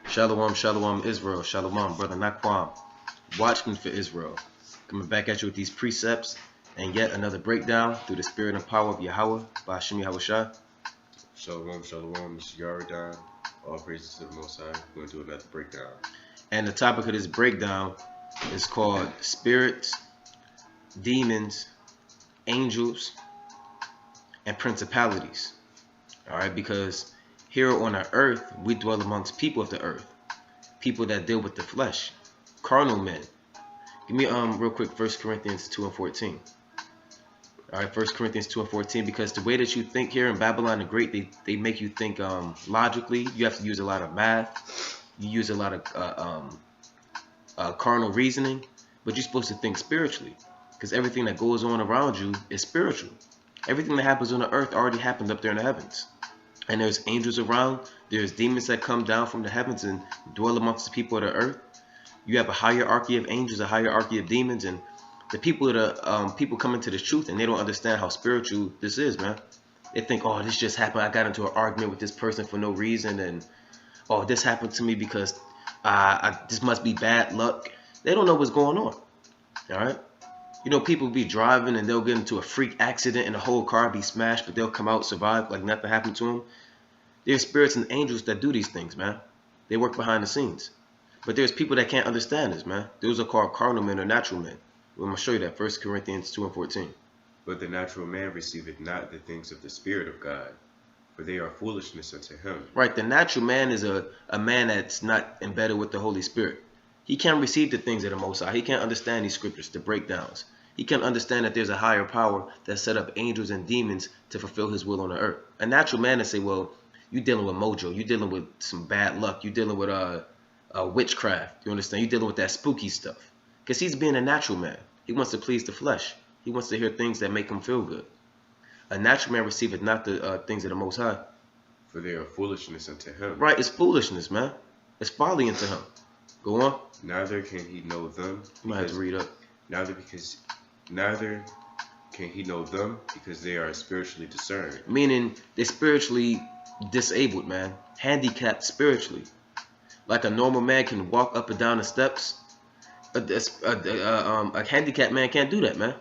Shalom, shalom, Israel. Shalom, brother Naquam. Watchman for Israel. Coming back at you with these precepts and yet another breakdown through the spirit and power of Yahweh by Hashem Yahushua. Shalom, shalom, it's Yaradan. All praises to the Most High. We're going to do another breakdown. And the topic of this breakdown is called spirits, demons, angels, and principalities. Alright, because here on the earth, we dwell amongst people of the earth. People that deal with the flesh. Carnal men. Give me real quick 1 Corinthians 2 and 14. Alright, 1 Corinthians 2 and 14, because the way that you think here in Babylon the Great, they make you think logically. You have to use a lot of math. You use a lot of carnal reasoning, but you're supposed to think spiritually, because everything that goes on around you is spiritual. Everything that happens on the earth already happened up there in the heavens. And there's angels around. There's demons that come down from the heavens and dwell amongst the people of the earth. You have a hierarchy of angels, a hierarchy of demons, and the people that people come into the truth and they don't understand how spiritual this is, man. They think, oh, this just happened. I got into an argument with this person for no reason, and oh, this happened to me because this must be bad luck. They don't know what's going on. All right. You know, people be driving and they'll get into a freak accident and the whole car be smashed, but they'll come out, survive like nothing happened to them. There's spirits and angels that do these things, man. They work behind the scenes. But there's people that can't understand this, man. Those are called carnal men or natural men. I'm going to show you that. 1 Corinthians 2 and 14. But the natural man receiveth not the things of the Spirit of God, for they are foolishness unto him. Right, the natural man is a man that's not embedded with the Holy Spirit. He can't receive the things of the Most High. He can't understand these scriptures, the breakdowns. He can't understand that there's a higher power that set up angels and demons to fulfill his will on the earth. A natural man to say, well, you're dealing with mojo. You're dealing with some bad luck. You're dealing with witchcraft. You understand? You're dealing with that spooky stuff. Because he's being a natural man. He wants to please the flesh. He wants to hear things that make him feel good. A natural man receiveth not the things of the Most High, for they are foolishness unto him. Right, it's foolishness, man. It's folly unto him. Go on. Neither can he know them. You might have to read up. Neither can he know them because they are spiritually discerned. Meaning they're spiritually disabled, man. Handicapped spiritually. Like a normal man can walk up and down the steps. A handicapped man can't do that, man.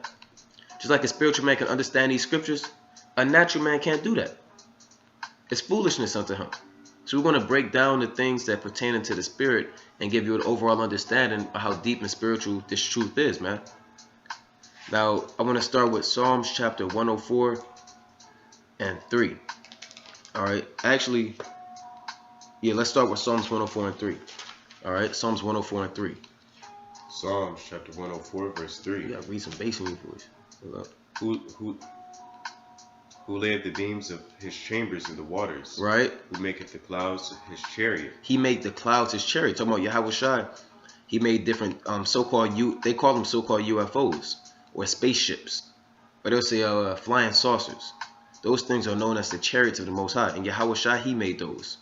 Just like a spiritual man can understand these scriptures, a natural man can't do that. It's foolishness unto him. So we're going to break down the things that pertain to the spirit and give you an overall understanding of how deep and spiritual this truth is, man. Now, I want to start with Psalms chapter 104 and 3. All right. Actually, yeah, let's start with Psalms 104 and 3. All right. Psalms 104 and 3. Psalms chapter 104 verse 3. You got to read some bass in your voice. Who laid the beams of his chambers in the waters? Right. Who maketh the clouds his chariot? He made the clouds his chariot. Talking about Yahushua. He made different so-called they call them so-called UFOs or spaceships, but they'll say flying saucers. Those things are known as the chariots of the Most High, and Yahushua, he made those.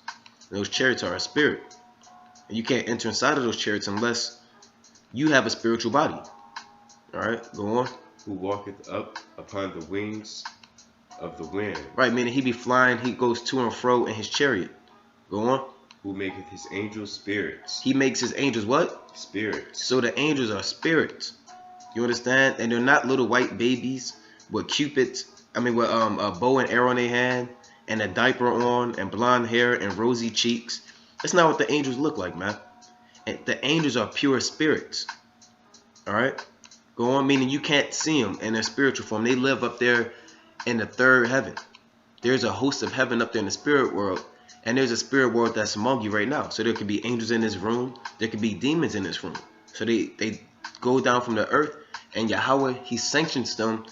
And those chariots are a spirit, and you can't enter inside of those chariots unless you have a spiritual body. All right, go on. Who walketh up upon the wings of the wind? Right, meaning he be flying, he goes to and fro in his chariot. Go on. Who maketh his angels spirits? He makes his angels what? Spirits. So the angels are spirits. You understand? And they're not little white babies with cupids. With a bow and arrow in their hand and a diaper on and blonde hair and rosy cheeks. That's not what the angels look like, man. And the angels are pure spirits. All right? Go on, meaning you can't see them in their spiritual form. They live up there in the third heaven. There's a host of heaven up there in the spirit world, and there's a spirit world that's among you right now. So there could be angels in this room. There could be demons in this room. So they go down from the earth, and Yahweh, he sanctions them.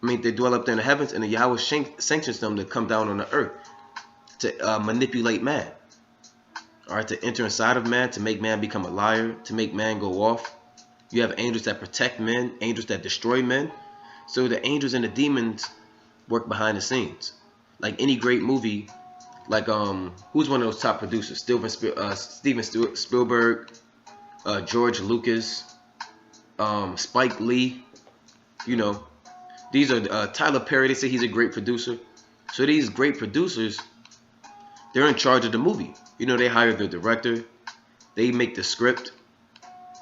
They dwell up there in the heavens, and the Yahweh sanctions them to come down on the earth to manipulate man. All right, to enter inside of man, to make man become a liar, to make man go off. You have angels that protect men, angels that destroy men. So the angels and the demons work behind the scenes. Like any great movie, like who's one of those top producers? Steven Spielberg, George Lucas, Spike Lee. You know, these are Tyler Perry. They say he's a great producer. So these great producers, they're in charge of the movie. You know, they hire the director, They make the script.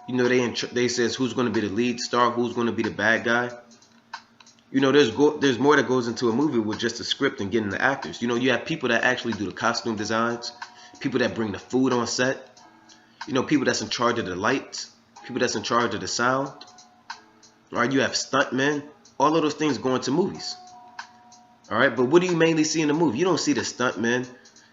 You know, they says who's going to be the lead star, who's going to be the bad guy. You know, there's more that goes into a movie with just the script and getting the actors. You know, you have people that actually do the costume designs, people that bring the food on set. You know, people that's in charge of the lights, people that's in charge of the sound. All right, you have stuntmen. All of those things go into movies. All right, but what do you mainly see in the movie? You don't see the stuntmen.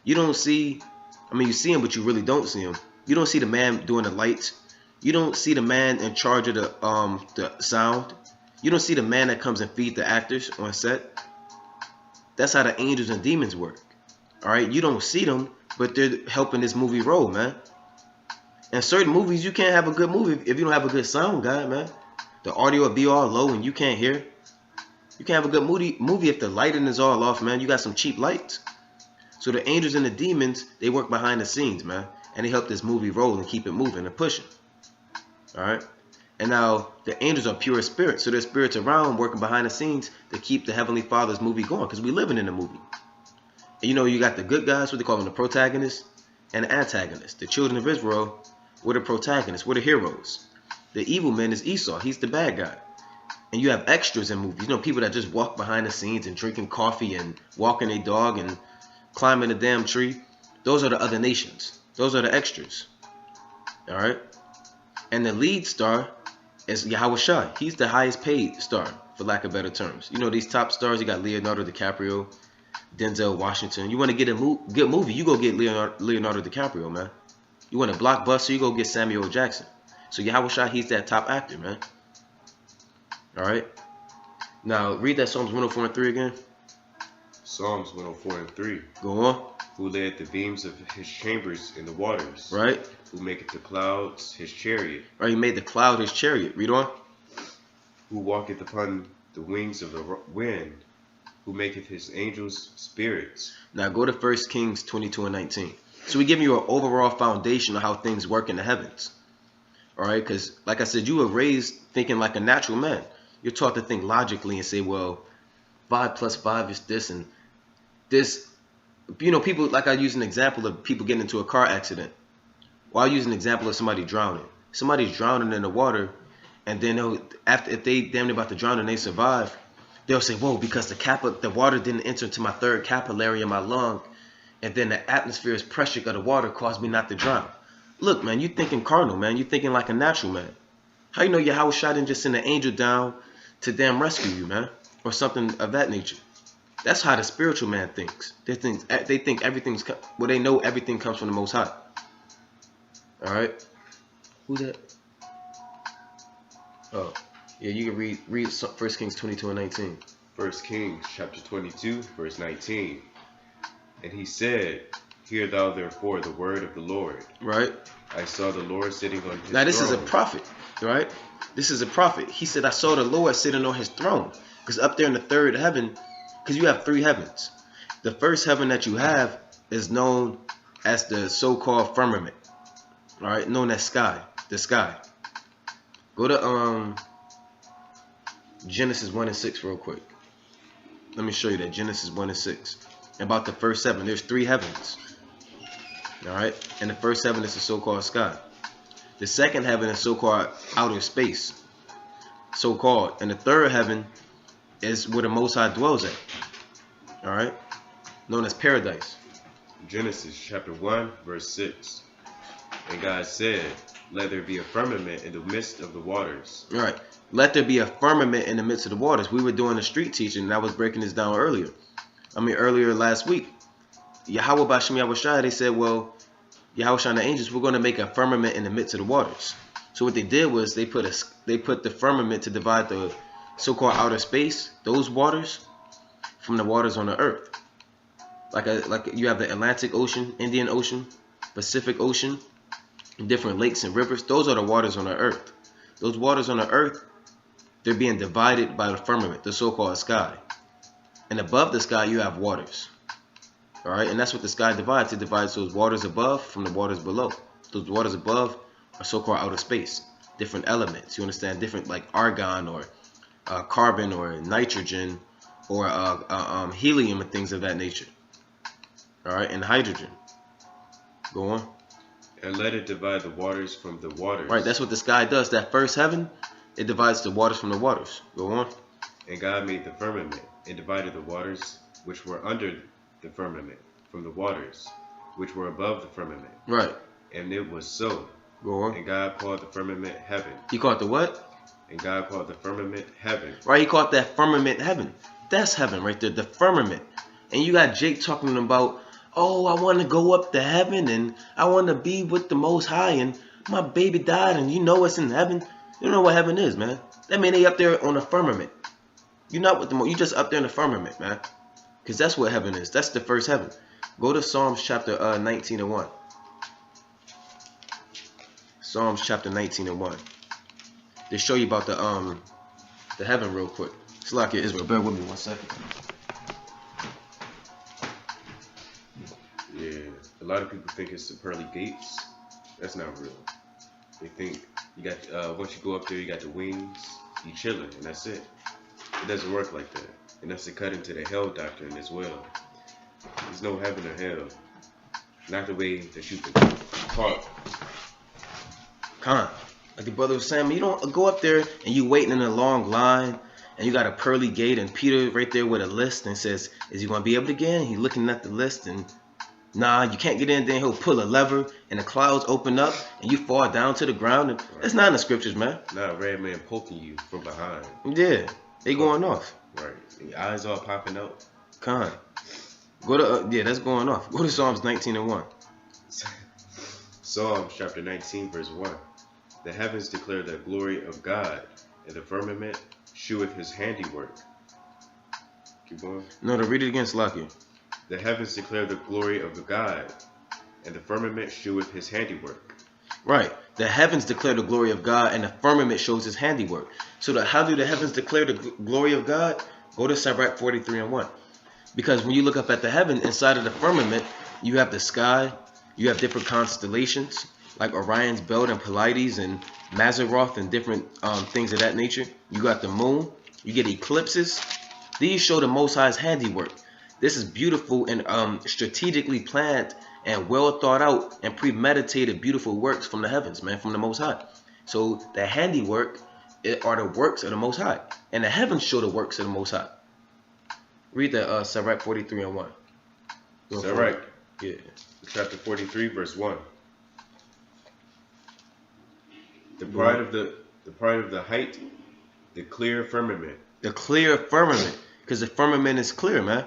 You don't see, I mean, you see them, but you really don't see them. You don't see the man doing the lights. You don't see the man in charge of the sound. You don't see the man that comes and feeds the actors on set. That's how the angels and demons work. All right, you don't see them, but they're helping this movie roll, man. In certain movies, you can't have a good movie if you don't have a good sound guy, man. The audio will be all low and you can't hear. You can't have a good movie if the lighting is all off, man. You got some cheap lights. So the angels and the demons, they work behind the scenes, man. And they help this movie roll and keep it moving and pushing. All right. And now the angels are pure spirits. So there's spirits around working behind the scenes to keep the Heavenly Father's movie going. Because we're living in the movie. And you know, you got the good guys, what they call them, the protagonists and the antagonists. The children of Israel were the protagonists, were the heroes. The evil man is Esau. He's the bad guy. And you have extras in movies. You know, people that just walk behind the scenes and drinking coffee and walking a dog and climbing a damn tree. Those are the other nations. Those are the extras. All right. And the lead star is Yahweh Shai. He's the highest paid star, for lack of better terms. You know, these top stars, you got Leonardo DiCaprio, Denzel Washington. You want to get a good movie, you go get Leonardo DiCaprio, man. You want a blockbuster, you go get Samuel L. Jackson. So Yahweh Shai, he's that top actor, man. All right. Now, read that Psalms 104 and 3 again. Psalms 104 and 3. Go on. Who led the beams of his chambers in the waters. Right. Who maketh the clouds his chariot. Right, he made the cloud his chariot. Read on. Who walketh upon the wings of the wind. Who maketh his angels spirits. Now go to 1 Kings 22 and 19. So we're giving you an overall foundation of how things work in the heavens. All right, because like I said, you were raised thinking like a natural man. You're taught to think logically and say, well, 5 plus 5 is this and this. You know, people, like I use an example of people getting into a car accident. Well, I'll use an example of somebody drowning. Somebody's drowning in the water, and then if they damn near about to drown and they survive, they'll say, whoa, because the water didn't enter into my third capillary in my lung, and then the atmosphere's pressure of the water caused me not to drown. Look, man, you thinking carnal, man. You thinking like a natural man. How you know Yahweh Shai didn't just send an angel down to damn rescue you, man? Or something of that nature. That's how the spiritual man thinks. They think everything's, well, they know everything comes from the Most High. All right. Who's that? Oh, yeah, you can read 1 Kings 22 and 19. 1 Kings chapter 22, verse 19. And he said, hear thou therefore the word of the Lord. Right. I saw the Lord sitting on his throne. Now this is a prophet, right? This is a prophet. He said, I saw the Lord sitting on his throne. Because up there in the third heaven, because you have 3 heavens. The first heaven that you have is known as the so-called firmament. All right, known as sky, the sky. Go to Genesis 1 and 6 real quick. Let me show you that. Genesis 1 and 6. About the first heaven. There's 3 heavens. All right, and the first heaven is the so-called sky. The second heaven is so-called outer space. So-called. And the third heaven is where the Most High dwells at. All right, known as paradise. Genesis chapter 1, verse 6. And God said, let there be a firmament in the midst of the waters. All right. Let there be a firmament in the midst of the waters. We were doing the street teaching, and I was breaking this down earlier. Earlier last week. Yahweh Bashem Yahweh Shai, they said, well, Yahweh Shai and the angels, we're going to make a firmament in the midst of the waters. So what they did was they put the firmament to divide the so-called outer space, those waters, from the waters on the earth. Like you have the Atlantic Ocean, Indian Ocean, Pacific Ocean, different lakes and rivers. Those are the waters on the earth. Those waters on the earth, they're being divided by the firmament, the so-called sky. And above the sky, you have waters. All right, and that's what the sky divides. It divides those waters above from the waters below. Those waters above are so-called outer space, different elements. You understand? Different, like argon or carbon or nitrogen or helium and things of that nature. All right, and hydrogen. Go on. And let it divide the waters from the waters. Right, that's what the sky does. That first heaven, it divides the waters from the waters. Go on. And God made the firmament, and divided the waters which were under the firmament from the waters which were above the firmament. Right. And it was so. Go on. And God called the firmament heaven. He called the what? And God called the firmament heaven. Right, he called that firmament heaven. That's heaven right there, the firmament. And you got Jake talking about, oh, I want to go up to heaven and I want to be with the Most High and my baby died and you know it's in heaven. You know what heaven is, man. That mean they up there on the firmament. You're not with the you just up there in the firmament, man. Because that's what heaven is. That's the first heaven. Go to Psalms chapter 19 and 1. Psalms chapter 19 and 1. To show you about the heaven real quick. It's like Israel. Bear with me 1 second. Yeah, a lot of people think it's the pearly gates. That's not real. They think you got once you go up there, you got the wings, you chilling, and that's it. It doesn't work like that, and that's the cut into the hell doctrine as well. There's no heaven or hell, not the way that you've been taught. Like the brother was saying, you don't go up there and you waiting in a long line and you got a pearly gate and Peter right there with a list and says, is he going to be able to get in? He's looking at the list and nah, you can't get in. Then he'll pull a lever and the clouds open up and you fall down to the ground. And Right. That's not in the scriptures, man. Not a red man poking you from behind. Yeah, they going off. Right, and your eyes all popping out. Go to yeah, that's going off. Go to Psalms 19 and 1. Psalms chapter 19 verse 1. The heavens declare the glory of God, and the firmament sheweth his handiwork. Keep going. No, to read it again, Slakia. The heavens declare the glory of the God, and the firmament sheweth his handiwork. Right. The heavens declare the glory of God, and the firmament shows his handiwork. So how do the heavens declare the glory of God? Go to Sirach 43 and 1. Because when you look up at the heaven, inside of the firmament, you have the sky, you have different constellations, like Orion's belt and Pleiades and Mazzaroth and different things of that nature. You got the moon. You get eclipses. These show the Most High's handiwork. This is beautiful and strategically planned and well thought out and premeditated beautiful works from the heavens, man, from the Most High. So the handiwork are the works of the Most High. And the heavens show the works of the Most High. Read that Sirach 43 and 1. Sirach, yeah. chapter 43 verse 1. The pride of the height, the clear firmament. The clear firmament, because the firmament is clear, man.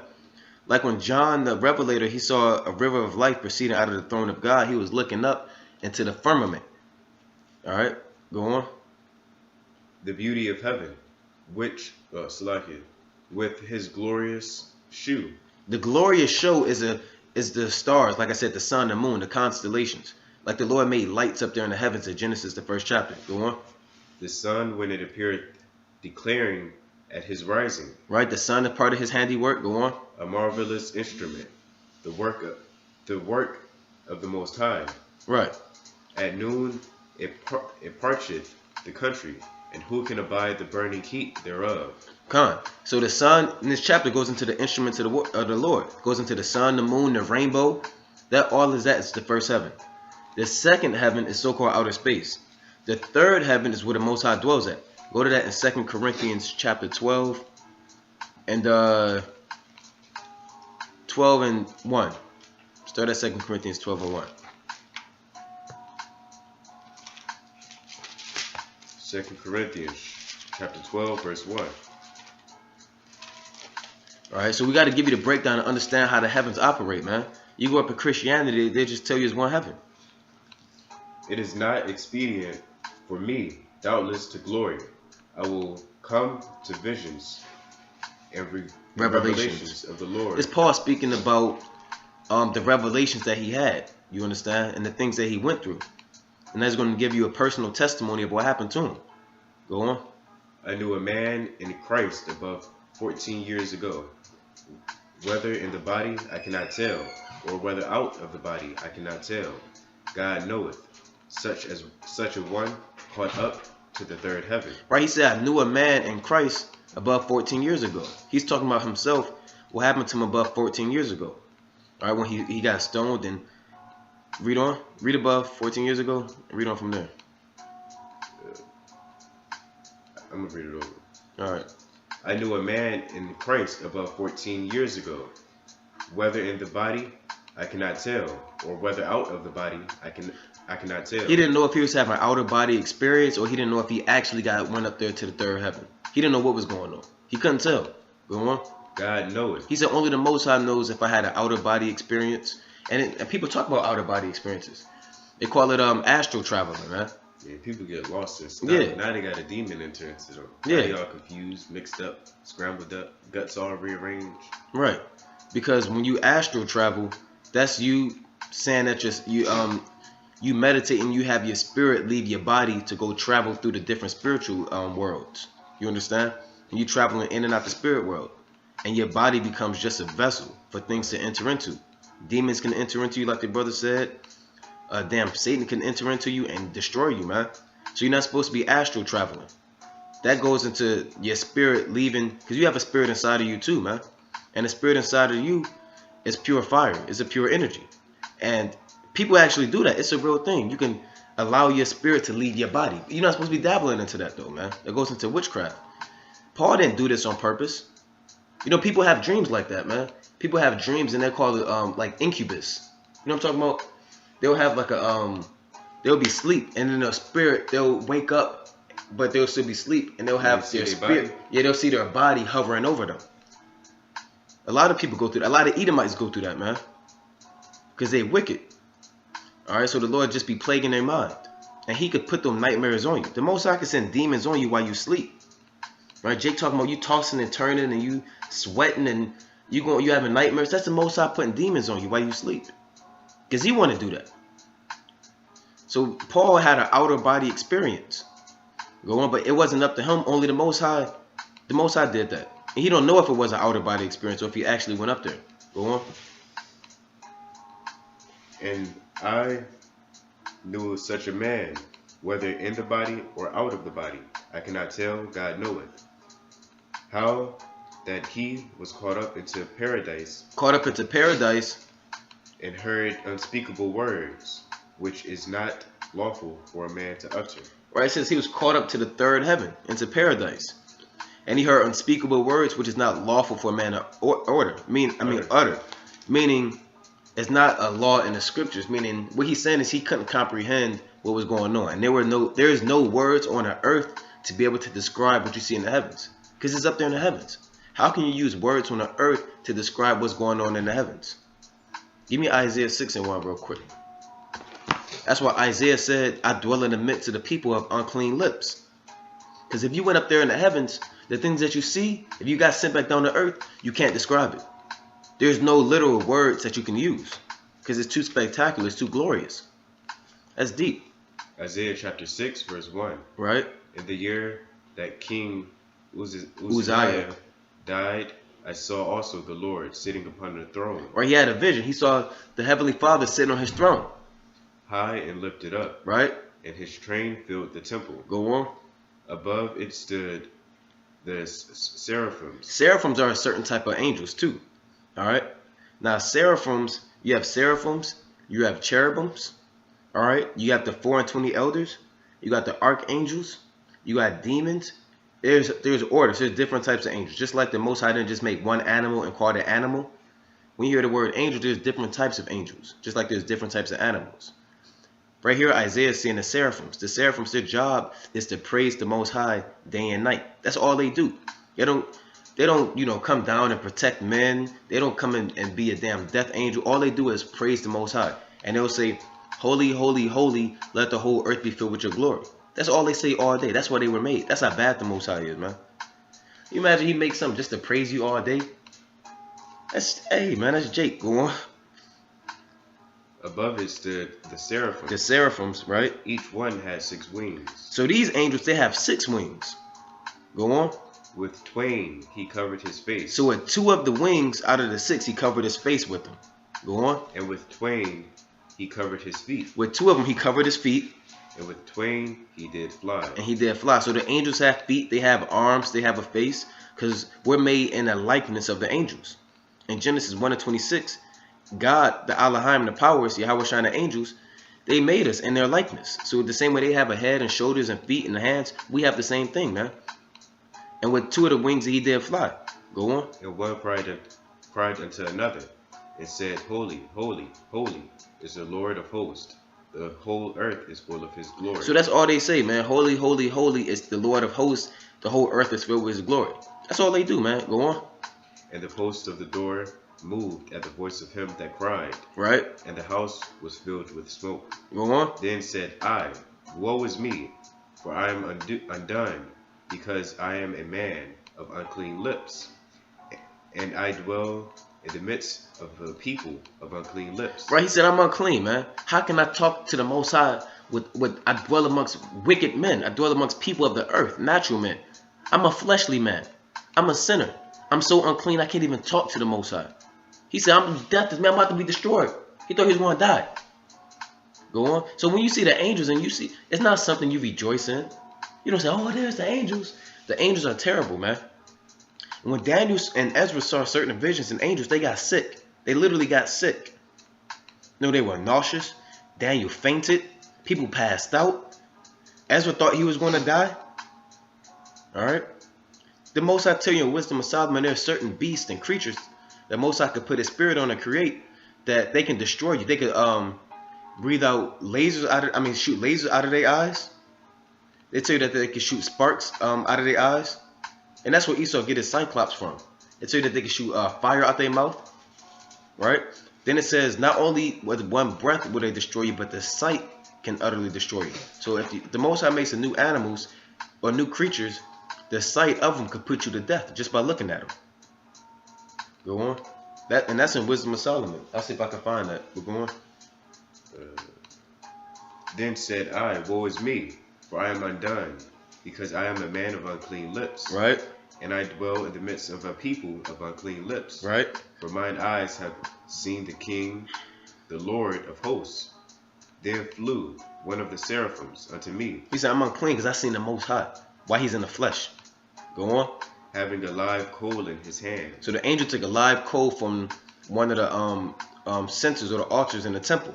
Like when John the Revelator, he saw a river of life proceeding out of the throne of God. He was looking up into the firmament. All right, go on. The beauty of heaven, which Salakia, with his glorious shew. The glorious show is the stars, like I said, the sun, the moon, the constellations. Like the Lord made lights up there in the heavens in Genesis, the first chapter. Go on. The sun, when it appeared, declaring at his rising. Right, the sun is part of his handiwork. Go on. A marvelous instrument, the work of the Most High. Right. At noon it parcheth the country, and who can abide the burning heat thereof? So the sun in this chapter goes into the instruments of the Lord. Goes into the sun, the moon, the rainbow. That all is that is the first heaven. The second heaven is so-called outer space. The third heaven is where the Most High dwells at. Go to that in 2 Corinthians chapter 12 and 12 and 1. Start at 2 Corinthians 12 and 1. 2 Corinthians chapter 12 verse 1. All right, so we got to give you the breakdown and understand how the heavens operate, man. You go up in Christianity, they just tell you it's one heaven. It is not expedient for me, doubtless, to glory. I will come to visions and revelations of the Lord. It's Paul speaking about the revelations that he had, you understand, and the things that he went through. And that's going to give you a personal testimony of what happened to him. Go on. I knew a man in Christ above 14 years ago. Whether in the body I cannot tell, or whether out of the body I cannot tell. God knoweth. Such a one caught up to the third heaven. Right, he said, I knew a man in Christ above 14 years ago. He's talking about himself, what happened to him above 14 years ago. All right, when he got stoned and Read on. Read above 14 years ago. And read on from there. I'm going to read it over. All right. I knew a man in Christ above 14 years ago. Whether in the body, I cannot tell, or whether out of the body, I cannot tell. He didn't know if he was having an outer body experience, or he didn't know if he actually went up there to the third heaven. He didn't know what was going on. He couldn't tell. Go on. God knows. He said only the Most High knows if I had an outer body experience. And people talk about outer body experiences. They call it astral traveling, man. Yeah, people get lost in stuff. Yeah. Now they got a demon enter into them. Yeah. They all confused, mixed up, scrambled up, guts all rearranged. Right. Because when you astral travel, that's you saying that you meditate and you have your spirit leave your body to go travel through the different spiritual worlds. You understand? And you traveling in and out the spirit world. And your body becomes just a vessel for things to enter into. Demons can enter into you, like the brother said. Satan can enter into you and destroy you, man. So you're not supposed to be astral traveling. That goes into your spirit leaving, because you have a spirit inside of you too, man. And the spirit inside of you is pure fire. It's a pure energy. And people actually do that. It's a real thing. You can allow your spirit to leave your body. You're not supposed to be dabbling into that though, man. That goes into witchcraft. Paul didn't do this on purpose. You know, people have dreams like that, man. People have dreams and they call it like incubus. You know what I'm talking about? They'll have like they'll be asleep and then their spirit, they'll wake up, but they'll still be asleep and they'll have their spirit. Yeah, they'll see their body hovering over them. A lot of people go through that. A lot of Edomites go through that, man. Because they're wicked. Alright, so the Lord just be plaguing their mind. And he could put them nightmares on you. The Most High could send demons on you while you sleep. Right? Jake talking about you tossing and turning and you sweating and you having nightmares. That's the Most High putting demons on you while you sleep. Because he want to do that. So Paul had an outer body experience. Go on, but it wasn't up to him. Only the Most High did that. And he don't know if it was an outer body experience or if he actually went up there. Go on. And I knew such a man, whether in the body or out of the body. I cannot tell, God knoweth. How that he was caught up into paradise. Caught up into paradise. And heard unspeakable words, which is not lawful for a man to utter. Right, it says he was caught up to the third heaven, into paradise. And he heard unspeakable words, which is not lawful for a man to utter. Meaning, it's not a law in the scriptures. Meaning, what he's saying is he couldn't comprehend what was going on. And there is no words on the earth to be able to describe what you see in the heavens. Because it's up there in the heavens. How can you use words on the earth to describe what's going on in the heavens? Give me Isaiah 6:1 real quick. That's why Isaiah said, I dwell in the midst of the people of unclean lips. Because if you went up there in the heavens, the things that you see, if you got sent back down to earth, you can't describe it. There's no literal words that you can use. Because it's too spectacular, it's too glorious. That's deep. Isaiah chapter 6 verse 1. Right? In the year that King Uzziah died, I saw also the Lord sitting upon the throne. Right, he had a vision. He saw the Heavenly Father sitting on his throne. High and lifted up. Right? And his train filled the temple. Go on. Above it stood the seraphims. Seraphims are a certain type of angels too. Alright? Now seraphims, you have seraphims, you have cherubims. Alright? You have the 4 and 20 elders. You got the archangels. You got demons. There's orders. There's different types of angels. Just like the Most High didn't just make one animal and call it animal. When you hear the word angel, there's different types of angels. Just like there's different types of animals. Right here, Isaiah is seeing the seraphims. The seraphims, their job is to praise the Most High day and night. That's all they do. They don't come down and protect men. They don't come in and be a damn death angel. All they do is praise the Most High. And they'll say, holy, holy, holy, let the whole earth be filled with your glory. That's all they say all day. That's why they were made. That's how bad the Most High is, man. You imagine he makes something just to praise you all day? Hey, man, that's Jake. Go on. Above it stood the seraphims. The seraphims, right? Each one had 6 wings. So these angels, they have 6 wings. Go on. With twain he covered his face. So with 2 of the wings out of the 6, he covered his face with them. Go on. And with twain he covered his feet. With 2 of them, he covered his feet. And with twain he did fly. And he did fly. So the angels have feet, they have arms, they have a face. Because we're made in the likeness of the angels. In Genesis 1:26, God, the Elohim, the powers, Yahweh Shai, the angels, they made us in their likeness. So the same way they have a head and shoulders and feet and hands, we have the same thing, man. And with 2 of the wings he did fly. Go on. And one cried unto another, and said, Holy, holy, holy is the Lord of hosts. The whole earth is full of his glory. So that's all they say, man. Holy, holy, holy is the Lord of hosts. The whole earth is filled with his glory. That's all they do, man. Go on. And the posts of the door moved at the voice of him that cried. Right. And the house was filled with smoke. Go on. Then said I, Woe is me, for I am undone, because I am a man of unclean lips, and I dwell in the midst of a people of unclean lips. Right, he said, I'm unclean, man. How can I talk to the Most High with I dwell amongst wicked men? I dwell amongst people of the earth, natural men. I'm a fleshly man. I'm a sinner. I'm so unclean I can't even talk to the Most High. He said, I'm death, man, I'm about to be destroyed. He thought he was going to die. Go on. So when you see the angels and you see, it's not something you rejoice in. You don't say, oh, there's the angels. The angels are terrible, man. When Daniel and Ezra saw certain visions and angels, they got sick. They literally got sick. No, they were nauseous. Daniel fainted. People passed out. Ezra thought he was going to die. All right. The Most High tell you in Wisdom of Solomon, there are certain beasts and creatures that Most High could put his spirit on and create that they can destroy you. They could breathe out lasers out of, shoot lasers out of their eyes. They tell you that they can shoot sparks out of their eyes. And that's where Esau get his Cyclops from. They tell you that they can shoot fire out their mouth. Right? Then it says, not only with one breath will they destroy you, but the sight can utterly destroy you. So if the Most High makes a new animals or new creatures, the sight of them could put you to death just by looking at them. Go on. That's in Wisdom of Solomon. I'll see if I can find that. But go on. Then said I, Woe is me, for I am undone, because I am a man of unclean lips. Right. And I dwell in the midst of a people of unclean lips. Right. For mine eyes have seen the King, the Lord of hosts. Then flew one of the seraphims unto me. He said, I'm unclean because I seen the Most High. Why he's in the flesh. Go on. Having a live coal in his hand. So the angel took a live coal from one of the censers or the altars in the temple.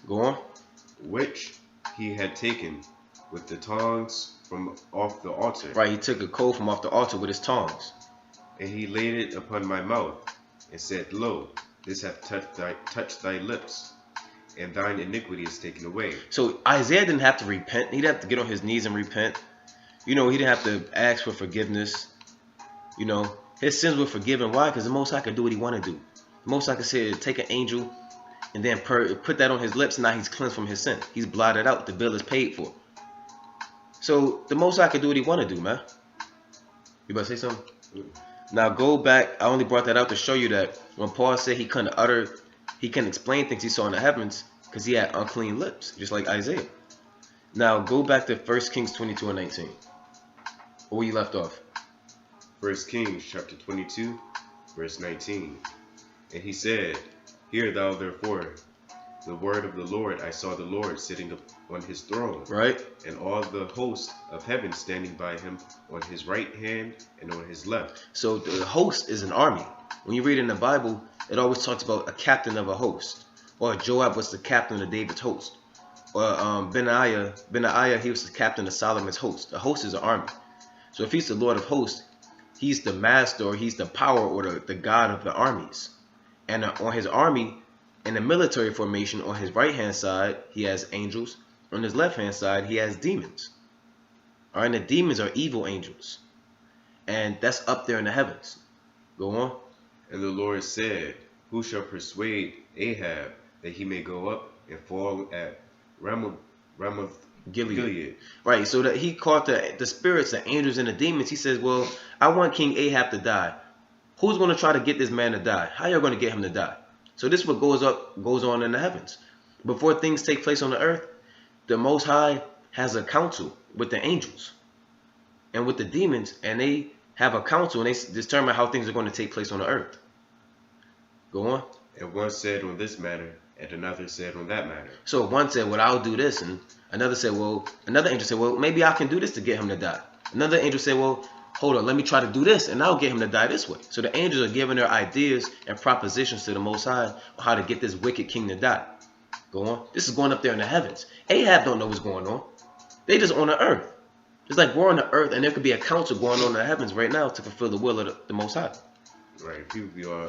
Go on. Which he had taken with the tongs from off the altar. Right, he took a coal from off the altar with his tongs. And he laid it upon my mouth, and said, Lo, this hath touched thy lips, and thine iniquity is taken away. So Isaiah didn't have to repent. He didn't have to get on his knees and repent. You know, he didn't have to ask for forgiveness. You know, his sins were forgiven. Why? Because the Most High could do what he wanted to do. The Most High could say, take an angel and then put that on his lips, and now he's cleansed from his sin. He's blotted out. The bill is paid for. So the Most High could do what he want to do, man. You about to say something? Now go back. I only brought that out to show you that when Paul said he couldn't explain things he saw in the heavens because he had unclean lips, just like Isaiah. Now go back to 1 Kings 22 and 19. Where you left off. 1 Kings chapter 22, verse 19. And he said, Hear thou therefore the word of the Lord. I saw the Lord sitting on his throne, right, and all the host of heaven standing by him on his right hand and on his left. So the host is an army. When you read in the Bible, it always talks about a captain of a host. Or Joab was the captain of David's host. Or Benaiah, he was the captain of Solomon's host. The host is an army. So if he's the Lord of hosts, he's the master, or he's the power, or the God of the armies. And on his army, in the military formation, on his right hand side, he has angels. On his left hand side, he has demons. All right, and the demons are evil angels. And that's up there in the heavens. Go on. And the Lord said, Who shall persuade Ahab that he may go up and fall at Ramoth Gilead? Right, so that he caught the spirits, the angels, and the demons. He says, well, I want King Ahab to die. Who's going to try to get this man to die? How are you going to get him to die? So this is what goes on in the heavens. Before things take place on the earth, the Most High has a council with the angels and with the demons, and they have a council, and they determine how things are going to take place on the earth. Go on. And one said on this matter, and another said on that matter. So one said, well, I'll do this, and another angel said, well, maybe I can do this to get him to die. Another angel said, well, hold on, let me try to do this, and I'll get him to die this way. So the angels are giving their ideas and propositions to the Most High on how to get this wicked king to die. Go on. This is going up there in the heavens. Ahab don't know what's going on. They just on the earth. It's like we're on the earth, and there could be a council going on in the heavens right now to fulfill the will of the Most High. Right. People be all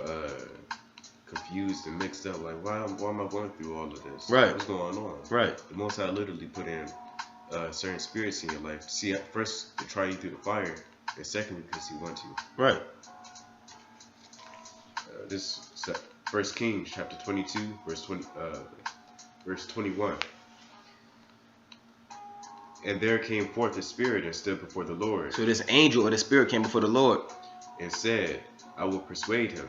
confused and mixed up. Like, why am I going through all of this? Right. What's going on? Right. The Most High literally put in certain spirits in your life. See, first to try you through the fire, and secondly because He wants you. Right. This First Kings chapter 22, verse 21. And there came forth a spirit and stood before the Lord. So this angel or the spirit came before the Lord and said, I will persuade him.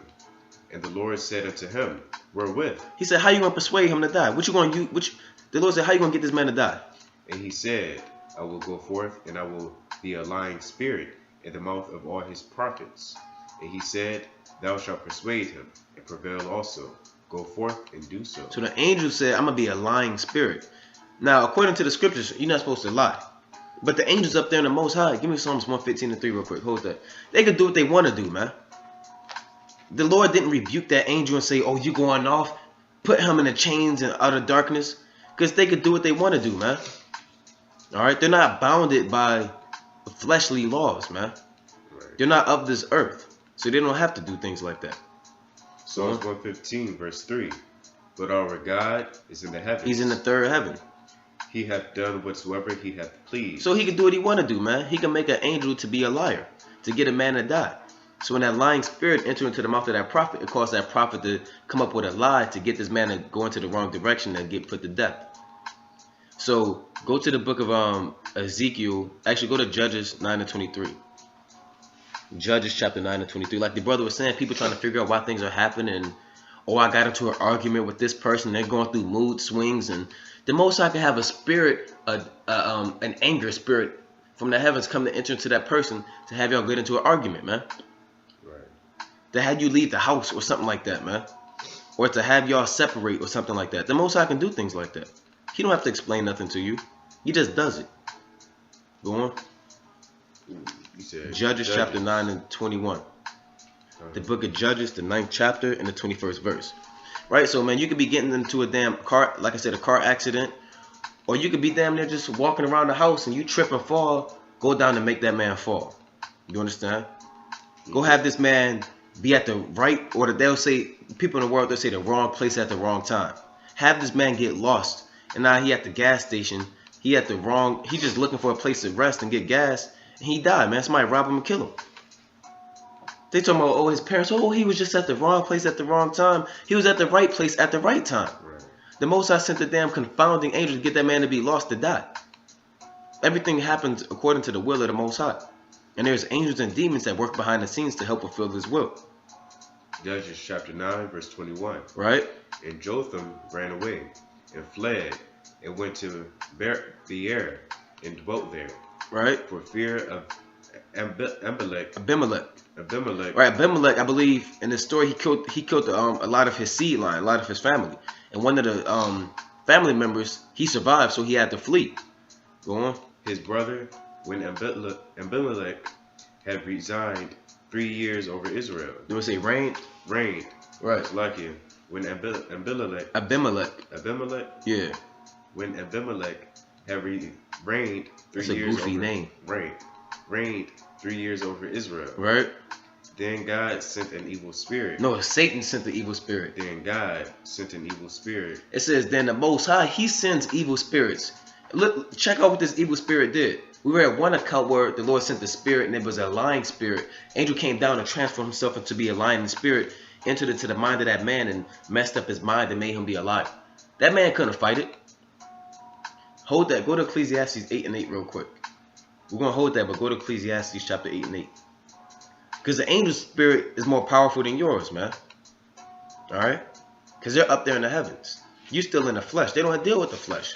And the Lord said unto him, wherewith? He said, how you going to persuade him to die? What you going to use? The Lord said, how you going to get this man to die? And he said, I will go forth, and I will be a lying spirit in the mouth of all his prophets. And he said, thou shalt persuade him, and prevail also. Go forth and do so. So the angel said, I'm going to be a lying spirit. Now, according to the scriptures, you're not supposed to lie. But the angels up there in the Most High, give me Psalms 115:3 real quick. Hold that. They could do what they want to do, man. The Lord didn't rebuke that angel and say, oh, you going off? Put him in the chains and outer darkness. Because they could do what they want to do, man. All right? They're not bounded by fleshly laws, man. Right. They're not of this earth. So they don't have to do things like that. Psalms 115, verse 3. But our God is in the heavens. He's in the third heaven. He hath done whatsoever he hath pleased. So he can do what he want to do, man. He can make an angel to be a liar, to get a man to die. So when that lying spirit enter into the mouth of that prophet, it caused that prophet to come up with a lie to get this man to go into the wrong direction and get put to death. So go to the book of Ezekiel. Actually, go to Judges 9:23. Judges chapter 9:23. Like the brother was saying, people trying to figure out why things are happening. Oh, I got into an argument with this person. They're going through mood swings, and the Most High can have a spirit, an anger spirit from the heavens come to enter into that person to have y'all get into an argument, man. Right. To have you leave the house or something like that, man. Or to have y'all separate or something like that. The Most High can do things like that. He don't have to explain nothing to you. He just does it. Go on. You said Judges chapter 9:21. The book of Judges, the 9th chapter and the 21st verse. Right? So, man, you could be getting into a damn car, like I said, a car accident. Or you could be damn near just walking around the house and you trip and fall. Go down and make that man fall. You understand? Go have this man be at the right, or they'll say, people in the world, they'll say the wrong place at the wrong time. Have this man get lost. And now he at the gas station. He just looking for a place to rest and get gas. And he died, man. Somebody rob him and kill him. They talking about, oh, his parents, oh, he was just at the wrong place at the wrong time. He was at the right place at the right time. Right. The Most High sent the damn confounding angel to get that man to be lost to die. Everything happens according to the will of the Most High. And there's angels and demons that work behind the scenes to help fulfill his will. Judges chapter 9, verse 21. Right? And Jotham ran away and fled and went to Beer and dwelt there. Right? For fear of Abimelech. Right, Abimelech, I believe in the story he killed a lot of his seed line, a lot of his family. And one of the family members, he survived, so he had to flee. Go on. His brother, when Abimelech had resigned 3 years over Israel. You want to say reigned? Reigned. Right. It's like it. When Abimelech. Yeah. When Abimelech had reigned 3 That's years a goofy name. Reigned 3 years over Israel. Right. Then God sent an evil spirit. No, Satan sent the evil spirit. Then God sent an evil spirit. It says, then the Most High, he sends evil spirits. Look, check out what this evil spirit did. We were at one account where the Lord sent the spirit and it was a lying spirit. Angel came down and transformed himself into be a lying spirit, entered into the mind of that man and messed up his mind and made him be alive. That man couldn't fight it. Hold that. Go to Ecclesiastes 8:8 real quick. We're going to hold that, but go to Ecclesiastes chapter 8:8. Because the angel spirit is more powerful than yours, man. Alright? Because they're up there in the heavens. You're still in the flesh. They don't deal with the flesh.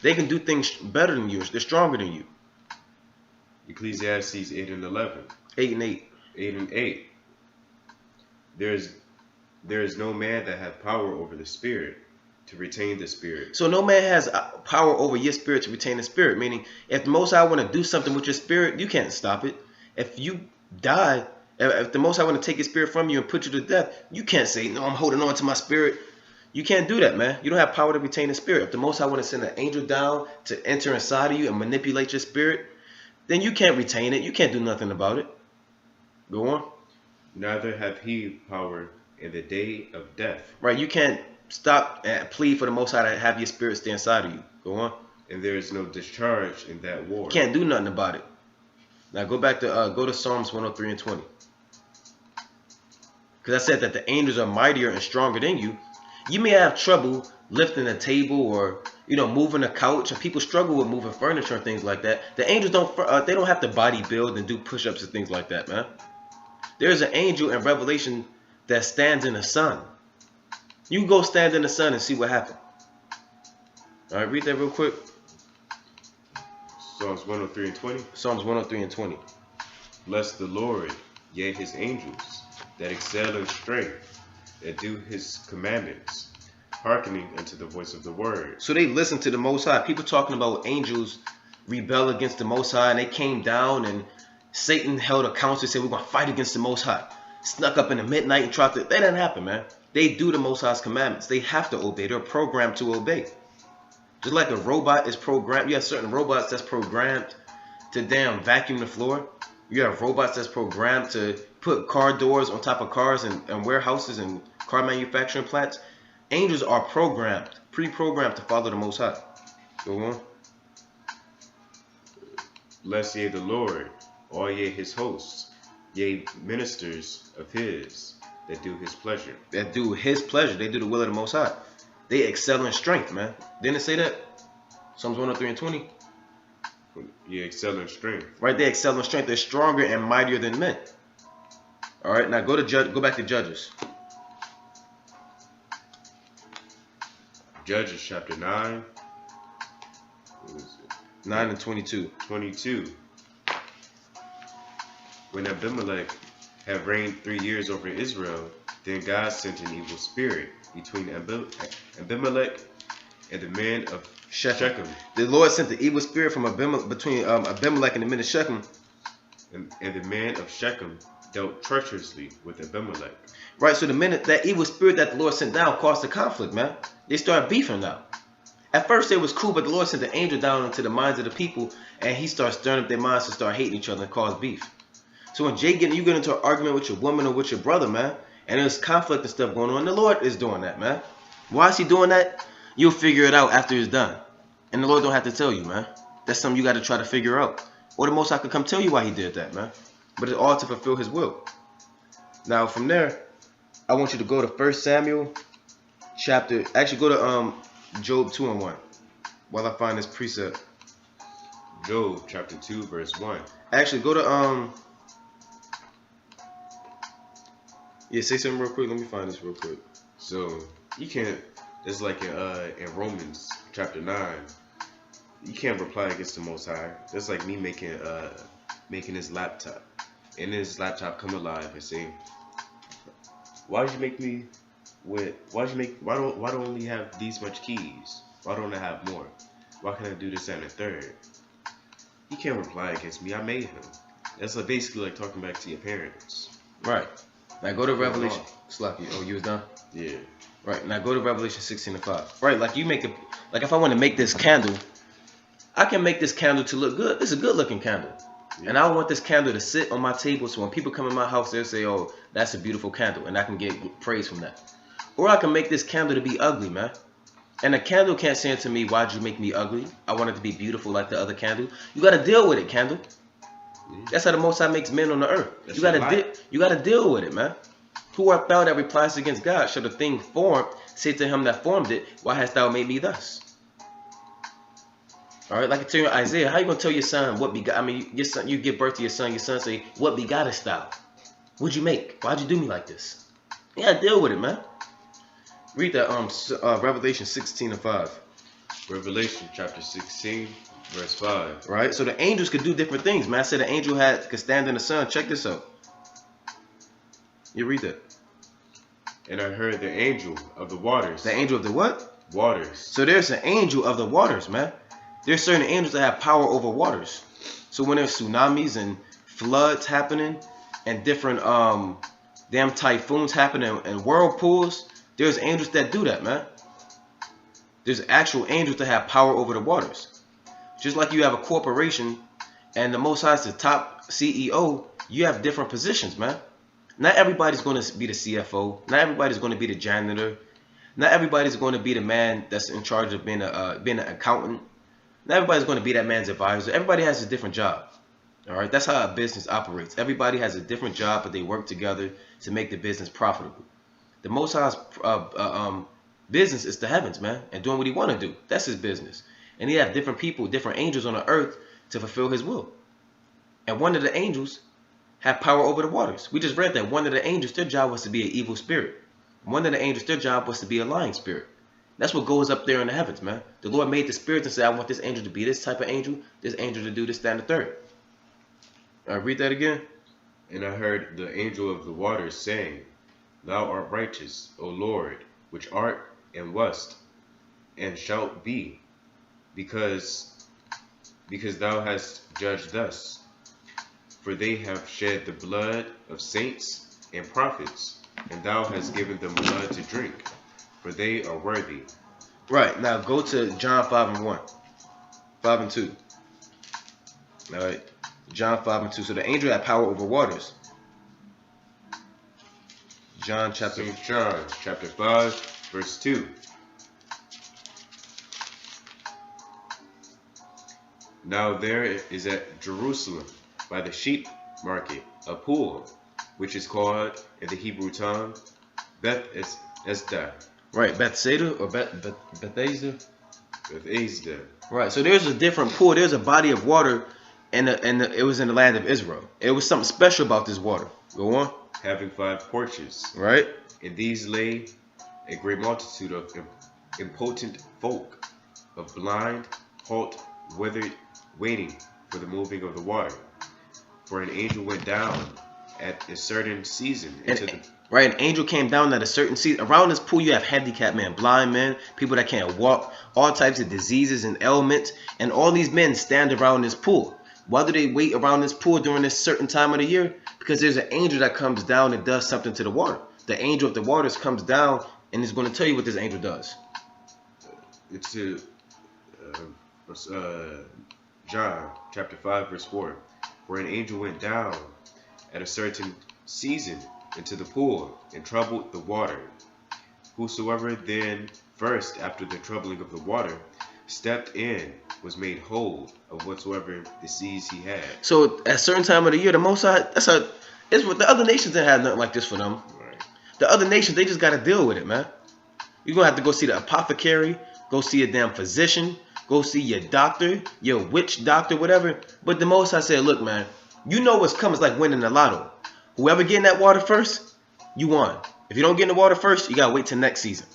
They can do things better than you. They're stronger than you. Ecclesiastes 8:11. 8:8. 8:8. There is no man that hath power over the spirit to retain the spirit. So no man has power over your spirit to retain the spirit. Meaning, if the Most High want to do something with your spirit, you can't stop it. If you die, if the Most High want to take his spirit from you and put you to death, you can't say, no, I'm holding on to my spirit. You can't do that, man. You don't have power to retain the spirit. If the Most High want to send an angel down to enter inside of you and manipulate your spirit, then you can't retain it. You can't do nothing about it. Go on. Neither have he power in the day of death. Right, you can't stop and plead for the Most High to have your spirit stay inside of you. Go on. And there is no discharge in that war. You can't do nothing about it. Now go back to go to Psalms 103 and 20. Because I said that the angels are mightier and stronger than you. You may have trouble lifting a table or moving a couch, and people struggle with moving furniture and things like that. The angels they don't have to bodybuild and do push-ups and things like that, man. There's an angel in Revelation that stands in the sun. You can go stand in the sun and see what happened. All right, read that real quick. Psalms 103 and 20. Psalms 103 and 20. Bless the Lord, yea, his angels, that excel in strength, that do his commandments, hearkening unto the voice of the word. So they listen to the Most High. People talking about angels rebel against the Most High, and they came down, and Satan held a council and said, we're going to fight against the Most High. Snuck up in the midnight and tried to... That didn't happen, man. They do the Most High's commandments. They have to obey. They're programmed to obey. Just like a robot is programmed. You have certain robots that's programmed to vacuum the floor. You have robots that's programmed to put car doors on top of cars and warehouses and car manufacturing plants. Angels are programmed, pre-programmed to follow the Most High. Go on. Bless ye the Lord, all ye his hosts, ye ministers of his, that do his pleasure. That do his pleasure. They do the will of the Most High. They excel in strength, man. Didn't it say that? Psalms 103 and 20. Yeah, excel in strength. Right, they excel in strength. They're stronger and mightier than men. All right, now go back to Judges. Judges chapter 9. What is it? 9 and 22. 22. When Abimelech had reigned 3 years over Israel, then God sent an evil spirit between Abimelech and the men of Shechem. The Lord sent the evil spirit from between Abimelech and the men of Shechem. And the men of Shechem dealt treacherously with Abimelech. Right, so that evil spirit that the Lord sent down caused the conflict, man. They started beefing now. At first it was cool, but the Lord sent the angel down into the minds of the people, and he starts stirring up their minds to start hating each other and cause beef. So when you get into an argument with your woman or with your brother, man, and there's conflict and stuff going on, the Lord is doing that, man. Why is he doing that? You'll figure it out after it's done. And the Lord don't have to tell you, man. That's something you got to try to figure out. Or the Most High could come tell you why he did that, man. But it's all to fulfill his will. Now from there, I want you to go to 1 Samuel chapter. Actually, go to Job 2 and 1 while I find this precept. Job chapter 2 verse 1. Actually, go to yeah, say something real quick. Let me find this real quick. So you can't. It's like in Romans chapter 9. You can't reply against the Most High. That's like me making his laptop, and his laptop come alive and say, "Why did you make me with? Why don't I only have these much keys? Why don't I have more? Why can't I do this and a third?" He can't reply against me. I made him. That's like basically like talking back to your parents. Right. Now go to Revelation. Sloppy. Oh, you was done? Yeah. Right. Now go to Revelation 16 and 5. Right. Like you make like if I want to make this candle, I can make this candle to look good. It's a good looking candle. Yeah. And I want this candle to sit on my table so when people come in my house, they'll say, oh, that's a beautiful candle. And I can get praise from that. Or I can make this candle to be ugly, man. And the candle can't say to me, why'd you make me ugly? I want it to be beautiful like the other candle. You got to deal with it, candle. That's how the Most High makes men on the earth. That's you got to deal with it, man. Who art thou that replies against God? Shall the thing formed say to him that formed it, why hast thou made me thus? All right, like I tell you in Isaiah, how you gonna tell your son what begot? I mean, your son, you give birth to your son say, what begottest thou? What'd you make? Why'd you do me like this? You gotta deal with it, man. Read that Revelation 16 and 5. Revelation chapter 16, verse 5. Right, so the angels could do different things, man. I said the angel could stand in the sun. Check this out. You read that. And I heard the angel of the waters. The angel of the what? Waters. So there's an angel of the waters, man. There's certain angels that have power over waters. So when there's tsunamis and floods happening and different damn typhoons happening and whirlpools, there's angels that do that, man. There's actual angels that have power over the waters. Just like you have a corporation and the Most High is the top CEO, you have different positions, man. Not everybody's going to be the CFO. Not everybody's going to be the janitor. Not everybody's going to be the man that's in charge of being an accountant. Not everybody's going to be that man's advisor. Everybody has a different job. All right, that's how a business operates. Everybody has a different job, but they work together to make the business profitable. The Most High's business is the heavens, man, and doing what he want to do. That's his business. And he have different people, different angels on the earth to fulfill his will. And one of the angels have power over the waters. We just read that one of the angels, their job was to be an evil spirit. One of the angels, their job was to be a lying spirit. That's what goes up there in the heavens, man. The Lord made the spirits and said, I want this angel to be this type of angel, this angel to do this, that, and the third. All right, read that again. And I heard the angel of the waters saying, Thou art righteous, O Lord, which art and wast, and shalt be, because thou hast judged thus. For they have shed the blood of saints and prophets, and thou hast given them blood to drink, for they are worthy. Right, now go to John 5 and 1. 5 and 2. All right, John 5 and 2. So the angel had power over waters. John chapter 5, verse 2. Now there is at Jerusalem by the sheep market a pool, which is called in the Hebrew tongue Bethesda. Right, Bethsaida or Bethesda. Bethesda. Right, so there's a different pool. There's a body of water, and it was in the land of Israel. It was something special about this water. Go on. Having 5 porches. Right. In these lay a great multitude of impotent folk, of blind, halt, withered, waiting for the moving of the water. For an angel went down at a certain season into the... Right, an angel came down at a certain season. Around this pool, you have handicapped men, blind men, people that can't walk, all types of diseases and ailments, and all these men stand around this pool. Why do they wait around this pool during this certain time of the year? Because there's an angel that comes down and does something to the water. The angel of the waters comes down and is going to tell you what this angel does. It's John chapter 5 verse 4. Where an angel went down at a certain season into the pool and troubled the water. Whosoever then first after the troubling of the water stepped in was made whole of whatsoever disease he had. So at a certain time of the year, the Most High, it's what the other nations didn't have nothing like this for them. Right. The other nations, they just got to deal with it, man. You're going to have to go see the apothecary, go see a damn physician, go see your doctor, your witch doctor, whatever. But the Most High said, look, man, you know what's coming. It's like winning the lotto. Whoever get in that water first, you won. If you don't get in the water first, you got to wait till next season.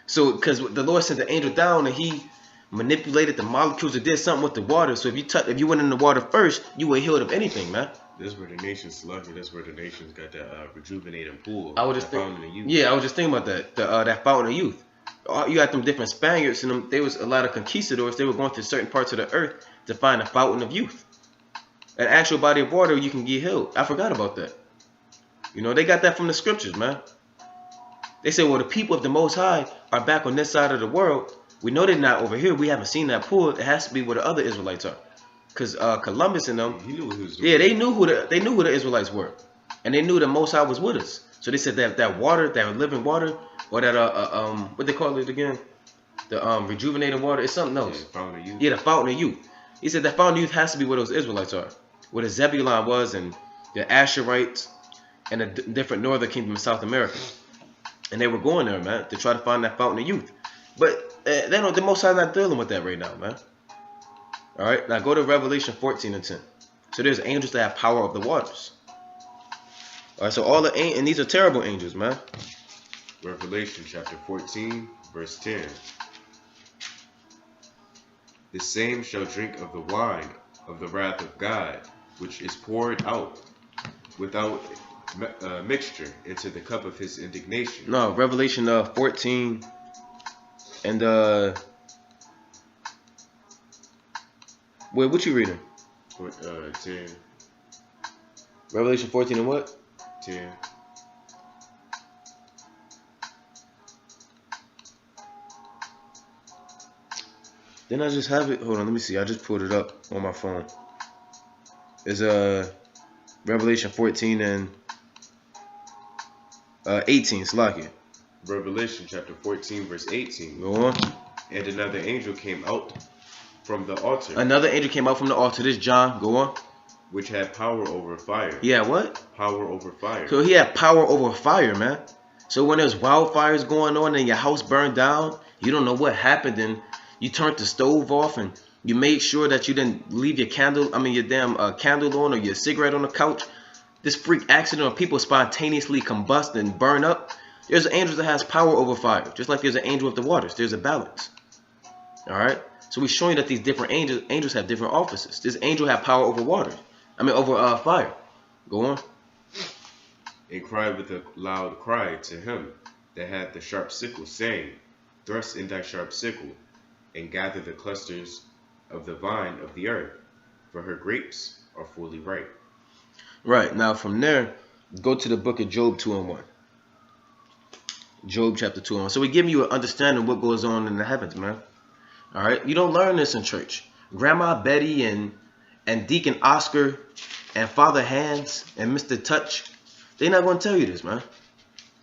So, because the Lord sent the angel down and he manipulated the molecules or did something with the water. So if you went in the water first, you were healed of anything, man. This is where the nation's lucky. That's where the nation's got that rejuvenating pool. I was just thinking about that. That fountain of youth. You got them different Spaniards and them. There was a lot of conquistadors. They were going to certain parts of the earth to find a fountain of youth, an actual body of water you can get healed. I forgot about that. You know, they got that from the scriptures, man. They say, well, the people of the Most High are back on this side of the world. We know they're not over here. We haven't seen that pool. It has to be where the other Israelites are. Because Columbus and them, he knew who was they knew who the Israelites were, and they knew the Most High was with us. So they said that water, that living water, or that what they call it again, the rejuvenating water, it's something else. Yeah, the fountain of youth. Yeah, the fountain of youth. He said that fountain of youth has to be where those Israelites are, where the Zebulon was, and the Asherites, and the different northern kingdom of South America, and they were going there, man, to try to find that fountain of youth. But the Most High not dealing with that right now, man. All right, now go to Revelation 14 and 10. So there's angels that have power of the waters. All right, so and these are terrible angels, man. Revelation chapter 14, verse 10. The same shall drink of the wine of the wrath of God, which is poured out without mixture into the cup of his indignation. No, Revelation 14 and wait, what you reading? 10. Revelation 14 and what? 10. Didn't I just have it? Hold on, let me see. I just pulled it up on my phone. It's Revelation 14 and 18. Slack it. Revelation chapter 14 verse 18. Go on. And another angel came out from the altar. Another angel came out from the altar. This John. Go on. Which had power over fire. Yeah, what? Power over fire. So he had power over fire, man. So when there's wildfires going on and your house burned down, you don't know what happened, and you turned the stove off and you made sure that you didn't leave your your damn candle on or your cigarette on the couch. This freak accident or people spontaneously combust and burn up. There's an angel that has power over fire, just like there's an angel of the waters. There's a balance. All right. So we're showing that these different angels have different offices. This angel had power over water. Over fire. Go on. And cried with a loud cry to him that had the sharp sickle, saying, Thrust in thy sharp sickle, and gather the clusters of the vine of the earth, for her grapes are fully ripe. Right. Now from there, go to the book of Job 2 and 1. Job chapter 2 and 1. So we're giving you an understanding of what goes on in the heavens, man. All right. You don't learn this in church. Grandma Betty and Deacon Oscar and Father Hands and Mr. Touch, they're not going to tell you this, man.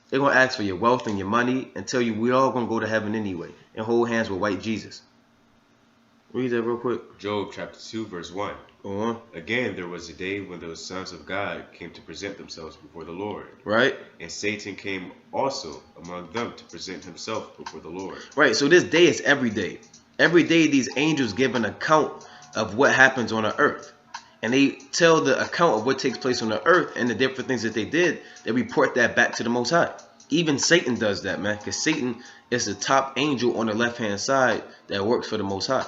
They're going to ask for your wealth and your money and tell you we all going to go to heaven anyway and hold hands with white Jesus. Read that real quick. Job chapter 2 verse 1. Go on. Again, there was a day when those sons of God came to present themselves before the Lord. Right. And Satan came also among them to present himself before the Lord. Right. So this day is every day. Every day these angels give an account of what happens on the earth. And they tell the account of what takes place on the earth and the different things that they did. They report that back to the Most High. Even Satan does that, man. Because Satan is the top angel on the left-hand side that works for the Most High.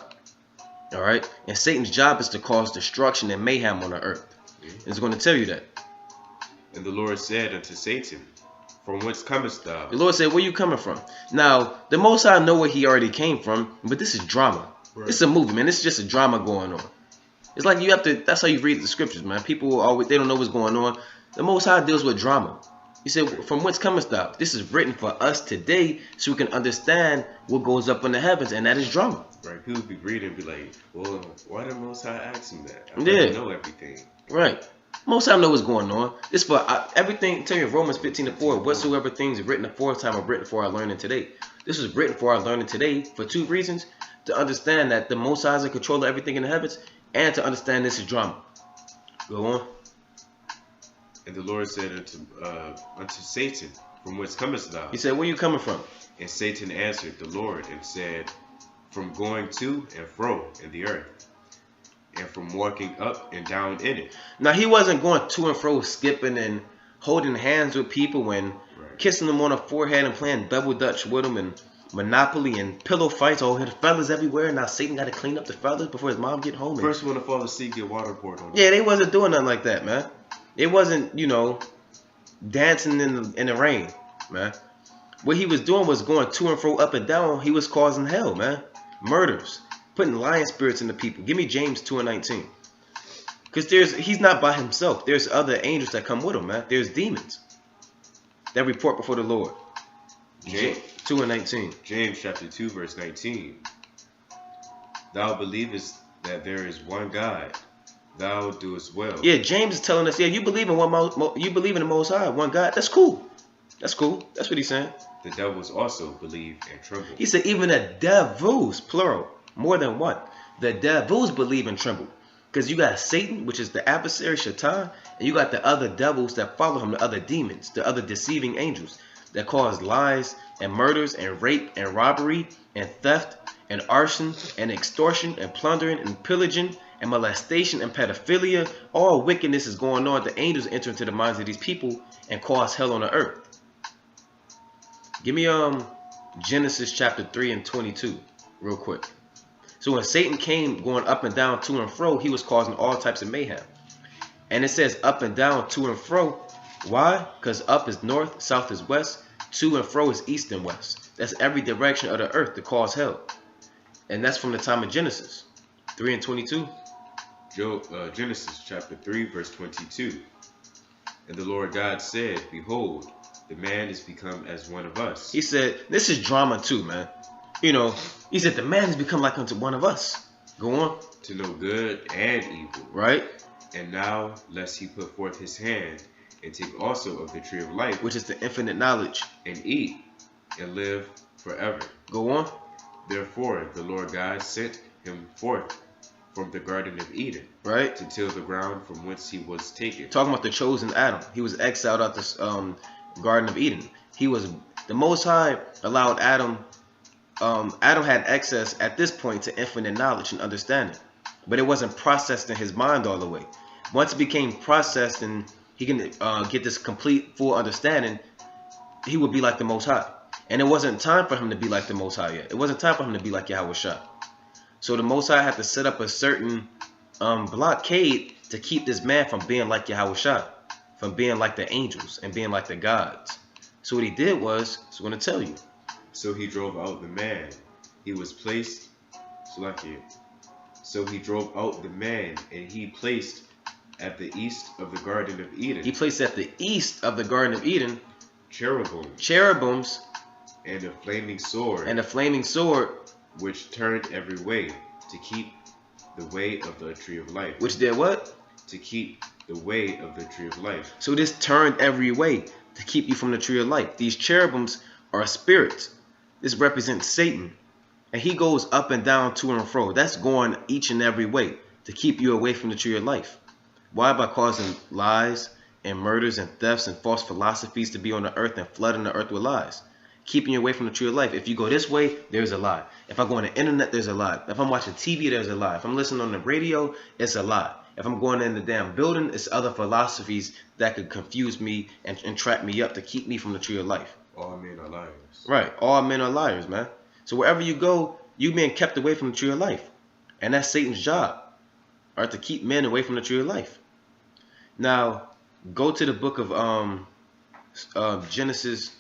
All right. And Satan's job is to cause destruction and mayhem on the earth. It's going to tell you that. And the Lord said unto Satan, From whence comest thou? The Lord said, where you coming from? Now, the Most High know where he already came from, but this is drama. Right. It's a movie, man. It's just a drama going on. It's like you have to, that's how you read the scriptures, man. People always, they don't know what's going on. The Most High deals with drama. He said, from whence comest thou? This is written for us today so we can understand what goes up in the heavens, and that is drama. Right. People be reading and be like, well, why did Most High ask him that? I know everything. Right. Most High know what's going on. It's for everything. Tell you Romans 15:4, whatsoever things written aforetime are written for our learning today. This was written for our learning today for two reasons. To understand that the Most High is in control of everything in the heavens, and to understand this is drama. Go on. And the Lord said unto Satan, From whence comest thou? He said, where you coming from? And Satan answered the Lord and said, From going to and fro in the earth, and from walking up and down in it. Now he wasn't going to and fro skipping and holding hands with people and kissing them on the forehead and playing double dutch with them and Monopoly and pillow fights. Oh, the fellas everywhere. Now Satan got to clean up the fellas before his mom get home. First one to fall asleep, get water poured on him. Yeah, they wasn't doing nothing like that, man. It wasn't, dancing in the rain, man. What he was doing was going to and fro, up and down. He was causing hell, man. Murders, putting lion spirits into people. Give me James 2:19. Because he's not by himself. There's other angels that come with him, man. There's demons that report before the Lord. James 2:19. James chapter 2 verse 19. Thou believest that there is one God, thou doest well. Yeah, James is telling us, yeah, you believe in you believe in the Most High, one God. That's cool. That's cool. That's what he's saying. The devils also believe and tremble. He said even the devils, plural, more than one. The devils believe and tremble. Because you got Satan, which is the adversary, Shaitan, and you got the other devils that follow him, the other demons, the other deceiving angels that cause lies and murders and rape and robbery and theft and arson and extortion and plundering and pillaging and molestation and pedophilia. All wickedness is going on. The angels enter into the minds of these people and cause hell on the earth. Give me Genesis chapter 3:22 real quick. So when Satan came going up and down, to and fro, he was causing all types of mayhem. And it says up and down, to and fro. Why? Because up is north, south is west, to and fro is east and west. That's every direction of the earth to cause hell. And that's from the time of Genesis 3:22. Genesis chapter 3 verse 22. And the Lord God said, Behold, the man is become as one of us. He said, this is drama too, man. You know, he said, the man has become like unto one of us. Go on. To know good and evil. Right? And now, lest he put forth his hand, and take also of the tree of life, which is the infinite knowledge, and eat, and live forever. Go on. Therefore, the Lord God sent him forth from the Garden of Eden, right, to till the ground from whence he was taken. Talking about the chosen Adam. He was exiled out the Garden of Eden. He was, the Most High allowed Adam. Adam had access at this point to infinite knowledge and understanding, but it wasn't processed in his mind all the way. Once it became processed and he can get this complete, full understanding, he would be like the Most High. And it wasn't time for him to be like the Most High yet. It wasn't time for him to be like Yahweh Shah. So the Most High had to set up a certain blockade to keep this man from being like Yahweh Shah, from being like the angels and being like the gods. So what he did was, I'm going to tell you. So he drove out the man. He was placed, so he drove out the man, and he placed at the east of the Garden of Eden. He placed at the east of the Garden of Eden cherubims, and a flaming sword, which turned every way to keep the way of the tree of life. Which did what? To keep the way of the tree of life. So this turned every way to keep you from the tree of life. These cherubims are spirits. This represents Satan. And he goes up and down, to and fro. That's going each and every way to keep you away from the tree of life. Why? By causing lies and murders and thefts and false philosophies to be on the earth and flooding the earth with lies. Keeping you away from the tree of life. If you go this way, there's a lie. If I go on the internet, there's a lie. If I'm watching TV, there's a lie. If I'm listening on the radio, it's a lie. If I'm going in the damn building, it's other philosophies that could confuse me and trap me up to keep me from the tree of life. All men are liars. Right. All men are liars, man. So wherever you go, you being kept away from the tree of life. And that's Satan's job. All right, to keep men away from the tree of life. Now, go to the book of Genesis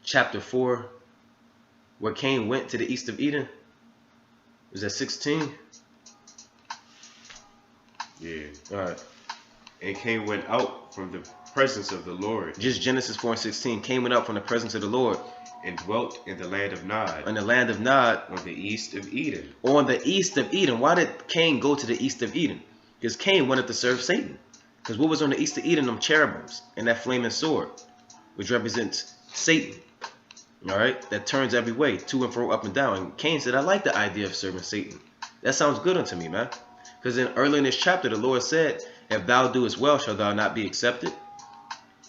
chapter 4, where Cain went to the east of Eden. Was that 16? Yeah. All right. And Cain went out from the presence of the Lord. Just Genesis 4:16. Cain went out from the presence of the Lord. And dwelt in the land of Nod. In the land of Nod. On the east of Eden. On the east of Eden. Why did Cain go to the east of Eden? Because Cain wanted to serve Satan. Because what was on the east of Eden? Them cherubims and that flaming sword, which represents Satan. All right, that turns every way, to and fro, up and down. And Cain said, I like the idea of serving Satan. That sounds good unto me, man. Because early in this chapter, the Lord said, if thou doest well, shall thou not be accepted?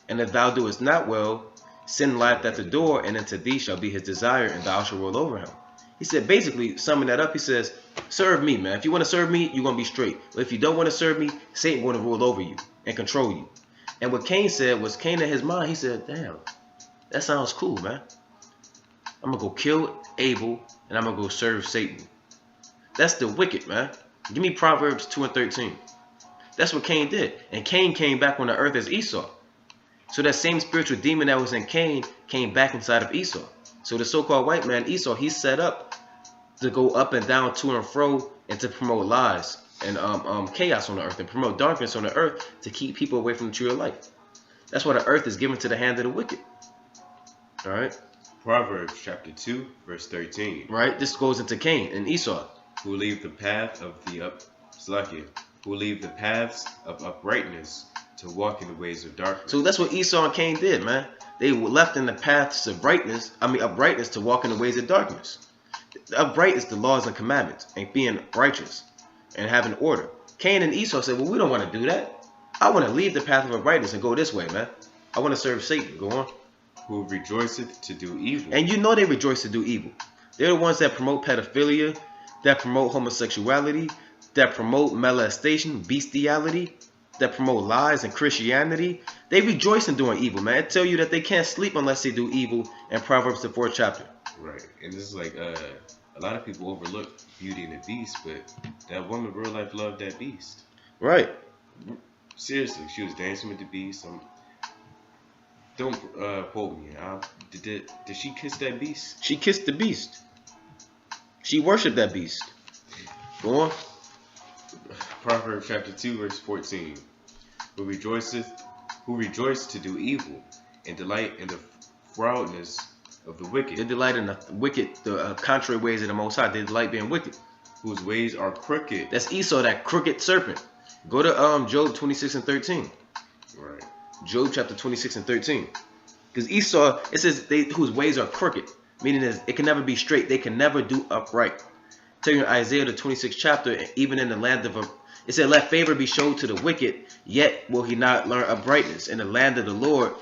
And if thou doest not well, sin lieth at the door, and unto thee shall be his desire, and thou shalt rule over him. He said, basically, summing that up, he says, serve me, man. If you want to serve me, you're going to be straight. But if you don't want to serve me, Satan going to rule over you and control you. And what Cain said was, Cain in his mind, he said, damn, that sounds cool, man. I'm going to go kill Abel, and I'm going to go serve Satan. That's the wicked, man. Give me Proverbs 2:13. That's what Cain did. And Cain came back on the earth as Esau. So that same spiritual demon that was in Cain came back inside of Esau. So the so-called white man, Esau, he's set up to go up and down, to and fro, and to promote lies and chaos on the earth and promote darkness on the earth to keep people away from the tree of life. That's why the earth is given to the hand of the wicked. All right. Proverbs chapter 2, verse 13. Right. This goes into Cain and Esau. Who leave the path of the who leave the paths of uprightness to walk in the ways of darkness. So that's what Esau and Cain did, man. They were left in the paths of uprightness to walk in the ways of darkness. Upright is the laws and commandments and being righteous and having order. Cain and Esau said, well, we don't want to do that. I want to leave the path of uprightness and go this way, man. I want to serve Satan. Go on. Who rejoiceth to do evil. And you know they rejoice to do evil. They're the ones that promote pedophilia, that promote homosexuality, that promote molestation, bestiality, that promote lies and Christianity. They rejoice in doing evil, man. I tell you that they can't sleep unless they do evil in Proverbs the 4th chapter. Right. And this is like a lot of people overlook Beauty and the Beast, but that woman real life loved that beast. Right. Seriously, she was dancing with the beast. Don't quote me. Did she kiss that beast? She kissed the beast. She worshipped that beast. Go on. Proverbs chapter 2, verse 14. who rejoice to do evil, and delight in the frowardness of the wicked. They delight in the wicked, the contrary ways of the Most High. They delight being wicked. Whose ways are crooked. That's Esau, that crooked serpent. Go to Job 26 and 13. Right. Job chapter 26 and 13. Because Esau, it says whose ways are crooked, meaning it can never be straight. They can never do upright. Tell you in Isaiah the 26th chapter, even in the land of it said, let favor be shown to the wicked, yet will he not learn uprightness. In the land of the Lord,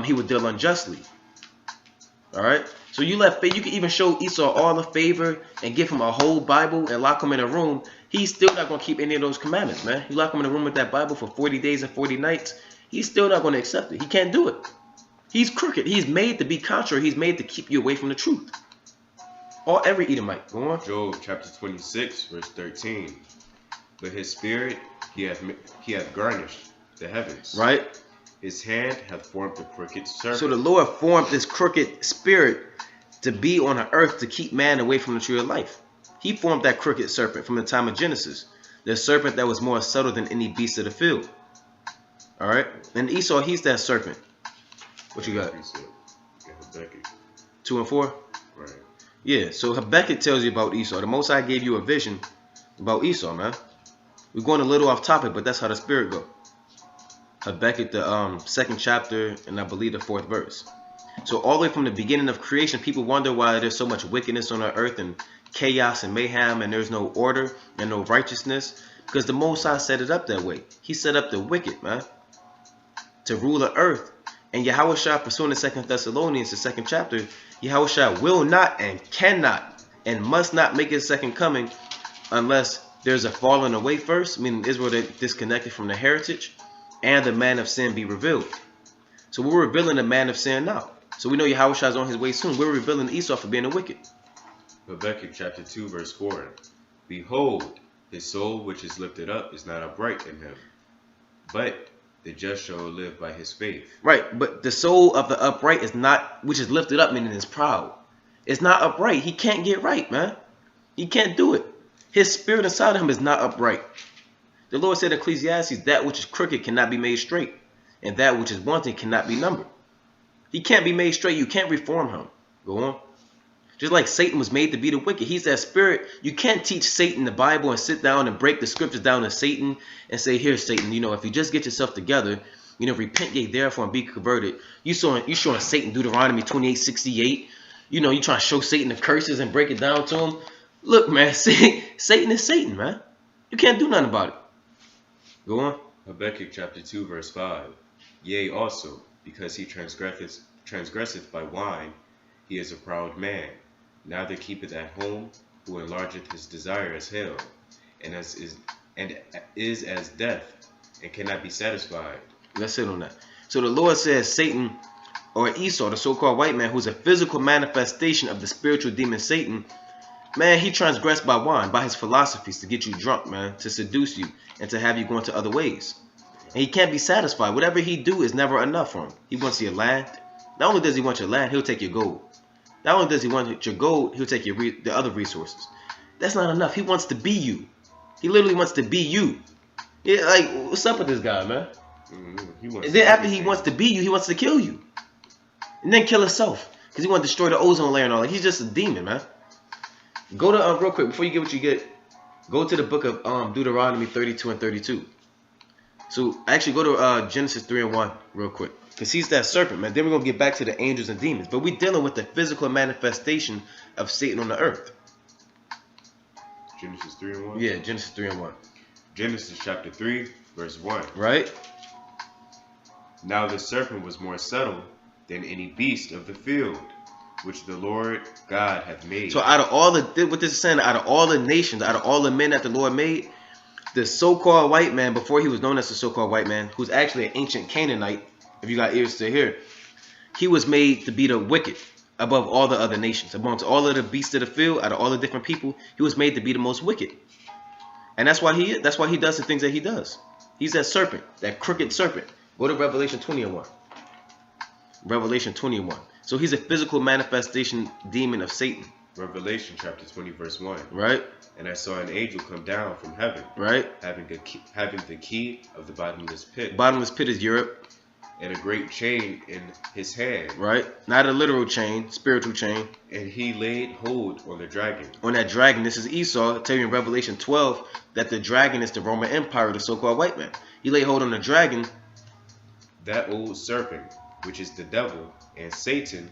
he will deal unjustly. All right. So you can even show Esau all the favor and give him a whole Bible and lock him in a room. He's still not going to keep any of those commandments, man. You lock him in a room with that Bible for 40 days and 40 nights. He's still not going to accept it. He can't do it. He's crooked. He's made to be contrary. He's made to keep you away from the truth. Or every Edomite. Go on. Job chapter 26, verse 13. But his spirit he hath garnished the heavens. Right. His hand hath formed the crooked serpent. So the Lord formed this crooked spirit to be on the earth to keep man away from the tree of life. He formed that crooked serpent from the time of Genesis. The serpent that was more subtle than any beast of the field. All right. And Esau, he's that serpent. What you got? Habakkuk. 2 and 4? Right. Yeah, so Habakkuk tells you about Esau. The Most High gave you a vision about Esau, man. We're going a little off topic, but that's how the spirit go. Habakkuk, the 2nd chapter, and I believe the 4th verse. So all the way from the beginning of creation, people wonder why there's so much wickedness on the earth and chaos and mayhem, and there's no order and no righteousness, because the Most High set it up that way. He set up the wicked, man, to rule the earth. And Yahushua, pursuing the 2nd Thessalonians, the 2nd chapter, Yahushua will not and cannot and must not make his second coming unless there's a falling away first, meaning Israel that disconnected from the heritage, and the man of sin be revealed. So we're revealing the man of sin now. So we know Yahushua is on his way soon. We're revealing Esau for being a wicked. Habakkuk chapter 2, verse 4. Behold, his soul which is lifted up is not upright in him, but the just shall live by his faith. Right, but the soul of the upright is not, which is lifted up, meaning it's proud. It's not upright. He can't get right, man. He can't do it. His spirit inside of him is not upright. The Lord said in Ecclesiastes, that which is crooked cannot be made straight, and that which is wanting cannot be numbered. He can't be made straight. You can't reform him. Go on. Just like Satan was made to be the wicked. He's that spirit. You can't teach Satan the Bible and sit down and break the scriptures down to Satan and say, here, Satan, if you just get yourself together, repent ye therefore and be converted. You showing Satan Deuteronomy 28:68. You trying to show Satan the curses and break it down to him. Look, man, Satan is Satan, man. You can't do nothing about it. Go on. Habakkuk chapter 2, verse 5. Yea, also, because he transgresseth by wine, he is a proud man. Neither keepeth at home, who enlargeth his desire as hell, and is as death, and cannot be satisfied. Let's sit on that. So the Lord says Satan, or Esau, the so-called white man, who's a physical manifestation of the spiritual demon Satan, man, he transgressed by wine, by his philosophies to get you drunk, man, to seduce you, and to have you going to other ways. And he can't be satisfied. Whatever he do is never enough for him. He wants your land. Not only does he want your land, he'll take your gold. Not only does he want your gold, he'll take the other resources. That's not enough. He wants to be you. He literally wants to be you. Yeah, like, what's up with this guy, man? And then after he wants to be you, he wants to kill you. And then kill himself. Because he wants to destroy the ozone layer and all that. He's just a demon, man. Go to, real quick, before you get what you get, go to the book of Deuteronomy 32 and 32. So, actually, go to Genesis 3 and 1 real quick. Because he's that serpent, man. Then we're going to get back to the angels and demons. But we're dealing with the physical manifestation of Satan on the earth. Genesis 3 and 1? Yeah, Genesis 3 and 1. Genesis chapter 3, verse 1. Right? Now the serpent was more subtle than any beast of the field, which the Lord God hath made. So out of all what this is saying, out of all the nations, out of all the men that the Lord made, the so-called white man, before he was known as the so-called white man, who's actually an ancient Canaanite, if you got ears to hear, he was made to be the wicked above all the other nations. Amongst all of the beasts of the field, out of all the different people, he was made to be the most wicked. And that's why he does the things that he does. He's that serpent, that crooked serpent. Go to Revelation 20 and 1. Revelation 20 and 1. So he's a physical manifestation demon of Satan. Revelation chapter 20 verse 1. Right. And I saw an angel come down from heaven, Right. having the key of the bottomless pit. Bottomless pit is Europe. And a great chain in his hand. Right. Not a literal chain, spiritual chain. And he laid hold on the dragon. On that dragon, this is Esau. Tell you in Revelation 12 that the dragon is the Roman Empire, the so-called white man. He laid hold on the dragon. That old serpent, which is the devil and Satan,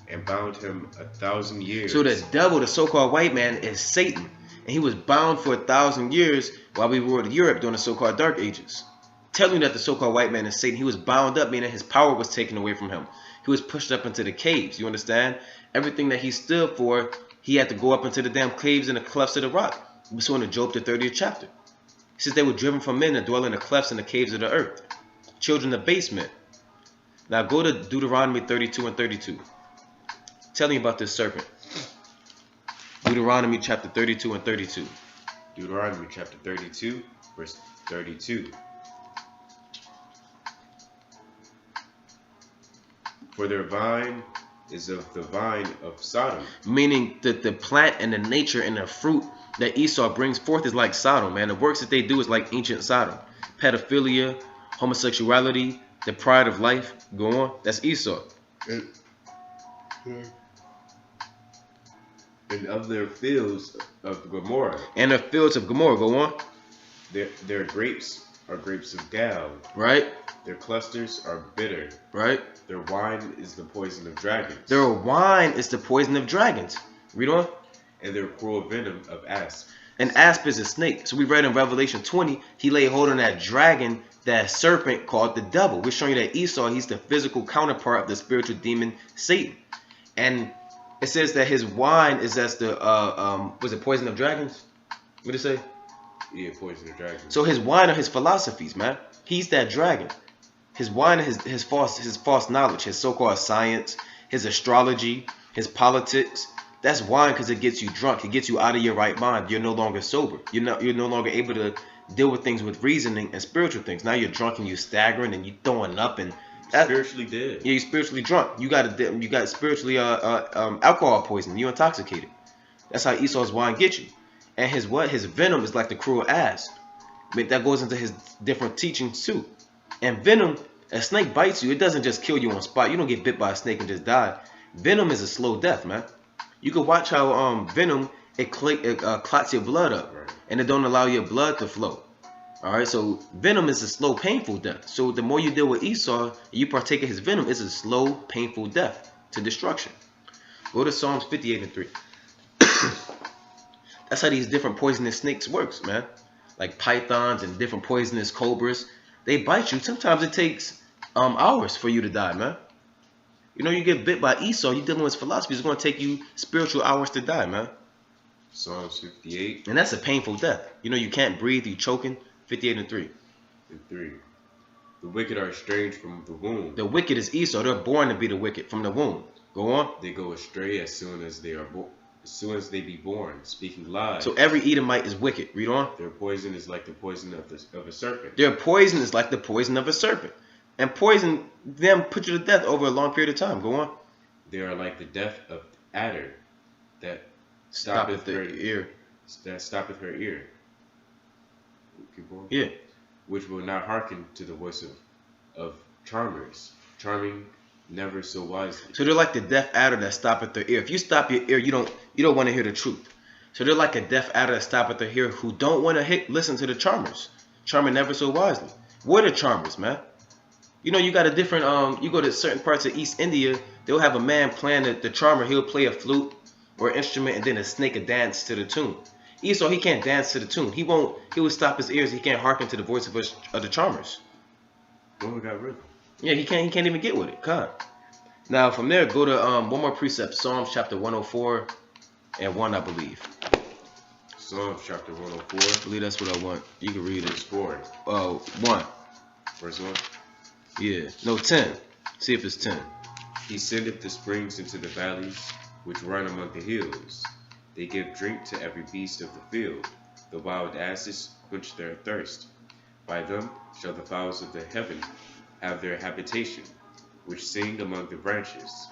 and bound him 1,000 years. So the devil, the so-called white man, is Satan. And he was bound for 1,000 years while we ruled Europe during the so-called Dark Ages. Telling you that the so-called white man is Satan. He was bound up, meaning his power was taken away from him. He was pushed up into the caves. You understand? Everything that he stood for, he had to go up into the damn caves and the clefts of the rock. We saw in Job, the 30th chapter. He says they were driven from men to dwell in the clefts and the caves of the earth. Children of basement. Now go to Deuteronomy 32 and 32. Tell me about this serpent. Deuteronomy chapter 32 and 32. Deuteronomy chapter 32, verse 32. For their vine is of the vine of Sodom. Meaning that the plant and the nature and the fruit that Esau brings forth is like Sodom, man. The works that they do is like ancient Sodom. Pedophilia, homosexuality, the pride of life. Go on. That's Esau. And of their fields of Gomorrah. And the fields of Gomorrah. Go on. Their grapes are grapes of gall. Right. Their clusters are bitter. Right. Their wine is the poison of dragons. Their wine is the poison of dragons. Read on. And their cruel venom of asp. An asp is a snake. So we read in Revelation 20, he laid hold on that dragon, that serpent called the devil. We're showing you that Esau, he's the physical counterpart of the spiritual demon Satan. And it says that his wine is as the was it poison of dragons? What did it say? Yeah, poison of dragons. So his wine are his philosophies, man. He's that dragon. His wine is his false knowledge, his so-called science, his astrology, his politics. That's wine because it gets you drunk. It gets you out of your right mind. You're no longer sober. You're no longer able to deal with things with reasoning and spiritual things. Now you're drunk and you're staggering and you're throwing up and spiritually dead. Yeah, you're spiritually drunk. You got spiritually alcohol poisoning. You're intoxicated. That's how Esau's wine gets you. And his venom is like the cruel asp. But that goes into his different teachings too. And venom, a snake bites you. It doesn't just kill you on spot. You don't get bit by a snake and just die. Venom is a slow death, man. You can watch how venom it clots your blood up, and it don't allow your blood to flow. All right, so venom is a slow, painful death. So the more you deal with Esau, you partake of his venom. It's a slow, painful death to destruction. Go to Psalms 58 and 3. That's how these different poisonous snakes works, man. Like pythons and different poisonous cobras, they bite you. Sometimes it takes hours for you to die, man. You know, you get bit by Esau, you're dealing with his philosophy. It's going to take you spiritual hours to die, man. Psalms 58. And that's a painful death. You know, you can't breathe, you're choking. 58 and 3. And 3. The wicked are estranged from the womb. The wicked is Esau. They're born to be the wicked from the womb. Go on. They go astray as soon as they be born, speaking lies. So every Edomite is wicked. Read on. Their poison is like the poison of a serpent. Their poison is like the poison of a serpent. And poison them put you to death over a long period of time. Go on. They are like the death of adder that stoppeth her ear. That stoppeth her ear. Keep going. Yeah. Which will not hearken to the voice of charmers, charming never so wisely. So they're like the deaf adder that stoppeth their ear. If you stop your ear, you don't want to hear the truth. So they're like a deaf adder that stoppeth their ear who don't want to listen to the charmers. Charming never so wisely. What are charmers, man? You know, you got a different, you go to certain parts of East India, they'll have a man playing the charmer. He'll play a flute or an instrument, and then a snake will dance to the tune. Esau, he can't dance to the tune. He will stop his ears. He can't hearken to the voice of the charmers. Oh, we got rhythm. Yeah, he can't even get with it. God. Now, from there, go to one more precept. Psalms chapter 104 and 1, I believe. Psalms chapter 104. I believe that's what I want. You can read it. Verse 4. 1. Verse 1. Yeah. No, 10. See if it's 10. He sendeth the springs into the valleys, which run among the hills. They give drink to every beast of the field. The wild asses quench their thirst. By them shall the fowls of the heaven have their habitation, which sing among the branches.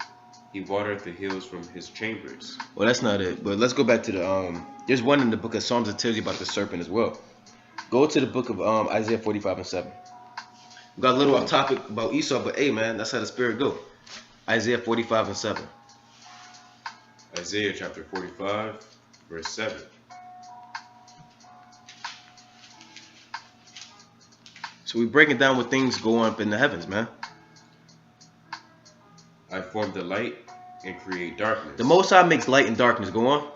He watereth the hills from his chambers. Well, that's not it. But let's go back to the there's one in the book of Psalms that tells you about the serpent as well. Go to the book of Isaiah 45 and 7. We got a little off topic about Esau, but hey, man, that's how the spirit go. Isaiah 45 and 7. Isaiah chapter 45, verse 7. So we breaking down what things go on up in the heavens, man. I form the light and create darkness. The Most High makes light and darkness. Go on.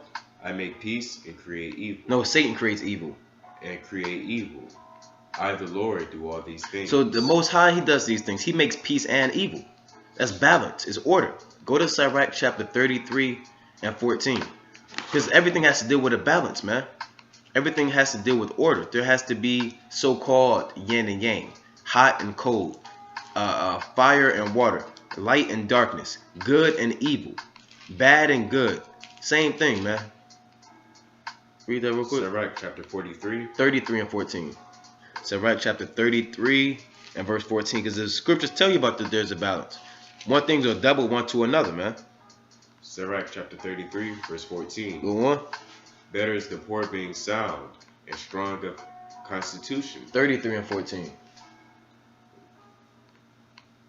I make peace and create evil. No, Satan creates evil. And create evil. I, the Lord, do all these things. So the Most High, he does these things. He makes peace and evil. That's balance. It's order. Go to Sirach chapter 33 and 14. Because everything has to deal with a balance, man. Everything has to deal with order. There has to be so-called yin and yang. Hot and cold. Fire and water. Light and darkness. Good and evil. Bad and good. Same thing, man. Read that real quick. Sirach chapter 43. 33 and 14. Sirach chapter 33 and verse 14. Because the scriptures tell you about that there's a balance. One thing's a double, one to another, man. Sirach chapter 33, verse 14. Go on. Better is the poor being sound and strong of constitution. 33 and 14.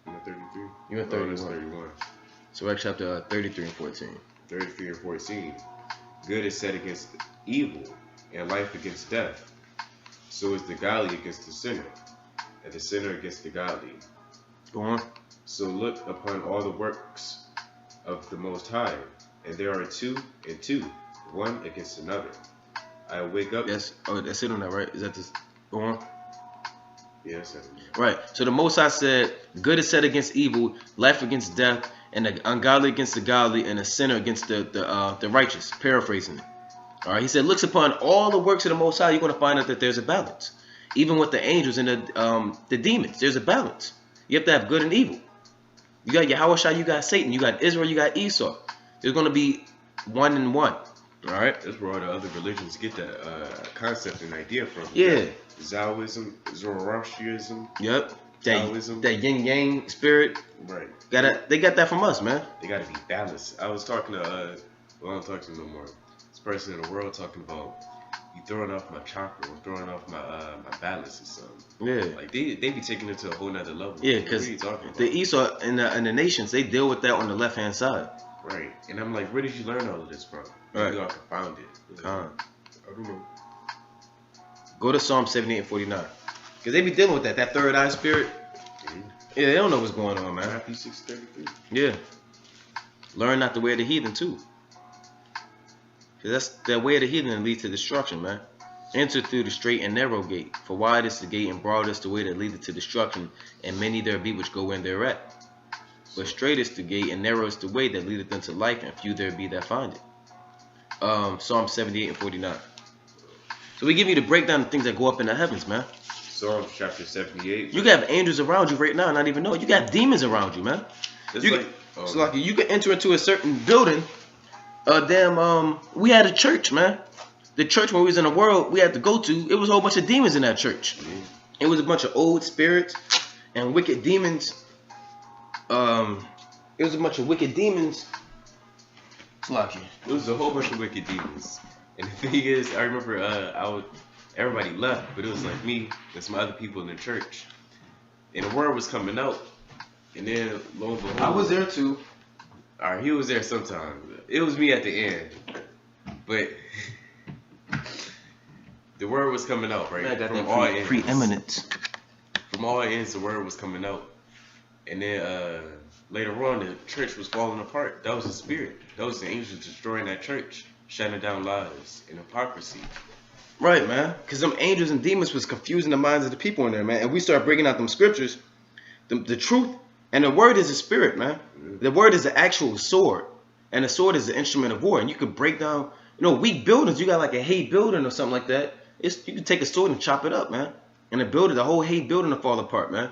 You at 33? You at 31. That's 31. Sirach chapter 33 and 14. 33 and 14. Good is set against evil, and life against death. So is the godly against the sinner, and the sinner against the godly. Go on. So look upon all the works of the Most High, and there are two and two, one against another. I wake up. Yes. Oh, that's it on that, right? Is that this? Go on. Yes. Right. So the Most High said, good is set against evil, life against death, and the ungodly against the godly, and the sinner against the righteous. Paraphrasing it. All right. He said, looks upon all the works of the Most High, you're going to find out that there's a balance. Even with the angels and the demons, there's a balance. You have to have good and evil. You got Yahushua, you got Satan, you got Israel, you got Esau. There's going to be one and one. All right. That's where all the other religions get that concept and idea from. Yeah. Taoism, Zoroastrianism. Yep. Taoism. That yin yang spirit. Right. They got that from us, man. They got to be balanced. I was talking to, well, I don't talk to no more. This person in the world talking about, you throwing off my chakra, or throwing off my my balance or something. Yeah. Like they be taking it to a whole nother level. Yeah, because the Esau and the nations, they deal with that on the left hand side. Right. And I'm like, where did you learn all of this from? Right. You all confounded. I don't know. Go to Psalm 78 and 49. Because they be dealing with that third eye spirit. Yeah, they don't know what's going on, man. Matthew 6:33. Yeah. Learn not the way of the heathen, too. Because that's that way of the heathen that leads to destruction, man. Enter through the straight and narrow gate. For wide is the gate and broad is the way that leadeth to destruction, and many there be which go in thereat. But straight is the gate and narrow is the way that leadeth unto life, and few there be that find it. Psalm 78 and 49. So we give you the breakdown of things that go up in the heavens, man. Psalms chapter 78. You got angels around you right now and not even know it. You got demons around you, man. It's like you can enter into a certain building. We had a church, man. The church when we was in the world we had to go to, it was a whole bunch of demons in that church. It was a bunch of old spirits and wicked demons. It was a bunch of wicked demons. It was a whole bunch of wicked demons. And the thing is, I remember everybody left, but it was like me and some other people in the church. And the word was coming out. And then lo and behold, I was there too. Alright, he was there sometime. It was me at the end. But the word was coming out, right? I got from that all ends. preeminence. From all ends, the word was coming out. And then later on, the church was falling apart. That was the spirit. That was the angels destroying that church, shutting down lies and hypocrisy. Right, man. Because them angels and demons was confusing the minds of the people in there, man. And we start breaking out them scriptures, the truth. And the word is a spirit, man. The word is the actual sword. And the sword is the instrument of war. And you could break down, weak buildings. You got like a hay building or something like that. You can take a sword and chop it up, man. And the whole hay building will fall apart, man.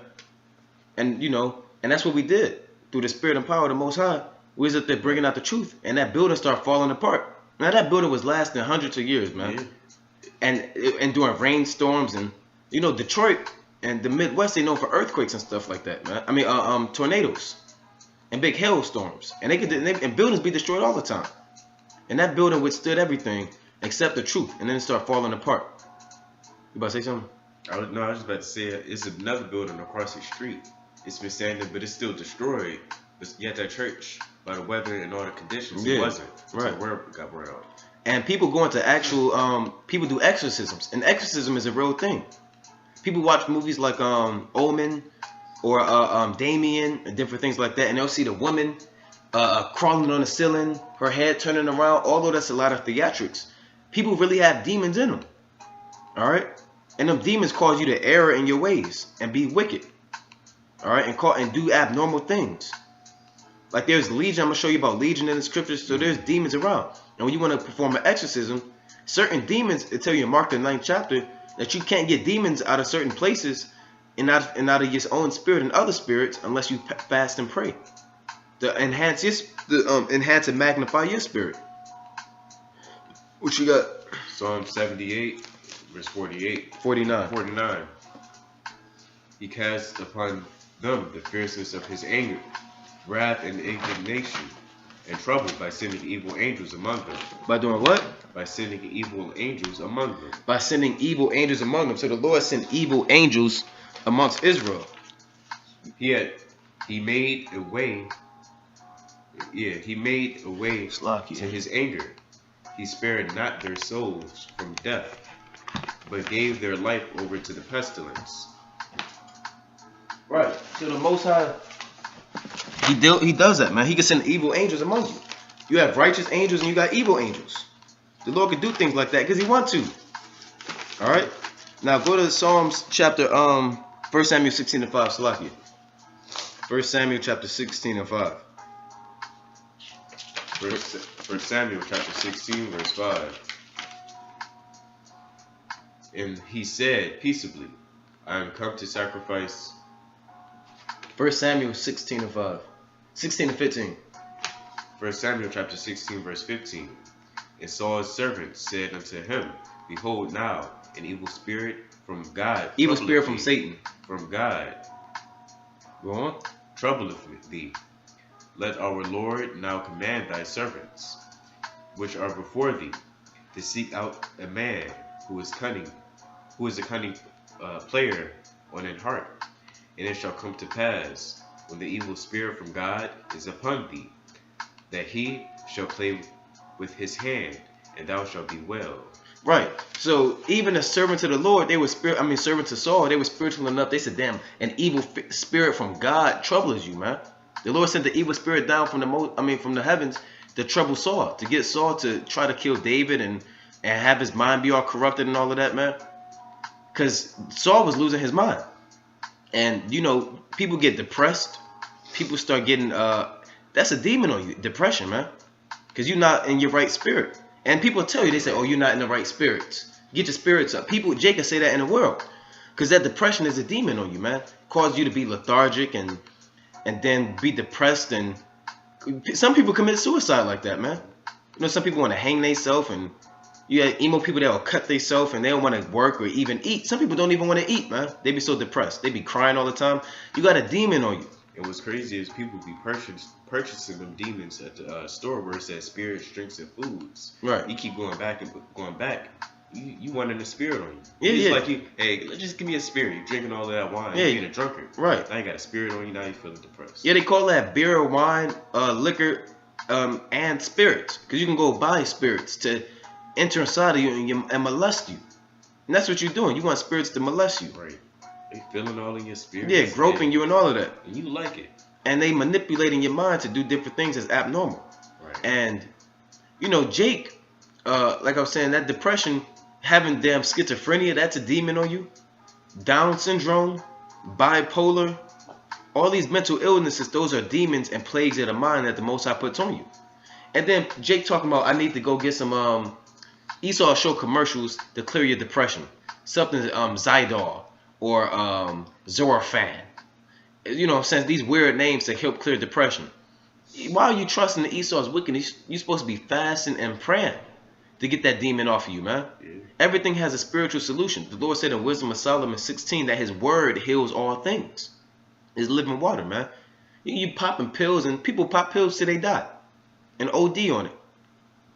And, and that's what we did. Through the spirit and power of the Most High, we was up there bringing out the truth. And that building started falling apart. Now, that building was lasting hundreds of years, man. Yeah. And during rainstorms and, Detroit and the Midwest, they known for earthquakes and stuff like that, man. I mean, tornadoes. and big hailstorms, and and buildings be destroyed all the time. And that building withstood everything except the truth, and then it started falling apart. You about to say something? I was just about to say it's another building across the street. It's been standing, but it's still destroyed. But yet that church, by the weather and all the conditions, it wasn't. Right. So where got brought out. And people go into actual people do exorcisms, and exorcism is a real thing. People watch movies like Omen or Damien and different things like that, and they'll see the woman crawling on the ceiling, her head turning around. Although that's a lot of theatrics, people really have demons in them. All right, and them demons cause you to err in your ways and be wicked. All right, and do abnormal things. Like there's legion. I'm gonna show you about legion in the scriptures. So there's demons around, and when you want to perform an exorcism, certain demons, it tell you in Mark the 9th chapter that you can't get demons out of certain places and out of your own spirit and other spirits unless you fast and pray to enhance enhance and magnify your spirit. What you got? Psalm 78, verse 48. 49. He cast upon them the fierceness of his anger, wrath and indignation, and trouble by sending evil angels among them. By doing what? By sending evil angels among them. By sending evil angels among them. So the Lord sent evil angels amongst Israel. He made a way. Yeah, he made a way to his anger. He spared not their souls from death, but gave their life over to the pestilence. Right. So the Most High, he does that, man. He can send evil angels among you. You have righteous angels and you got evil angels. The Lord can do things like that because he wants to. All right. Now go to Psalms chapter 1 Samuel 16 and 5. Salakia. 1 Samuel chapter 16 and 5. 1 Samuel chapter 16 verse 5. And he said peaceably, I am come to sacrifice. 1 Samuel 16 and 5. 16 and 15. 1 Samuel chapter 16 verse 15. And Saul's servant said unto him, Behold now, an evil spirit from God. Evil spirit from Satan. From God. Go on. Troubleth thee. Let our Lord now command thy servants, which are before thee, to seek out a man who is a cunning player on an harp. And it shall come to pass, when the evil spirit from God is upon thee, that he shall play with his hand, and thou shalt be well. Right. So even the servants of the Lord, they were servants of Saul, they were spiritual enough. They said, damn, an evil spirit from God troubles you, man. The Lord sent the evil spirit down from the heavens to trouble Saul, to get Saul to try to kill David and have his mind be all corrupted and all of that, man. Because Saul was losing his mind. And, you know, people get depressed. People start getting, that's a demon on you, depression, man. Because you're not in your right spirit. And people tell you, they say, oh, you're not in the right spirits. Get your spirits up. Jacob say that in the world. Because that depression is a demon on you, man. Cause you to be lethargic and then be depressed. And some people commit suicide like that, man. You know, some people want to hang themselves, and you have emo people that will cut themselves and they don't want to work or even eat. Some people don't even want to eat, man. They be so depressed. They be crying all the time. You got a demon on you. And what's crazy is people be purchasing them demons at the store where it says spirits, drinks, and foods. Right. You keep going back and going back. You wanting a spirit on you. Yeah, it's like hey, just give me a spirit. You're drinking all of that wine. Yeah, you're being a drunkard. Right. Now you got a spirit on you. Now you're feeling depressed. Yeah, they call that beer, wine, liquor, and spirits. Because you can go buy spirits to enter inside of you and molest you. And that's what you're doing. You want spirits to molest you. Right. They feeling all in your spirit. Yeah, groping you and all of that. And you like it. And they manipulating your mind to do different things that's abnormal. Right. And, you know, Jake, like I was saying, that depression, having damn schizophrenia, that's a demon on you. Down syndrome, bipolar, all these mental illnesses, those are demons and plagues of the mind that the Most High puts on you. And then Jake talking about, I need to go get some Esau show commercials to clear your depression. Something Zydol or Zorafan. You know, since these weird names to help clear depression. Why are you trusting the Esau's wickedness? You're supposed to be fasting and praying to get that demon off of you, man. Yeah. Everything has a spiritual solution. The Lord said in Wisdom of Solomon 16 that his word heals all things. It's living water, man. You popping pills, and people pop pills till they die and OD on it.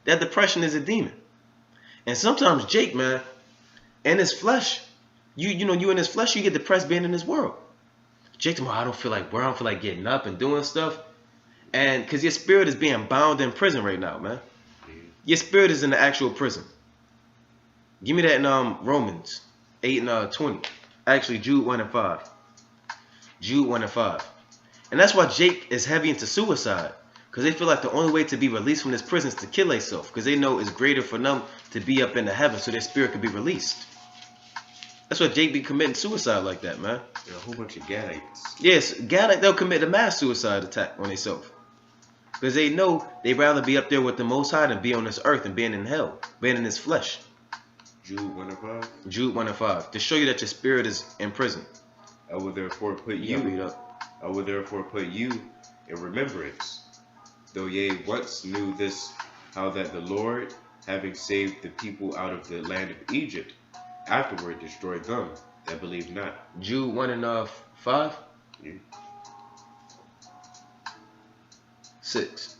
That depression is a demon. And sometimes Jake, man, in his flesh, you know, you in his flesh, you get depressed being in this world. Jake, tomorrow, I don't feel like work, I don't feel like getting up and doing stuff. And because your spirit is being bound in prison right now, man. Your spirit is in the actual prison. Give me that in Romans 8 and 20. Actually, Jude 1 and 5. Jude 1 and 5. And that's why Jake is heavy into suicide. Because they feel like the only way to be released from this prison is to kill themselves. Because they know it's greater for them to be up in the heaven so their spirit could be released. That's why Jake be committing suicide like that, man. There are a whole bunch of Gadites. Yes, Gadite, they'll commit a mass suicide attack on themselves. Because they know they'd rather be up there with the Most High than be on this earth and being in hell, being in this flesh. Jude 1 and 5. Jude 1 and 5. To show you that your spirit is in prison. I will therefore put You you. read up. I will therefore put you in remembrance, though ye once knew this, how that the Lord, having saved the people out of the land of Egypt, afterward destroyed them that believed not. Jude 1 and 5. Yeah. 6.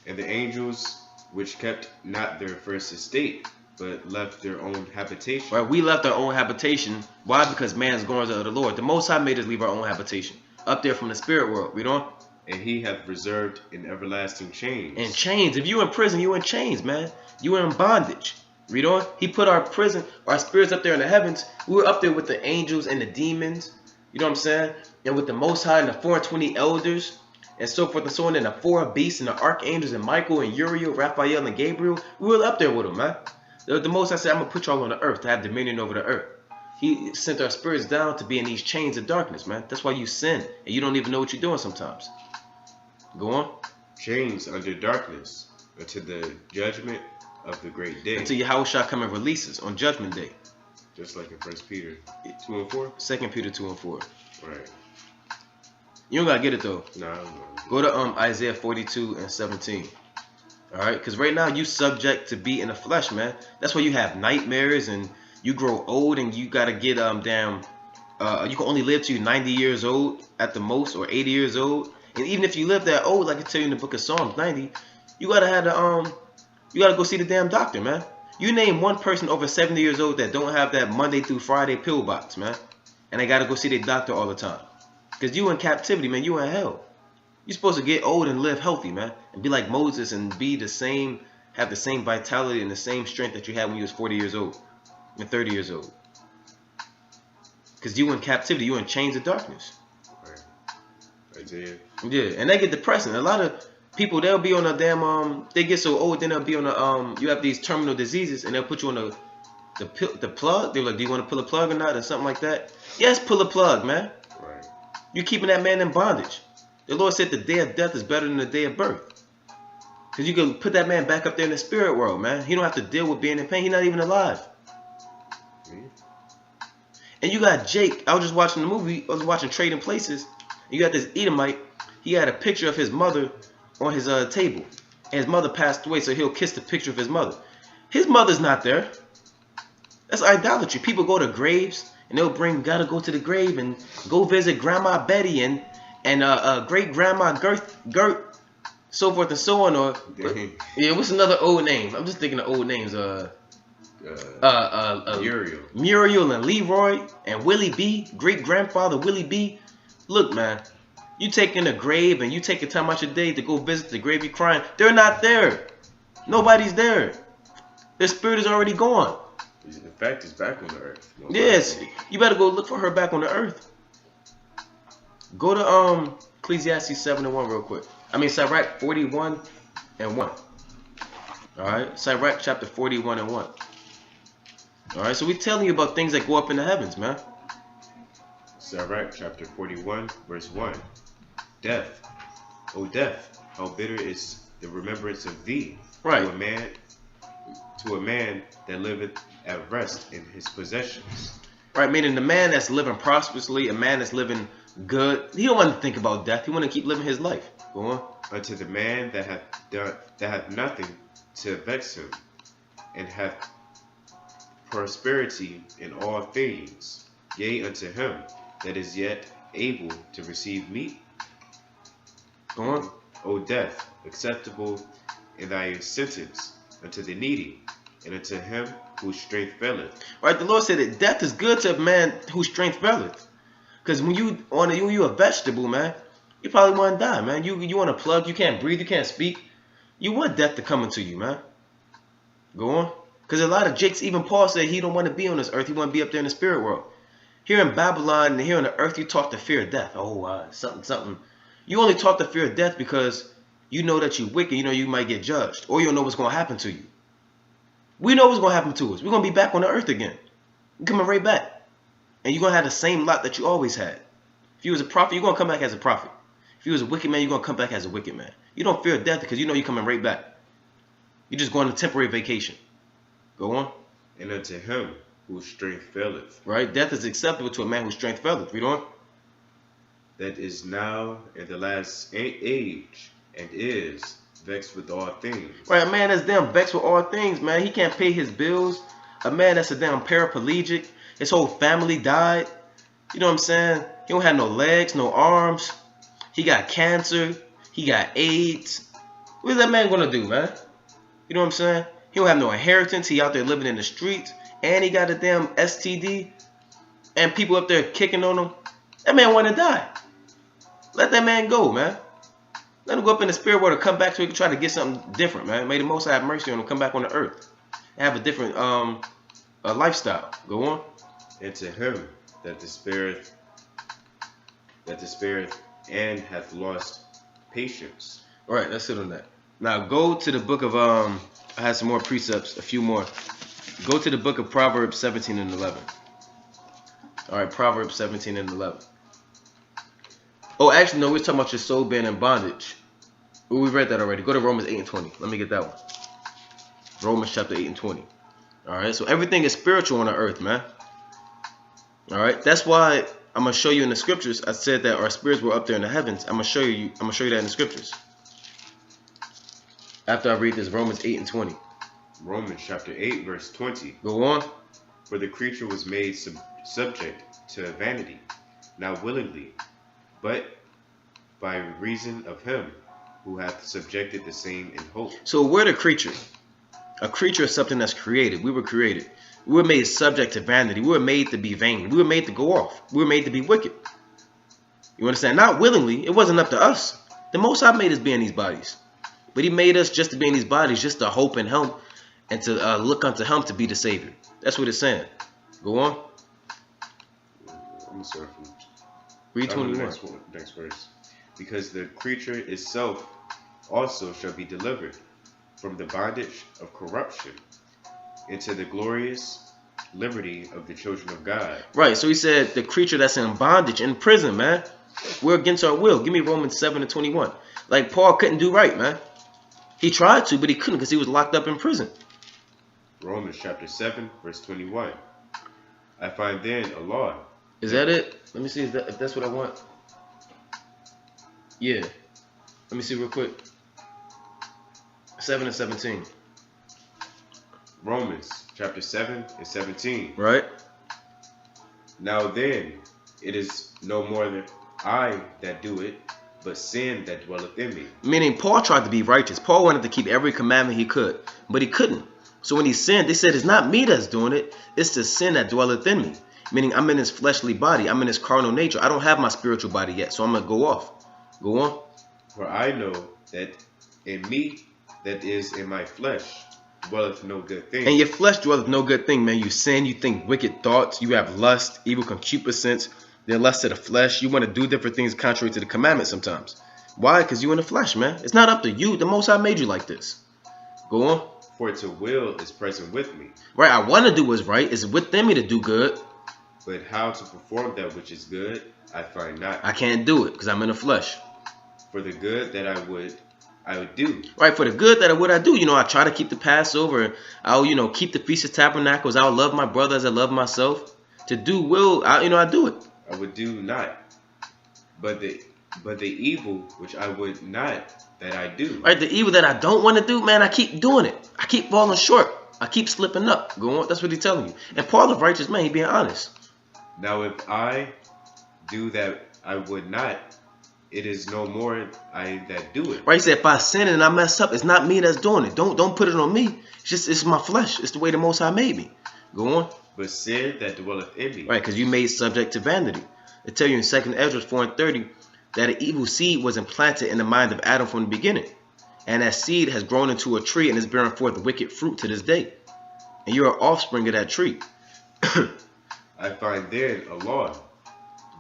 And the angels which kept not their first estate, but left their own habitation. Right, we left our own habitation. Why? Because man's going to the Lord. The Most High made us leave our own habitation. Up there from the spirit world. Read on. And he hath reserved in everlasting chains. In chains. If you in prison, you in chains, man. You in bondage. Read on. He put our prison, our spirits up there in the heavens. We were up there with the angels and the demons. You know what I'm saying? And with the Most High and the 420 elders. And so forth and so on. And the 4 beasts and the archangels and Michael and Uriel, Raphael and Gabriel. We were up there with them, man. The Most High said, I'm going to put y'all on the earth to have dominion over the earth. He sent our spirits down to be in these chains of darkness, man. That's why you sin. And you don't even know what you're doing sometimes. Go on. Chains under darkness unto the judgment of the great day. Until Yahweh shall come and releases on judgment day. Just like in 1 Peter 2 and 4? 2 Peter 2 and 4. Right. You don't got to get it, though. No, I don't know. Go to Isaiah 42 and 17. All right? Because right now you subject to be in the flesh, man. That's why you have nightmares and you grow old and you got to get you can only live to 90 years old at the most or 80 years old. And even if you live that old, like I tell you in the book of Psalms 90, you got to have you got to go see the damn doctor, man. You name one person over 70 years old that don't have that Monday through Friday pill box, man. And they got to go see their doctor all the time. Because you in captivity, man. You in hell. You're supposed to get old and live healthy, man. And be like Moses and be the same, have the same vitality and the same strength that you had when you was 40 years old and 30 years old. Because you in captivity. You in chains of darkness. Right. Isaiah. Yeah. And they get depressing. A lot of people, they'll be on a damn, they get so old, then they'll be on a, you have these terminal diseases and they'll put you on the plug. They're like, do you want to pull a plug or not? Or something like that. Yes, pull a plug, man. Right. You're keeping that man in bondage. The Lord said the day of death is better than the day of birth. Because you can put that man back up there in the spirit world, man. He don't have to deal with being in pain. He's not even alive. Mm. And you got Jake. I was just watching the movie. I was watching Trading Places. You got this Edomite. He had a picture of his mother on his table. And his mother passed away, so he'll kiss the picture of his mother. His mother's not there. That's idolatry. People go to graves, and they'll gotta go to the grave and go visit Grandma Betty and great grandma Gert, so forth and so on. Or yeah, what's another old name? I'm just thinking of old names. Muriel and Leroy and Willie B, great grandfather Willie B. Look, man, you taking a grave and you taking time out your day to go visit the grave. You crying. They're not there. Nobody's there. Their spirit is already gone. In fact, it's back on the earth. Yes, you better go look for her back on the earth. Go to Ecclesiastes 7 and 1 real quick. I mean Sirach 41 and 1. Alright, Sirach chapter 41 and 1. Alright, so we're telling you about things that go up in the heavens, man. Sirach chapter 41 verse 1. Death, O death, how bitter is the remembrance of thee. Right. To a man that liveth at rest in his possessions. Right, meaning the man that's living prosperously, a man that's living good, he don't want to think about death. He want to keep living his life. Go on. Unto the man that hath nothing to vex him, and hath prosperity in all things, yea, unto him that is yet able to receive meat. Go on. O death, acceptable in thy sentence unto the needy, and unto him whose strength faileth. Right, the Lord said that death is good to a man whose strength faileth. Because when you a vegetable, man, you probably want to die, man. You want to plug, you can't breathe, you can't speak. You want death to come into you, man. Go on. Because a lot of jakes, even Paul said he don't want to be on this earth. He want to be up there in the spirit world. Here in Babylon and here on the earth, you talk to fear of death. Oh, something. You only talk to fear of death because you know that you're wicked. You know you might get judged. Or you don't know what's going to happen to you. We know what's going to happen to us. We're going to be back on the earth again. We're coming right back. And you're going to have the same lot that you always had. If you was a prophet, you're going to come back as a prophet. If you was a wicked man, you're going to come back as a wicked man. You don't fear death because you know you're coming right back. You're just going on a temporary vacation. Go on. And unto him whose strength faileth. Right? Death is acceptable to a man whose strength faileth. Read on. That is now in the last age, and is vexed with all things. Right, a man that's damn vexed with all things, man. He can't pay his bills. A man that's a damn paraplegic. His whole family died. You know what I'm saying? He don't have no legs, no arms. He got cancer. He got AIDS. What is that man gonna do, man? You know what I'm saying? He don't have no inheritance. He out there living in the streets. And he got a damn STD. And people up there kicking on him. That man want to die. Let that man go, man. Let him go up in the spirit world and come back so he can try to get something different, man. May the Most High have mercy on him, come back on the earth. And have a different lifestyle. Go on. And to him that despaired and hath lost patience. All right, let's sit on that. Now go to the book of I had some more precepts, a few more. Go to the book of Proverbs 17 and 11. All right, Proverbs 17 and 11. Oh, actually, no, we're talking about your soul being in bondage. Well, we read that already. Go to Romans 8 and 20. Let me get that one. Romans chapter 8 and 20. All right, so everything is spiritual on the earth, man. All right, that's why I'm gonna show you in the scriptures. I said that our spirits were up there in the heavens. I'm gonna show you that in the scriptures. After I read this, Romans 8 and 20. Romans chapter 8, verse 20. Go on. For the creature was made subject to vanity, not willingly, but by reason of him who hath subjected the same in hope. So we're the creature. A creature is something that's created. We were created. We were made subject to vanity. We were made to be vain. We were made to go off. We were made to be wicked. You understand? Not willingly. It wasn't up to us. The Most High made us be in these bodies. But he made us just to be in these bodies, just to hope in him and to look unto him to be the Savior. That's what it's saying. Go on. I'm sorry. Read 21. Next verse. Because the creature itself also shall be delivered from the bondage of corruption into the glorious liberty of the children of God. Right. So he said the creature that's in bondage, in prison, man. We're against our will. Give me Romans 7 and 21. Like Paul couldn't do right, man. He tried to, but he couldn't because he was locked up in prison. Romans chapter 7, verse 21. I find then a law. Is that it? Let me see if that's what I want. Yeah. Let me see real quick. 7 and 17. Romans chapter 7 and 17. Right. Now then, it is no more than I that do it, but sin that dwelleth in me. Meaning Paul tried to be righteous. Paul wanted to keep every commandment he could, but he couldn't. So when he sinned, they said it's not me that's doing it. It's the sin that dwelleth in me. Meaning I'm in this fleshly body. I'm in this carnal nature. I don't have my spiritual body yet, so I'm going to go off. Go on. For I know that in me, that is in my flesh, dwelleth no good thing. And your flesh dwelleth no good thing, man. You sin, you think wicked thoughts, you have lust, evil concupiscence, the lust of the flesh. You want to do different things contrary to the commandments sometimes. Why? Because you're in the flesh, man. It's not up to you. The Most High made you like this. Go on. For to will is present with me. Right, I want to do what's right. It's within me to do good. But how to perform that which is good, I find not. I can't do it because I'm in the flesh. For the good that I would do. Right, for the good that I do. You know, I try to keep the Passover. I'll, keep the Feast of Tabernacles. I'll love my brother as I love myself. To do will, I do it. I would do not. But the evil which I would not, that I do. Right, the evil that I don't want to do, man, I keep doing it. I keep falling short. I keep slipping up. Go on. That's what he's telling you. And Paul, the righteous man, he being honest. Now if I do that I would not, it is no more I that do it. Right? He said, if I sin and I mess up, it's not me that's doing it. Don't put it on me. It's my flesh. It's the way the Most High made me. Go on. But sin that dwelleth in me. Right, because you made subject to vanity. It tell you in 2nd Ezra 4:30 that an evil seed was implanted in the mind of Adam from the beginning. And that seed has grown into a tree and is bearing forth wicked fruit to this day. And you are offspring of that tree. I find then a law,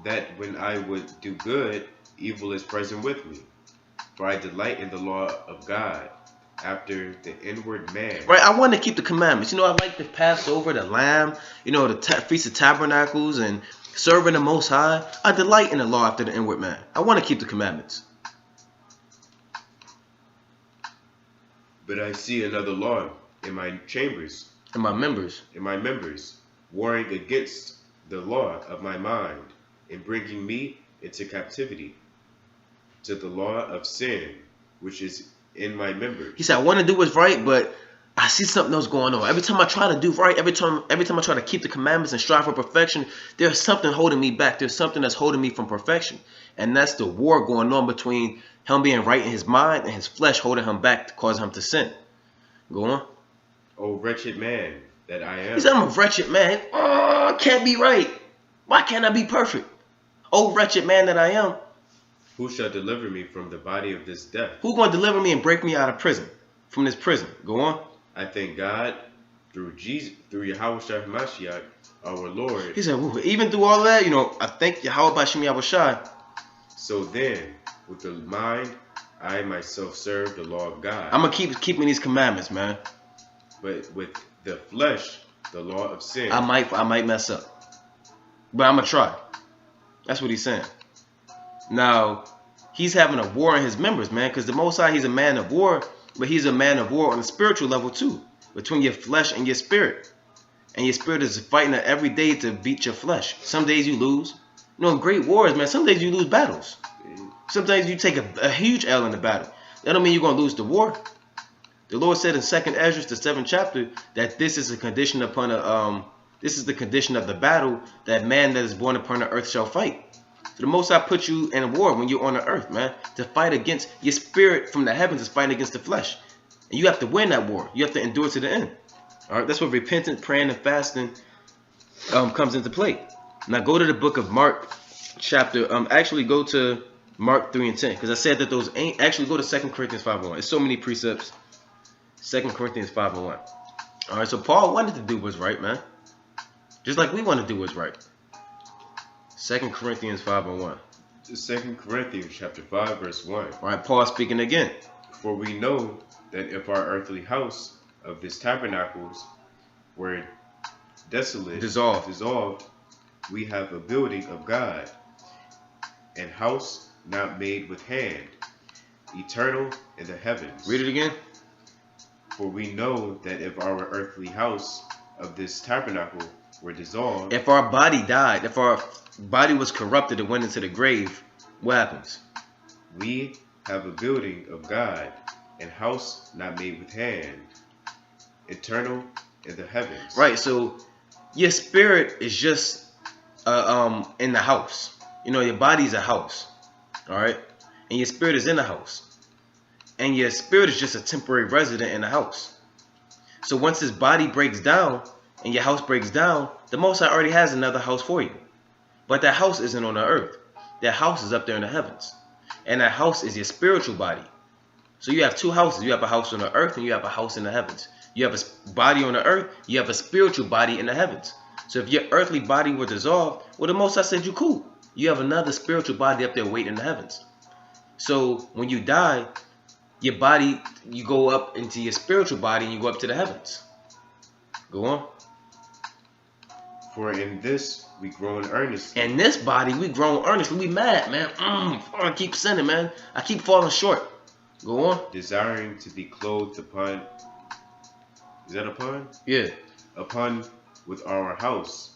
that when I would do good, evil is present with me. For I delight in the law of God, after the inward man. Right, I want to keep the commandments. You know, I like the Passover, the Lamb, you know, the Feast of Tabernacles, and serving the Most High. I delight in the law after the inward man. I want to keep the commandments. But I see another law in my chambers, And my members. warring against the law of my mind, and bringing me into captivity to the law of sin, which is in my members. He said, I want to do what's right, but I see something else going on. Every time I try to do right, every time I try to keep the commandments and strive for perfection, there's something holding me back. There's something that's holding me from perfection. And that's the war going on between him being right in his mind and his flesh holding him back to cause him to sin. Go on. O wretched man that I am. He said, I'm a wretched man. Oh, I can't be right. Why can't I be perfect? Oh, wretched man that I am. Who shall deliver me from the body of this death? Who's going to deliver me and break me out of prison? From this prison. Go on. I thank God through Jesus, through Yahweh Mashiach, our Lord. He said, even through all that, you know, I thank Yahweh Bashim Yahushai. So then, with the mind, I myself serve the law of God. I'm going to keep keeping these commandments, man. But with the flesh, the law of sin. I might mess up. But I'm going to try. That's what he's saying. Now, he's having a war in his members, man, because the Most High, he's a man of war, but he's a man of war on a spiritual level too, between your flesh and your spirit. And your spirit is fighting every day to beat your flesh. Some days you lose. You know, in great wars, man, some days you lose battles. Sometimes you take a huge L in the battle. That don't mean you're going to lose the war. The Lord said in 2nd Ezra, the 7th chapter, that this is a condition upon this is the condition of the battle that man that is born upon the earth shall fight. So the Most High put you in a war when you're on the earth, man, to fight against your spirit from the heavens is fighting against the flesh. And you have to win that war. You have to endure to the end. All right, that's what repentance, praying, and fasting comes into play. Now go to the book of Mark, actually go to Mark 3 and 10, because I said that those ain't. Actually go to 2 Corinthians 5:1. It's so many precepts. 2 Corinthians 5:1. All right, so Paul wanted to do what's right, man, just like we want to do what's right. 2 Corinthians 5:1. 2 Corinthians chapter 5 verse 1. All right, Paul speaking again. For we know that if our earthly house of this tabernacles were desolate, dissolved, we have a building of God, an house not made with hand, eternal in the heavens. Read it again. For we know that if our earthly house of this tabernacle were dissolved, if our body died, if our body was corrupted and went into the grave, what happens? We have a building of God, an house not made with hand, eternal in the heavens. Right, so your spirit is just in the house. You know, your body's a house. All right? And your spirit is in the house. And your spirit is just a temporary resident in the house. So once this body breaks down and your house breaks down, the Most High already has another house for you. But that house isn't on the earth. That house is up there in the heavens. And that house is your spiritual body. So you have two houses. You have a house on the earth and you have a house in the heavens. You have a body on the earth. You have a spiritual body in the heavens. So if your earthly body were dissolved, well, the Most High said you cool. You have another spiritual body up there waiting in the heavens. So when you die, your body, you go up into your spiritual body and you go up to the heavens. Go on. For in this we groan earnestly. In this body, we groan earnestly. We mad, man. I keep sinning, man. I keep falling short. Go on. Desiring to be clothed upon. Is that upon? Yeah. Upon with our house,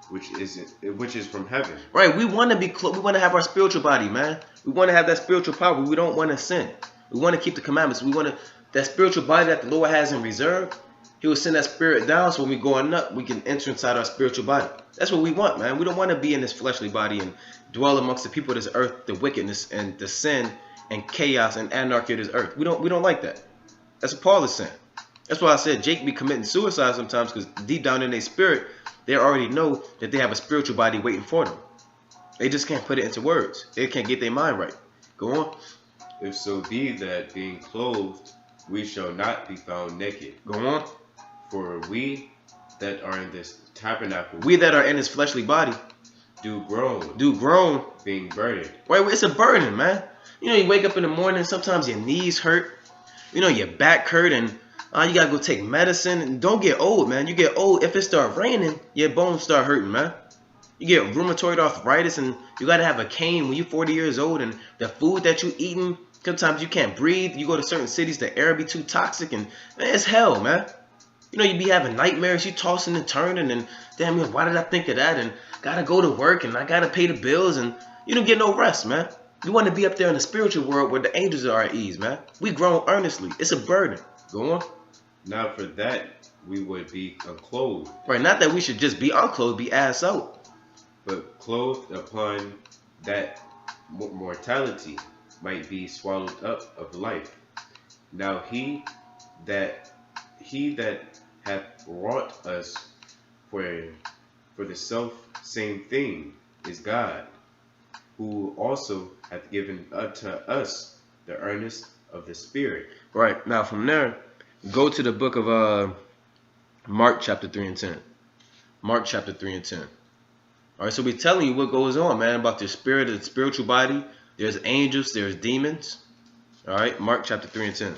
which is from heaven. Right. We want to be we want to have our spiritual body, man. We want to have that spiritual power. We don't want to sin. We want to keep the commandments. We want to that spiritual body that the Lord has in reserve. He will send that spirit down so when we going up, we can enter inside our spiritual body. That's what we want, man. We don't want to be in this fleshly body and dwell amongst the people of this earth, the wickedness and the sin and chaos and anarchy of this earth. We don't like that. That's what Paul is saying. That's why I said Jake be committing suicide sometimes, because deep down in their spirit, they already know that they have a spiritual body waiting for them. They just can't put it into words. They can't get their mind right. Go on. If so be that being clothed, we shall not be found naked. Go on. For we that are in this tabernacle, we that are in this fleshly body, do groan, being burdened. Right, it's a burden, man. You know, you wake up in the morning, sometimes your knees hurt, you know, your back hurt, and you gotta go take medicine. And don't get old, man. You get old, if it start raining, your bones start hurting, man. You get rheumatoid arthritis, and you gotta have a cane when you're 40 years old, and the food that you eating, sometimes you can't breathe. You go to certain cities, the air be too toxic, and man, it's hell, man. You know, you be having nightmares, you tossing and turning, and damn, man, why did I think of that? And gotta go to work, and I gotta pay the bills, and you don't get no rest, man. You want to be up there in the spiritual world where the angels are at ease, man. We groan earnestly. It's a burden. Go on. Not for that we would be unclothed. Right, not that we should just be unclothed, be ass out. But clothed upon that mortality might be swallowed up of life. Now he that hath wrought us for the self same thing is God, who also hath given unto us the earnest of the Spirit. Right, now from there, go to the book of Mark chapter 3 and 10. Mark chapter 3 and 10. All right, so we're telling you what goes on, man, about the spirit, the spiritual body. There's angels, there's demons. All right, Mark chapter 3 and 10.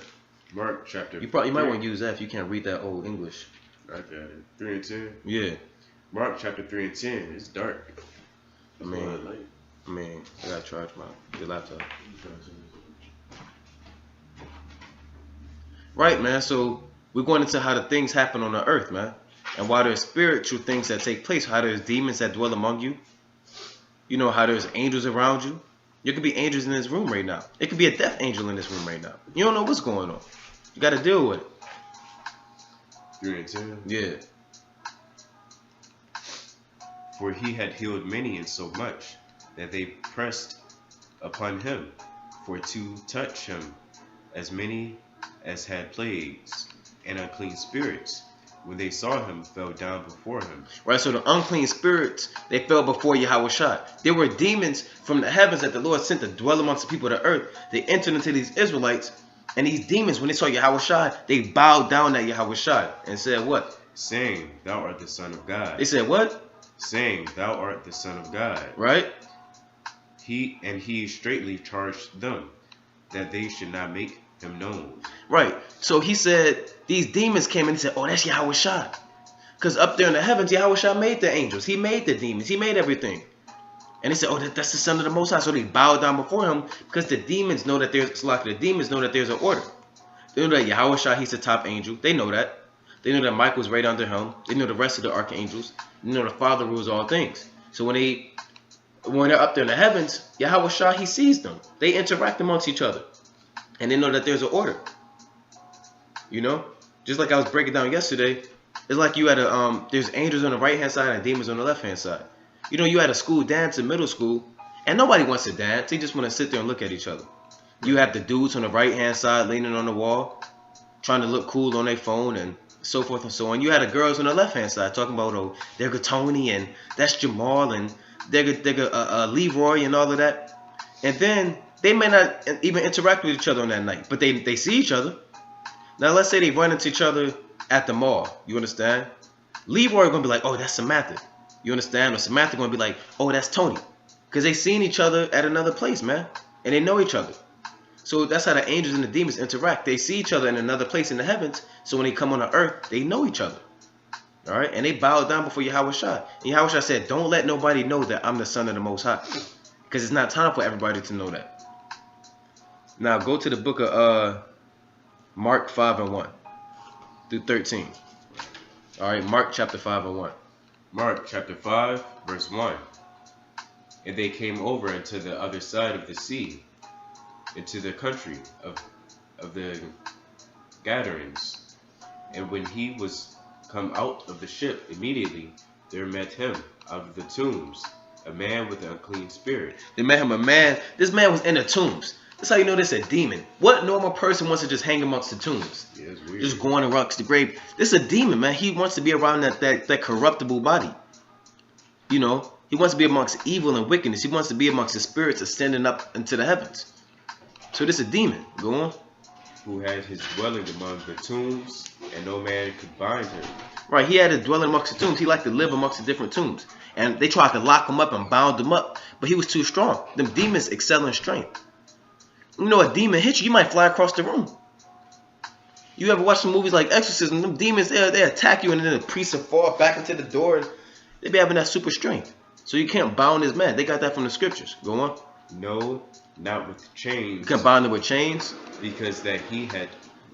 Mark chapter. You might want to use that if you can't read that old English. I got it. 3 and 10. Yeah. Mark chapter 3 and 10. It's dark. I gotta charge your laptop. Right, man. So we're going into how the things happen on the earth, man, and why there's spiritual things that take place. How there's demons that dwell among you. You know how there's angels around you. There could be angels in this room right now. It could be a death angel in this room right now. You don't know what's going on. You got to deal with it. 3 and 10. Yeah. For he had healed many, insomuch that they pressed upon him for to touch him, as many as had plagues and unclean spirits, when they saw him, fell down before him. Right, so the unclean spirits, they fell before Yahushua. There were demons from the heavens that the Lord sent to dwell amongst the people of the earth. They entered into these Israelites, and these demons, when they saw Yahushua, they bowed down at Yahushua and said what? Saying, thou art the Son of God. They said what? Saying, thou art the Son of God. Right? He straightly charged them that they should not make him known. Right. So he said, these demons came in and said, oh, that's Yahushua. Because up there in the heavens, Yahushua made the angels. He made the demons. He made everything. And they said, oh, that's the Son of the Most High. So they bowed down before him, because the demons know that there's an order. They know that Yahushua, he's the top angel. They know that. They know that Michael's right under him. They know the rest of the archangels. They know the Father rules all things. So when they're up there in the heavens, Yahushua, he sees them. They interact amongst each other. And they know that there's an order. You know? Just like I was breaking down yesterday, it's like you had there's angels on the right-hand side and demons on the left-hand side. You know, you had a school dance in middle school, and nobody wants to dance. They just want to sit there and look at each other. You have the dudes on the right-hand side leaning on the wall, trying to look cool on their phone, and so forth and so on. You had the girls on the left-hand side talking about, oh, they're Tony, and that's Jamal, and they're Leroy, and all of that. And then they may not even interact with each other on that night, but they see each other. Now, let's say they run into each other at the mall. You understand? Leroy going to be like, oh, that's Samantha. You understand? Or Samantha going to be like, oh, that's Tony. Because they seen each other at another place, man. And they know each other. So that's how the angels and the demons interact. They see each other in another place in the heavens. So when they come on the earth, they know each other. All right? And they bow down before Yahushua. And Yahushua said, don't let nobody know that I'm the Son of the Most High. Because it's not time for everybody to know that. Now, go to the book of Mark 5 and 1 through 13. All right, Mark chapter 5 and 1. Mark chapter 5, verse 1. And they came over into the other side of the sea, into the country of the Gadarenes. And when he was come out of the ship, immediately there met him out of the tombs a man with an unclean spirit. They met him a man. This man was in the tombs. That's how you know this is a demon. What normal person wants to just hang amongst the tombs? Yeah, it's weird. Just going amongst the grave. This is a demon, man. He wants to be around that corruptible body. You know, he wants to be amongst evil and wickedness. He wants to be amongst the spirits ascending up into the heavens. So this is a demon. Go on. Who had his dwelling among the tombs, and no man could bind him. Right, he had a dwelling amongst the tombs. He liked to live amongst the different tombs. And they tried to lock him up and bound him up, but he was too strong. Them demons excel in strength. You know, a demon hits you, you might fly across the room. You ever watch some movies like Exorcism? Them demons, they attack you, and then the priest will fall back into the door. And they be having that super strength. So you can't bound this man. They got that from the scriptures. Go on. No, not with chains. You can't bind him with chains. Because that he had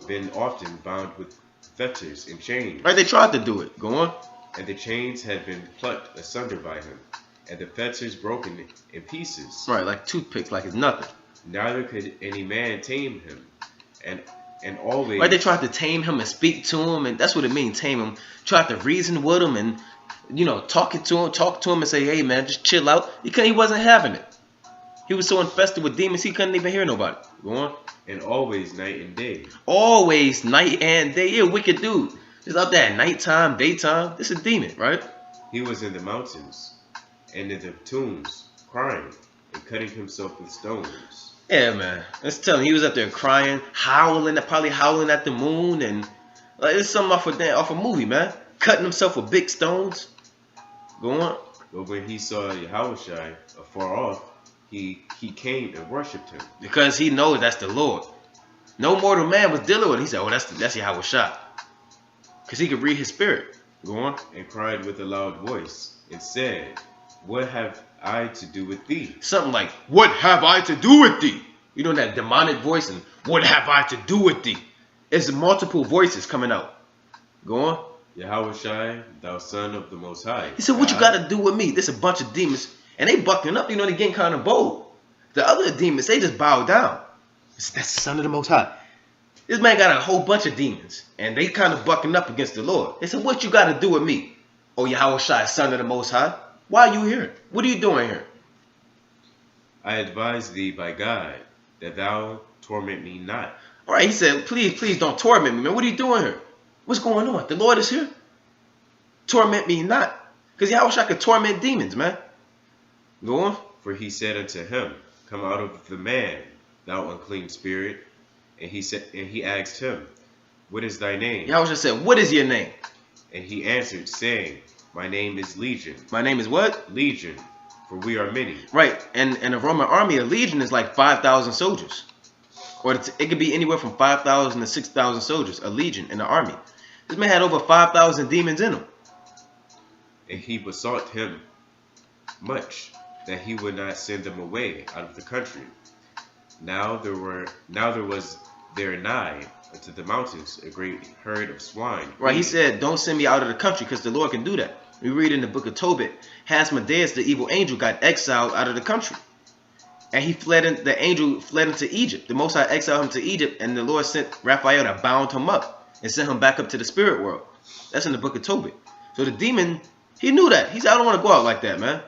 been often bound with fetters and chains. Right, they tried to do it. Go on. And the chains had been plucked asunder by him, and the fetters broken in pieces. Right, like toothpicks, like it's nothing. Neither could any man tame him, and always. Right, they tried to tame him and speak to him, and that's what it means, tame him. Tried to reason with him, and talk to him, and say, hey man, just chill out. He wasn't having it. He was so infested with demons, he couldn't even hear nobody. Go on. And always night and day. Always night and day. You're a wicked dude. Just out there at nighttime, daytime. This is a demon, right? He was in the mountains and in the tombs, crying and cutting himself with stones. Yeah, man. Let's tell him he was up there crying, probably howling at the moon, and like it's something off a movie, man. Cutting himself with big stones. Go on. But when he saw Yahushua afar off, he came and worshipped him. Because he knows that's the Lord. No mortal man was dealing with it. He said, oh, that's Yahushua. Because he could read his spirit. Go on. And cried with a loud voice and said, what have I to do with thee? Something like, what have I to do with thee? You know that demonic voice, and what have I to do with thee? It's multiple voices coming out. Go on. Yahushua, thou son of the Most High. He said, what you got to do with me? There's a bunch of demons, and they bucking up. They getting kind of bold. The other demons, they just bow down. That's the son of the Most High. This man got a whole bunch of demons, and they kind of bucking up against the Lord. They said, what you got to do with me? Oh, Yahushua, son of the Most High. Why are you here? What are you doing here? I advise thee by God that thou torment me not. All right, he said, please don't torment me, man. What are you doing here? What's going on? The Lord is here. Torment me not. Because Yahushua could torment demons, man. Go on. For he said unto him, come out of the man, thou unclean spirit. And he asked him, what is thy name? Yahushua said, what is your name? And he answered, saying, my name is Legion. My name is what? Legion, for we are many. Right, and in a Roman army, a legion is like 5,000 soldiers. Or it could be anywhere from 5,000 to 6,000 soldiers, a legion in the army. This man had over 5,000 demons in him. And he besought him much that he would not send them away out of the country. Now there was there nigh unto the mountains a great herd of swine. Right, he said, don't send me out of the country, because the Lord can do that. We read in the book of Tobit, Hasmodeus, the evil angel, got exiled out of the country. And the angel fled into Egypt. The Most High exiled him to Egypt, and the Lord sent Raphael to bound him up and sent him back up to the spirit world. That's in the book of Tobit. So the demon, he knew that. He said, I don't want to go out like that, man.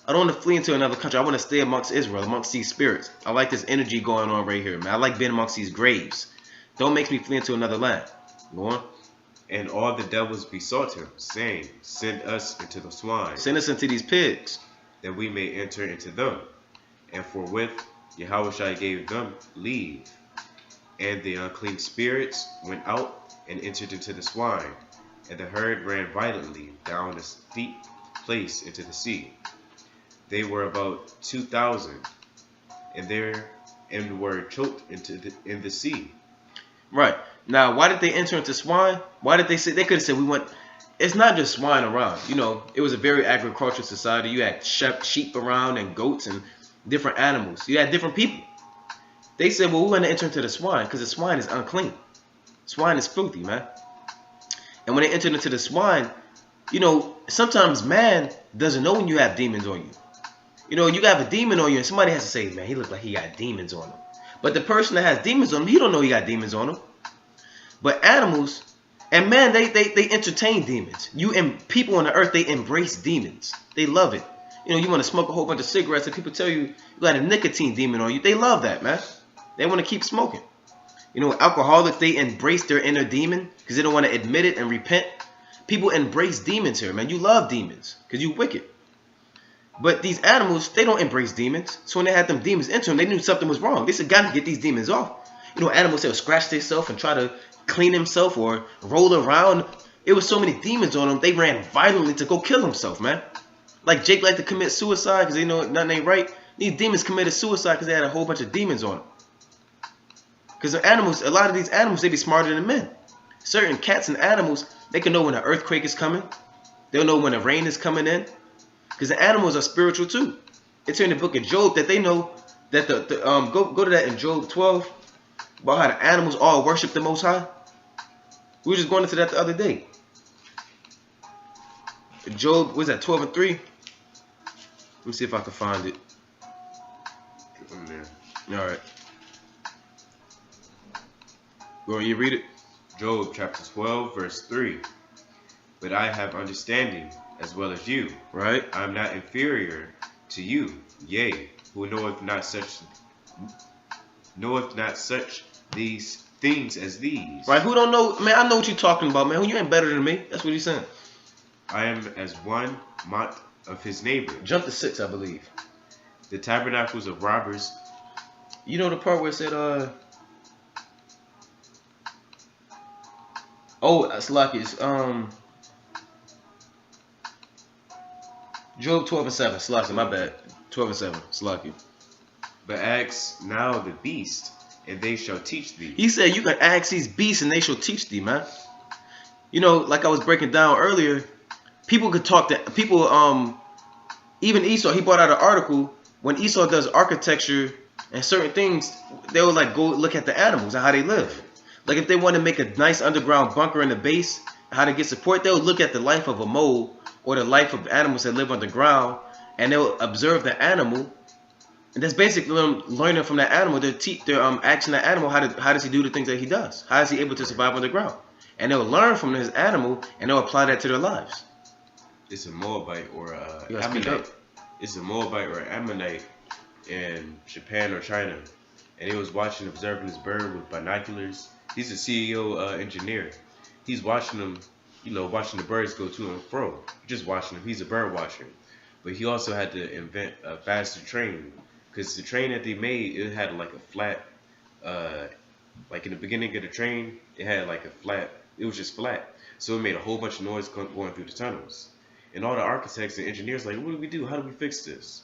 I don't want to flee into another country. I want to stay amongst Israel, amongst these spirits. I like this energy going on right here, man. I like being amongst these graves. Don't make me flee into another land. Go on. And all the devils besought him, saying, send us into the swine. Send us into these pigs, that we may enter into them. And forthwith Yahushua gave them leave. And the unclean spirits went out and entered into the swine. And the herd ran violently down a steep place into the sea. They were about 2,000, and were choked in the sea. Right. Now, why did they enter into swine? Why did they say? They could have said we went. It's not just swine around. It was a very agricultural society. You had sheep around and goats and different animals. You had different people. They said, well, we want to enter into the swine because the swine is unclean. Swine is filthy, man. And when they entered into the swine, sometimes man doesn't know when you have demons on you. You have a demon on you and somebody has to say, man, he looked like he got demons on him. But the person that has demons on him, he don't know he got demons on him. But animals, And man, they entertain demons. You and people on the earth, they embrace demons. They love it. You know, you want to smoke a whole bunch of cigarettes and people tell you you got a nicotine demon on you. They love that, man. They want to keep smoking. You know, alcoholics, they embrace their inner demon because they don't want to admit it and repent. People embrace demons here, man. You love demons because you wicked. But these animals, they don't embrace demons. So when they had them demons enter them, they knew something was wrong. They said, gotta get these demons off. You know, animals, they'll scratch themselves and try to clean themselves or roll around. It was so many demons on them, they ran violently to go kill themselves, man. Like Jake liked to commit suicide because they know nothing ain't right. These demons committed suicide because they had a whole bunch of demons on them. Because the animals, a lot of these animals, they be smarter than men. Certain cats and animals, they can know when an earthquake is coming. They'll know when the rain is coming in. Because the animals are spiritual too. It's in the book of Job that they know that go to that in Job 12 about how the animals all worship the Most High. We were just going into that the other day. Job, was that 12 and 3? Let me see if I can find it. All right. Go, you read it. Job chapter 12, verse 3. But I have understanding as well as you. Right. I am not inferior to you. Yea, who knoweth not such these things as these. Right, who don't know, man, I know what you're talking about, man. You ain't better than me. That's what he's saying. I am as one mocked of his neighbor. Jump to 6, I believe. The tabernacles of robbers. You know the part where it said, oh, that's lucky. It's, Job 12 and 7. Slucky, my bad. 12 and 7. Slucky. But ask now the beast, and they shall teach thee. He said you can ask these beasts, and they shall teach thee, man. You know, like I was breaking down earlier, people could talk to people. Even Esau, he brought out an article when Esau does architecture and certain things. They will like go look at the animals and how they live. Like if they want to make a nice underground bunker in the base, how to get support, they'll look at the life of a mole or the life of animals that live underground, and they'll observe the animal, and that's basically them learning from that animal. They're asking that animal how does he do the things that he does? How is he able to survive underground? And they'll learn from his animal, and they'll apply that to their lives. It's a Moabite or Ammonite. It's a Moabite or Ammonite in Japan or China, and he was observing this bird with binoculars. He's a CEO engineer. He's watching them. You know, watching the birds go to and fro. Just watching them. He's a bird watcher. But he also had to invent a faster train. Because the train that they made, it had like a flat, like in the beginning of the train, it had like a flat, it was just flat. So it made a whole bunch of noise going through the tunnels. And all the architects and engineers like, what do we do? How do we fix this?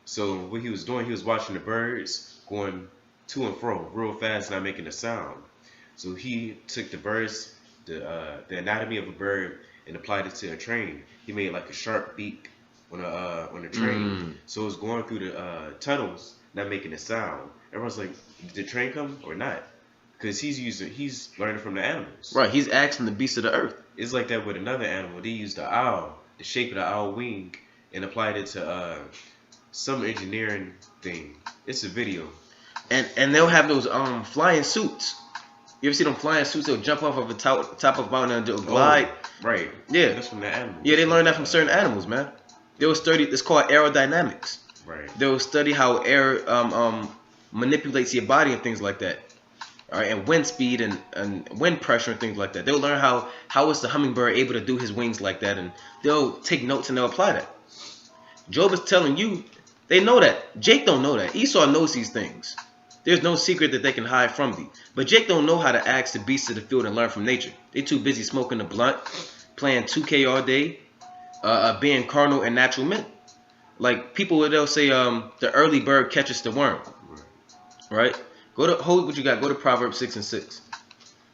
So what he was doing, he was watching the birds going to and fro real fast, not making a sound. So he took the birds, the anatomy of a bird, and applied it to a train. He made like a sharp beak on the train, so it was going through the tunnels, not making a sound. Everyone's like, did the train come or not? Because he's learning from the animals. Right, he's asking the beasts of the earth. It's like that with another animal. They used the owl, the shape of the owl wing, and applied it to some engineering thing. It's a video. And they'll have those flying suits. You ever see them flying suits? They'll jump off of the top of a mountain and they'll glide. Oh, right. Yeah. That's from the animals. Yeah, they learned that from certain animals, man. They'll study. It's called aerodynamics. Right. They'll study how air manipulates your body and things like that. All right, and wind speed and wind pressure and things like that. They'll learn how is the hummingbird able to do his wings like that, and they'll take notes and they'll apply that. Job is telling you, they know that. Jake don't know that. Esau knows these things. There's no secret that they can hide from thee. But Jake don't know how to ask the beasts of the field and learn from nature. They too busy smoking a blunt, playing 2K all day, being carnal and natural men. Like people, they'll say the early bird catches the worm. Right? Hold what you got. Go to Proverbs 6 and 6.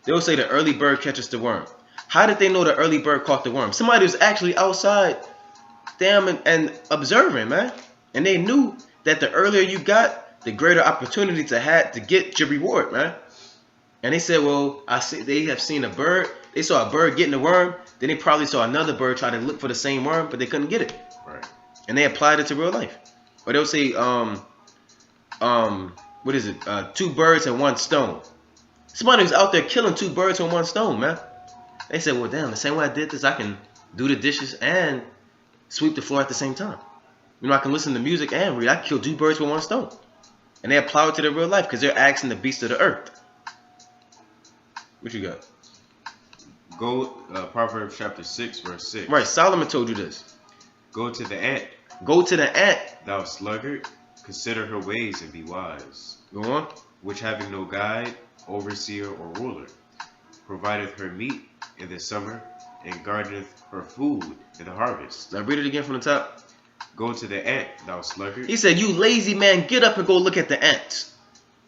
They'll say the early bird catches the worm. How did they know the early bird caught the worm? Somebody was actually outside, and observing, man. And they knew that the earlier you got, the greater opportunity to get your reward, man. And they said, well, they have seen a bird. They saw a bird getting the worm. Then they probably saw another bird try to look for the same worm, but they couldn't get it. Right. And they applied it to real life. Or they'll say, what is it? 2 birds and 1 stone. Somebody was out there killing 2 birds with 1 stone, man. They said, well, damn, the same way I did this, I can do the dishes and sweep the floor at the same time. You know, I can listen to music and read. I can kill 2 birds with 1 stone. And they apply it to their real life because they're asking the beast of the earth. What you got? Go, Proverbs chapter 6, verse 6. Right, Solomon told you this. Go to the ant. Go to the ant. Thou sluggard, consider her ways and be wise. Go on. Which having no guide, overseer, or ruler, provideth her meat in the summer, and guardeth her food in the harvest. Now read it again from the top. Go to the ant, thou sluggard. He said, you lazy man, get up and go look at the ants.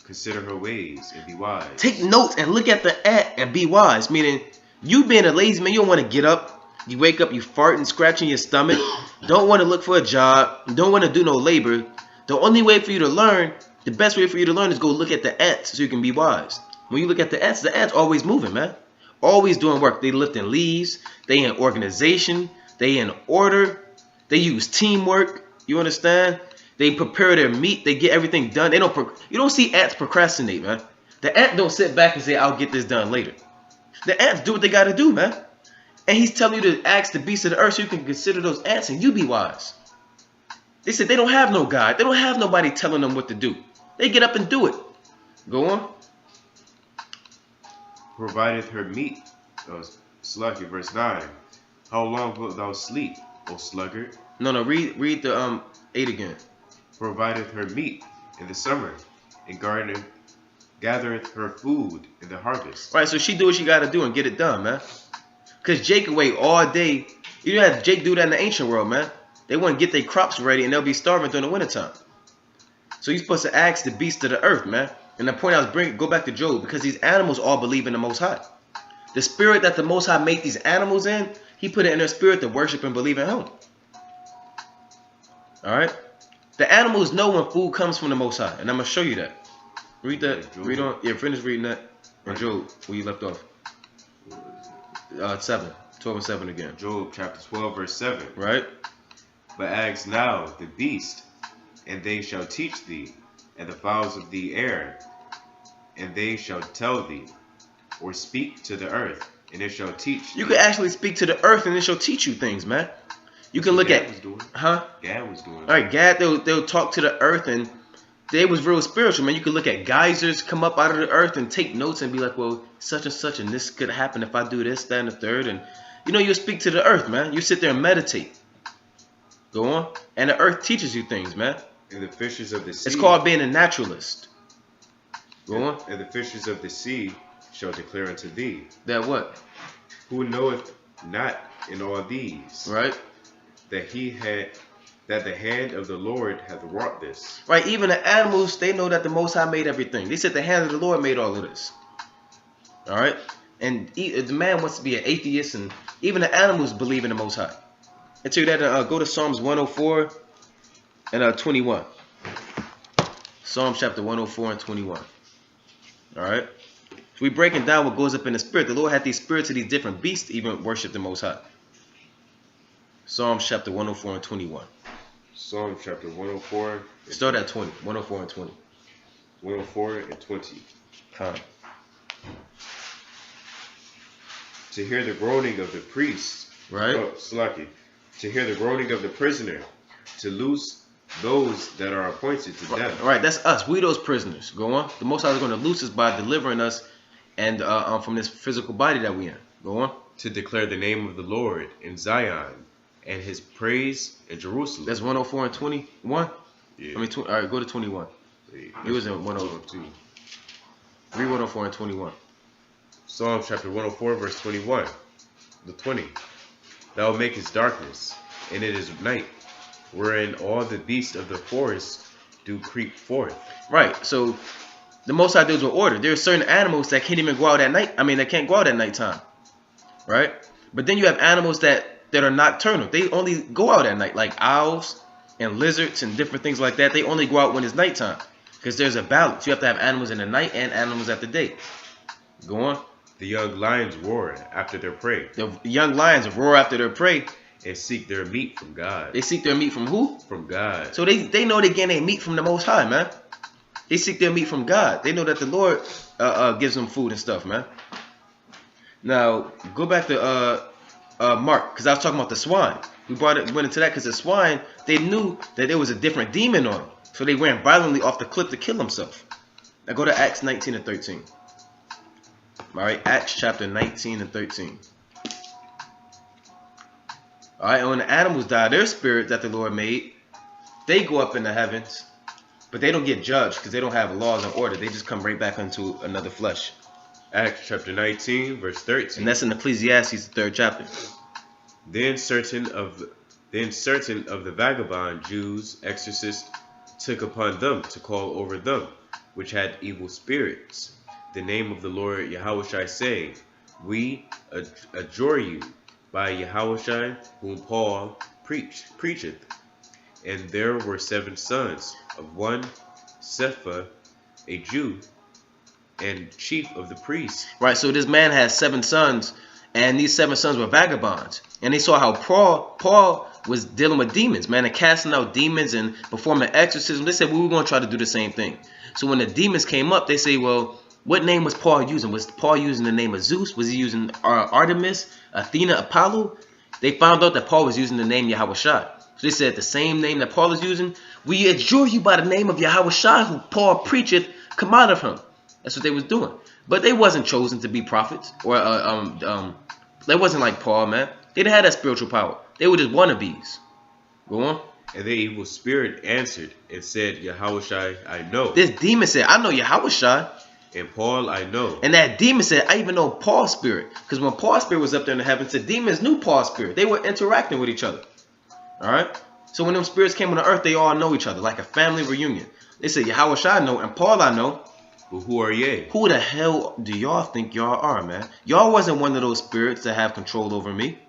Consider her ways and be wise. Take notes and look at the ant and be wise. Meaning, you being a lazy man, you don't want to get up. You wake up, you farting, scratching your stomach. Don't want to look for a job. Don't want to do no labor. The only way for you to learn, the best way for you to learn is go look at the ants so you can be wise. When you look at the ants always moving, man. Always doing work. They lifting leaves. They in organization. They in order. They use teamwork. You understand? They prepare their meat. They get everything done. They don't. You don't see ants procrastinate, man. The ant don't sit back and say, "I'll get this done later." The ants do what they got to do, man. And he's telling you to ask the beasts of the earth so you can consider those ants and you be wise. They said they don't have no God. They don't have nobody telling them what to do. They get up and do it. Go on. Provideth her meat. Sluggard, verse 9. How long wilt thou sleep, O sluggard? No, read the 8 again. Provideth her meat in the summer, and gathereth her food in the harvest. Right, so she do what she got to do and get it done, man. Because Jake can wait all day. You know how Jake do that in the ancient world, man. They want to get their crops ready and they'll be starving during the wintertime. So you're supposed to ask the beast of the earth, man. And the point I was go back to Job, because these animals all believe in the Most High. The spirit that the Most High made these animals in, he put it in their spirit to worship and believe in him. Alright? The animals know when food comes from the Most High. And I'm going to show you that. Read that. Read on. Yeah, finish reading that. And Job, where you left off. 7. 12 and 7 again. Job chapter 12, verse 7. Right? But ask now the beast, and they shall teach thee, and the fowls of the air, and they shall tell thee, or speak to the earth, and it shall teach thee. You can actually speak to the earth and it shall teach you things, man. You can look at, Gad was doing. All right, Gad, they'll talk to the earth, and they was real spiritual, man. You can look at geysers come up out of the earth and take notes and be like, well, such and such, and this could happen if I do this, that, and the third. And you know, you speak to the earth, man. You sit there and meditate. Go on, and the earth teaches you things, man. And the fishes of the sea. It's called being a naturalist. Go on. And the fishes of the sea shall declare unto thee. That what? Who knoweth not in all these? Right. That the hand of the Lord hath wrought this. Right. Even the animals, they know that the Most High made everything. They said the hand of the Lord made all of this. All right. And the man wants to be an atheist, and even the animals believe in the Most High. I tell you that. Go to Psalms 104 and 21. Psalms chapter 104 and 21. All right. So we breaking down what goes up in the spirit. The Lord had these spirits of these different beasts to even worship the Most High. Psalms chapter 104 and 21. Psalm chapter 104. Start at 20. 104 and 20. 104 and 20. Come. To hear the groaning of the priest. Right. Oh, Slaki. To hear the groaning of the prisoner. To loose those that are appointed to death. Right. That's us. We those prisoners. Go on. The Most High is going to loose us by delivering us and from this physical body that we in. Go on. To declare the name of the Lord in Zion, and his praise in Jerusalem. That's 104 and 21? Yeah. I mean, all right, go to 21. It was in 102. Read 104 and 21. Psalm chapter 104, verse 21. The 20. Thou makest darkness, and it is night, wherein all the beasts of the forest do creep forth. Right, so the Most High deals with order. There are certain animals that can't even go out at night. I mean, that can't go out at nighttime. Right? But then you have animals that are nocturnal. They only go out at night, like owls and lizards and different things like that. They only go out when it's nighttime because there's a balance. You have to have animals in the night and animals at the day. Go on. The young lions roar after their prey. The young lions roar after their prey. And seek their meat from God. They seek their meat from who? From God. So they know they getting their meat from the Most High, man. They seek their meat from God. They know that the Lord gives them food and stuff, man. Now go back to Mark, because I was talking about the swine. We went into that because the swine, they knew that there was a different demon on them, so they ran violently off the cliff to kill themselves. Now go to Acts 19 and 13. All right, Acts chapter 19 and 13. All right, and when the animals die, their spirit that the Lord made, they go up in the heavens, but they don't get judged because they don't have laws and order. They just come right back into another flesh. Acts chapter 19, verse 13. And that's in Ecclesiastes, the 3rd chapter. Then certain of the vagabond Jews exorcists took upon them to call over them, which had evil spirits, the name of the Lord Yahushua, saying, We adjure you by Yahushua, whom Paul preacheth. And there were 7 sons of one Cepha, a Jew, and chief of the priests. Right, so this man has 7 sons, and these 7 sons were vagabonds. And they saw how Paul was dealing with demons, man, and casting out demons and performing exorcism. They said, well, we're going to try to do the same thing. So when the demons came up, they say, well, what name was Paul using? Was Paul using the name of Zeus? Was he using Artemis, Athena, Apollo? They found out that Paul was using the name Yahushua. So they said the same name that Paul is using, we adjure you by the name of Yahushua, who Paul preacheth, come out of him. That's what they was doing. But they wasn't chosen to be prophets. Or they wasn't like Paul, man. They didn't have that spiritual power. They were just wannabes. Go on. And the evil spirit answered and said, Yahushua, I know. This demon said, I know Yahushua. And Paul, I know. And that demon said, I even know Paul's spirit. Because when Paul's spirit was up there in the heavens, the demons knew Paul's spirit. They were interacting with each other. All right? So when them spirits came on the earth, they all know each other, like a family reunion. They said, Yahushua I know, and Paul I know. But who are ye? Who the hell do y'all think y'all are, man? Y'all wasn't one of those spirits that have control over me.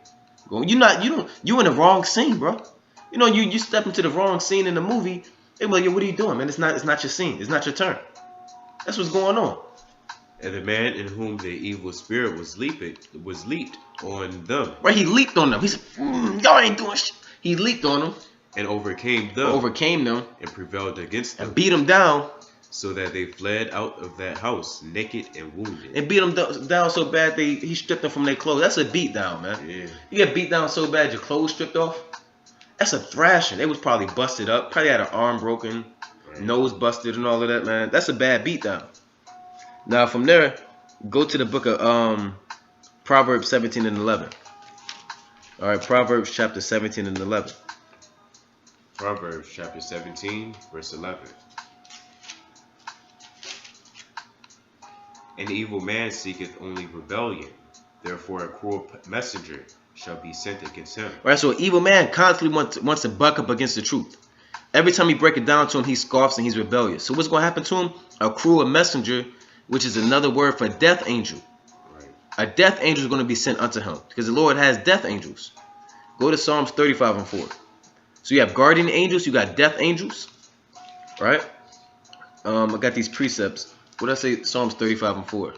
You in the wrong scene, bro. You know, you step into the wrong scene in the movie, they be like, yo, what are you doing, man? It's not your scene. It's not your turn. That's what's going on. And the man in whom the evil spirit was leaped on them. Right, he leaped on them. He said, y'all ain't doing shit. He leaped on them. And overcame them. And prevailed against them. And beat them down. So that they fled out of that house naked and wounded. And beat them down so bad he stripped them from their clothes. That's a beat down, man. Yeah. You get beat down so bad your clothes stripped off. That's a thrashing. They was probably busted up. Probably had an arm broken, right. Nose busted and all of that, man. That's a bad beat down. Now from there, go to the book of Proverbs 17 and 11. All right, Proverbs chapter 17 and 11. Proverbs chapter 17, verse 11. An evil man seeketh only rebellion, therefore a cruel messenger shall be sent against him. Right, so an evil man constantly wants to buck up against the truth. Every time you break it down to him, he scoffs and he's rebellious. So what's going to happen to him? A cruel messenger, which is another word for death angel. Right. A death angel is going to be sent unto him, because the Lord has death angels. Go to Psalms 35 and 4. So you have guardian angels, you got death angels, right? I got these precepts. What did I say? Psalms 35 and 4.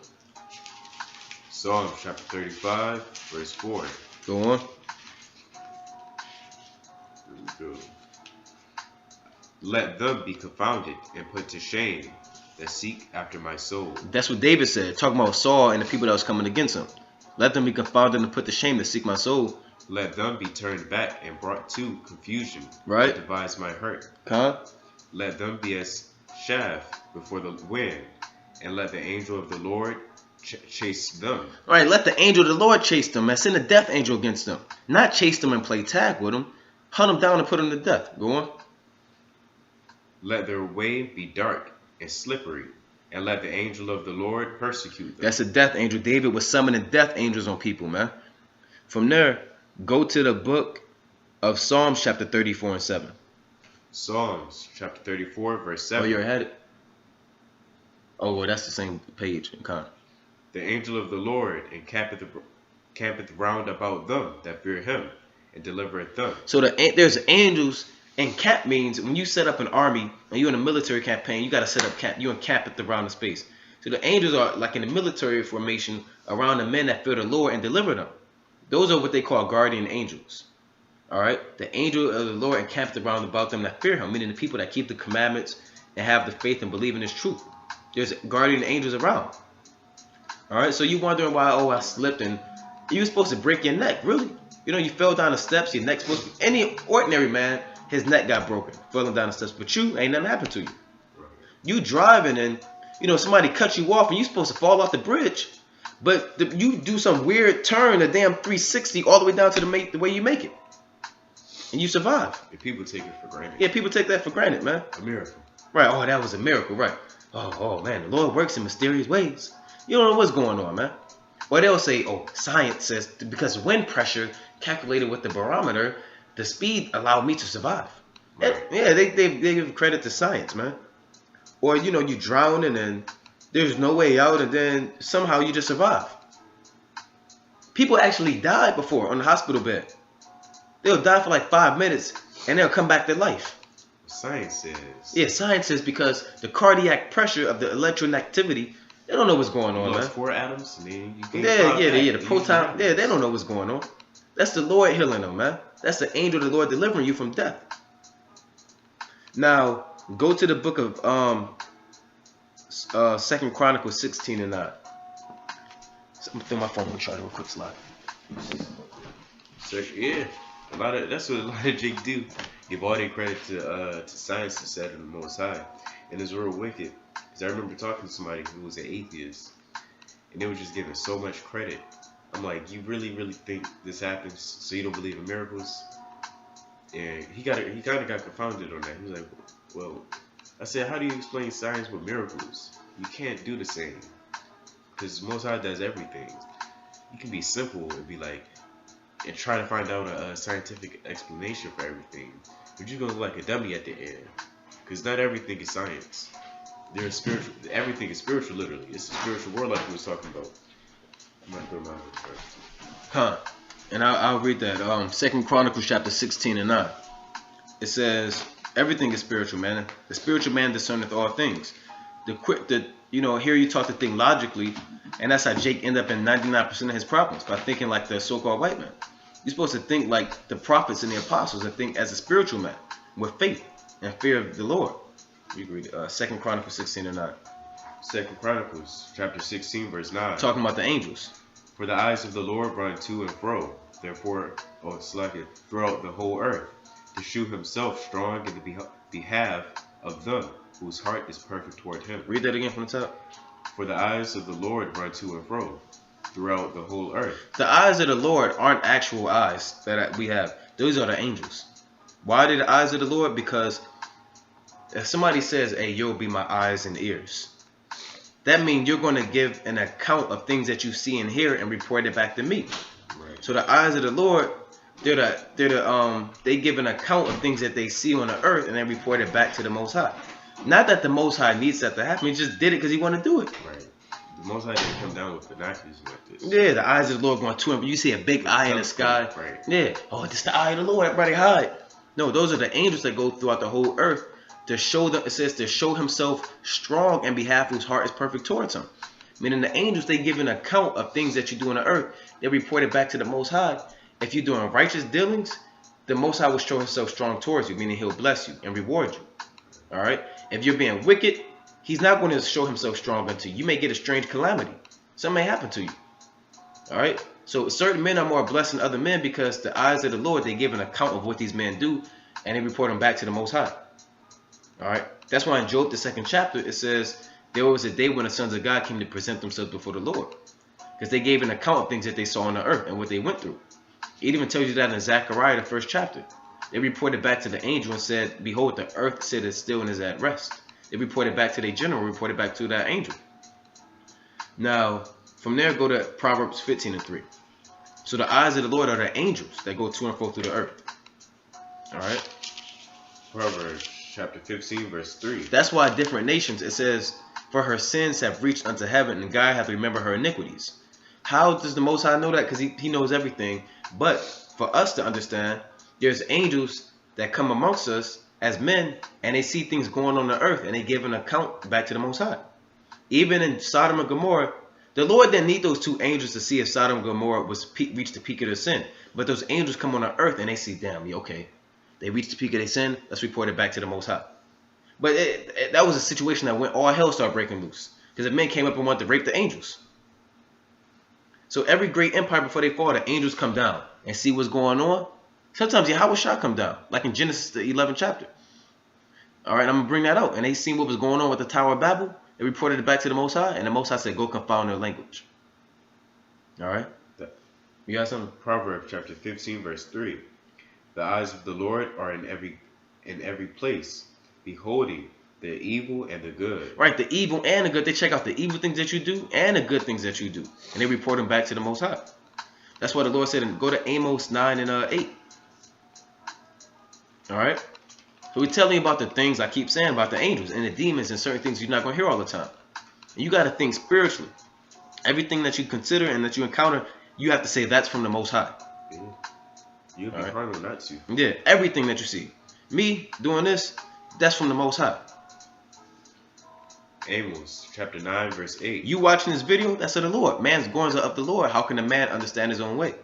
Psalms chapter 35, verse 4. Go on. Here we go. Let them be confounded and put to shame that seek after my soul. That's what David said, talking about Saul and the people that was coming against him. Let them be confounded and put to shame that seek my soul. Let them be turned back and brought to confusion. Right. That devise my hurt. Huh? Let them be as chaff before the wind, and let the angel of the Lord chase them. All right, let the angel of the Lord chase them, and send a death angel against them. Not chase them and play tag with them. Hunt them down and put them to death. Go on. Let their way be dark and slippery, and let the angel of the Lord persecute them. That's a death angel. David was summoning death angels on people, man. From there, go to the book of Psalms chapter 34 and 7. Psalms chapter 34, verse 7. Oh, you already had it? Oh, well, that's the same page. Okay. The angel of the Lord encampeth round about them that fear him, and delivereth them. So there's angels. And camp means when you set up an army and you're in a military campaign, you got to set up camp. You encamp it around the space. So the angels are like in the military formation around the men that fear the Lord and deliver them. Those are what they call guardian angels. All right. The angel of the Lord encamped around about them that fear him, meaning the people that keep the commandments and have the faith and believe in his truth. There's guardian angels around. All right, so you wondering why? Oh, I slipped, and you were supposed to break your neck, really? You know, you fell down the steps. Your neck's supposed to be. Any ordinary man, his neck got broken, falling down the steps. But you, ain't nothing happened to you. You driving, and you know somebody cut you off, and you supposed to fall off the bridge, but you do some weird turn, a damn 360 all the way down to the way you make it, and you survive. And people take it for granted. Yeah, people take that for granted, man. A miracle. Right. Oh, that was a miracle, right? Oh man, the Lord works in mysterious ways. You don't know what's going on, man. Or they'll say, oh, science says because wind pressure calculated with the barometer, the speed allowed me to survive. Right. Yeah, they give credit to science, man. Or, you know, you drown and then there's no way out and then somehow you just survive. People actually died before on the hospital bed. They'll die for like 5 minutes and they'll come back to life. Science says. Yeah, science says because the cardiac pressure of the electronegativity, they don't know what's going on, man. 4 atoms and then you gain the proton. Yeah, they don't know what's going on. That's the Lord healing them, man. That's the angel of the Lord delivering you from death. Now, go to the book of 2 Chronicles 16 and 9. So I'm gonna throw my phone and try to do a quick slide. So, yeah, that's what a lot of Jake do. Give all their credit to science instead of the Most High, and it's real wicked. Cause I remember talking to somebody who was an atheist, and they were just giving so much credit. I'm like, you really think this happens? So you don't believe in miracles? And he kind of got confounded on that. He was like, well, I said, how do you explain science with miracles? You can't do the same, because Most High does everything. You can be simple and be like, and try to find out a scientific explanation for everything, but you're gonna look like a dummy at the end, because not everything is science. There's spiritual. Everything is spiritual, literally. It's the spiritual world like we was talking about. I'm gonna throw mine first. Huh. And I'll read that. 2 Chronicles chapter 16 and 9. It says, everything is spiritual, man. The spiritual man discerneth all things. Here you talk to think logically, and that's how Jake ended up in 99% of his problems, by thinking like the so-called white man. You're supposed to think like the prophets and the apostles, and think as a spiritual man, with faith and fear of the Lord. You agree? 2 Chronicles 16 and 9. 2 Chronicles chapter 16 verse 9. Talking about the angels. For the eyes of the Lord run to and fro, therefore, throughout the whole earth, to shew himself strong in the behalf of them whose heart is perfect toward him. Read that again from the top. For the eyes of the Lord run to and fro, throughout the whole earth. The eyes of the Lord aren't actual eyes that we have. Those are the angels. Why are they the eyes of the Lord? Because if somebody says, hey, you'll be my eyes and ears, that means you're going to give an account of things that you see and hear and report it back to me. Right. So the eyes of the Lord, they give an account of things that they see on the earth and then report it back to the Most High. Not that the Most High needs that to happen. He just did it because he wanted to do it. Right. The Most High didn't come down with binoculars like this. Yeah, the eyes of the Lord going to him. You see a big eye in the sky. Right. Yeah. Oh, this is the eye of the Lord. Everybody hide. No, those are the angels that go throughout the whole earth to show them. It says to show himself strong in behalf whose heart is perfect towards him. Meaning the angels, they give an account of things that you do on the earth. They report it back to the Most High. If you're doing righteous dealings, the Most High will show himself strong towards you, meaning he'll bless you and reward you. All right. If you're being wicked, he's not going to show himself strong unto you. You may get a strange calamity. Something may happen to you. All right. So certain men are more blessed than other men because the eyes of the Lord, they give an account of what these men do and they report them back to the Most High. All right. That's why in Job, the 2nd chapter, it says there was a day when the sons of God came to present themselves before the Lord, because they gave an account of things that they saw on the earth and what they went through. It even tells you that in Zechariah, the 1st chapter. They reported back to the angel and said, behold, the earth sitteth still and is at rest. They reported back to their general, reported back to that angel. Now, from there, go to Proverbs 15 and 3. So the eyes of the Lord are the angels that go to and fro through the earth. All right. Proverbs chapter 15, verse 3. That's why different nations, it says, for her sins have reached unto heaven, and God hath remembered her iniquities. How does the Most High know that? Because he knows everything. But for us to understand, there's angels that come amongst us as men, and they see things going on the earth, and they give an account back to the Most High. Even in Sodom and Gomorrah, the Lord didn't need those 2 angels to see if Sodom and Gomorrah reached the peak of their sin. But those angels come on the earth, and they see, damn, okay, they reached the peak of their sin, let's report it back to the Most High. But that was a situation that when all hell started breaking loose, because the men came up and wanted to rape the angels. So every great empire before they fall, the angels come down and see what's going on. Sometimes Yahweh Shah come down, like in Genesis the 11th chapter. All right, I'm gonna bring that out. And they seen what was going on with the Tower of Babel. They reported it back to the Most High, and the Most High said, "Go confound their language." All right. You got something? Proverbs chapter 15 verse 3. The eyes of the Lord are in every place, beholding the evil and the good. Right, the evil and the good. They check out the evil things that you do and the good things that you do, and they report them back to the Most High. That's why the Lord said, go to Amos 9 and 8. All right. So we're telling you about the things I keep saying about the angels and the demons and certain things you're not going to hear all the time. And you got to think spiritually. Everything that you consider and that you encounter, you have to say that's from the Most High. Yeah. You'll be carnal not to. Yeah, everything that you see. Me doing this, that's from the Most High. Amos chapter 9 verse 8. You watching this video, that's of the Lord. Man's goings are of the Lord. How can a man understand his own way?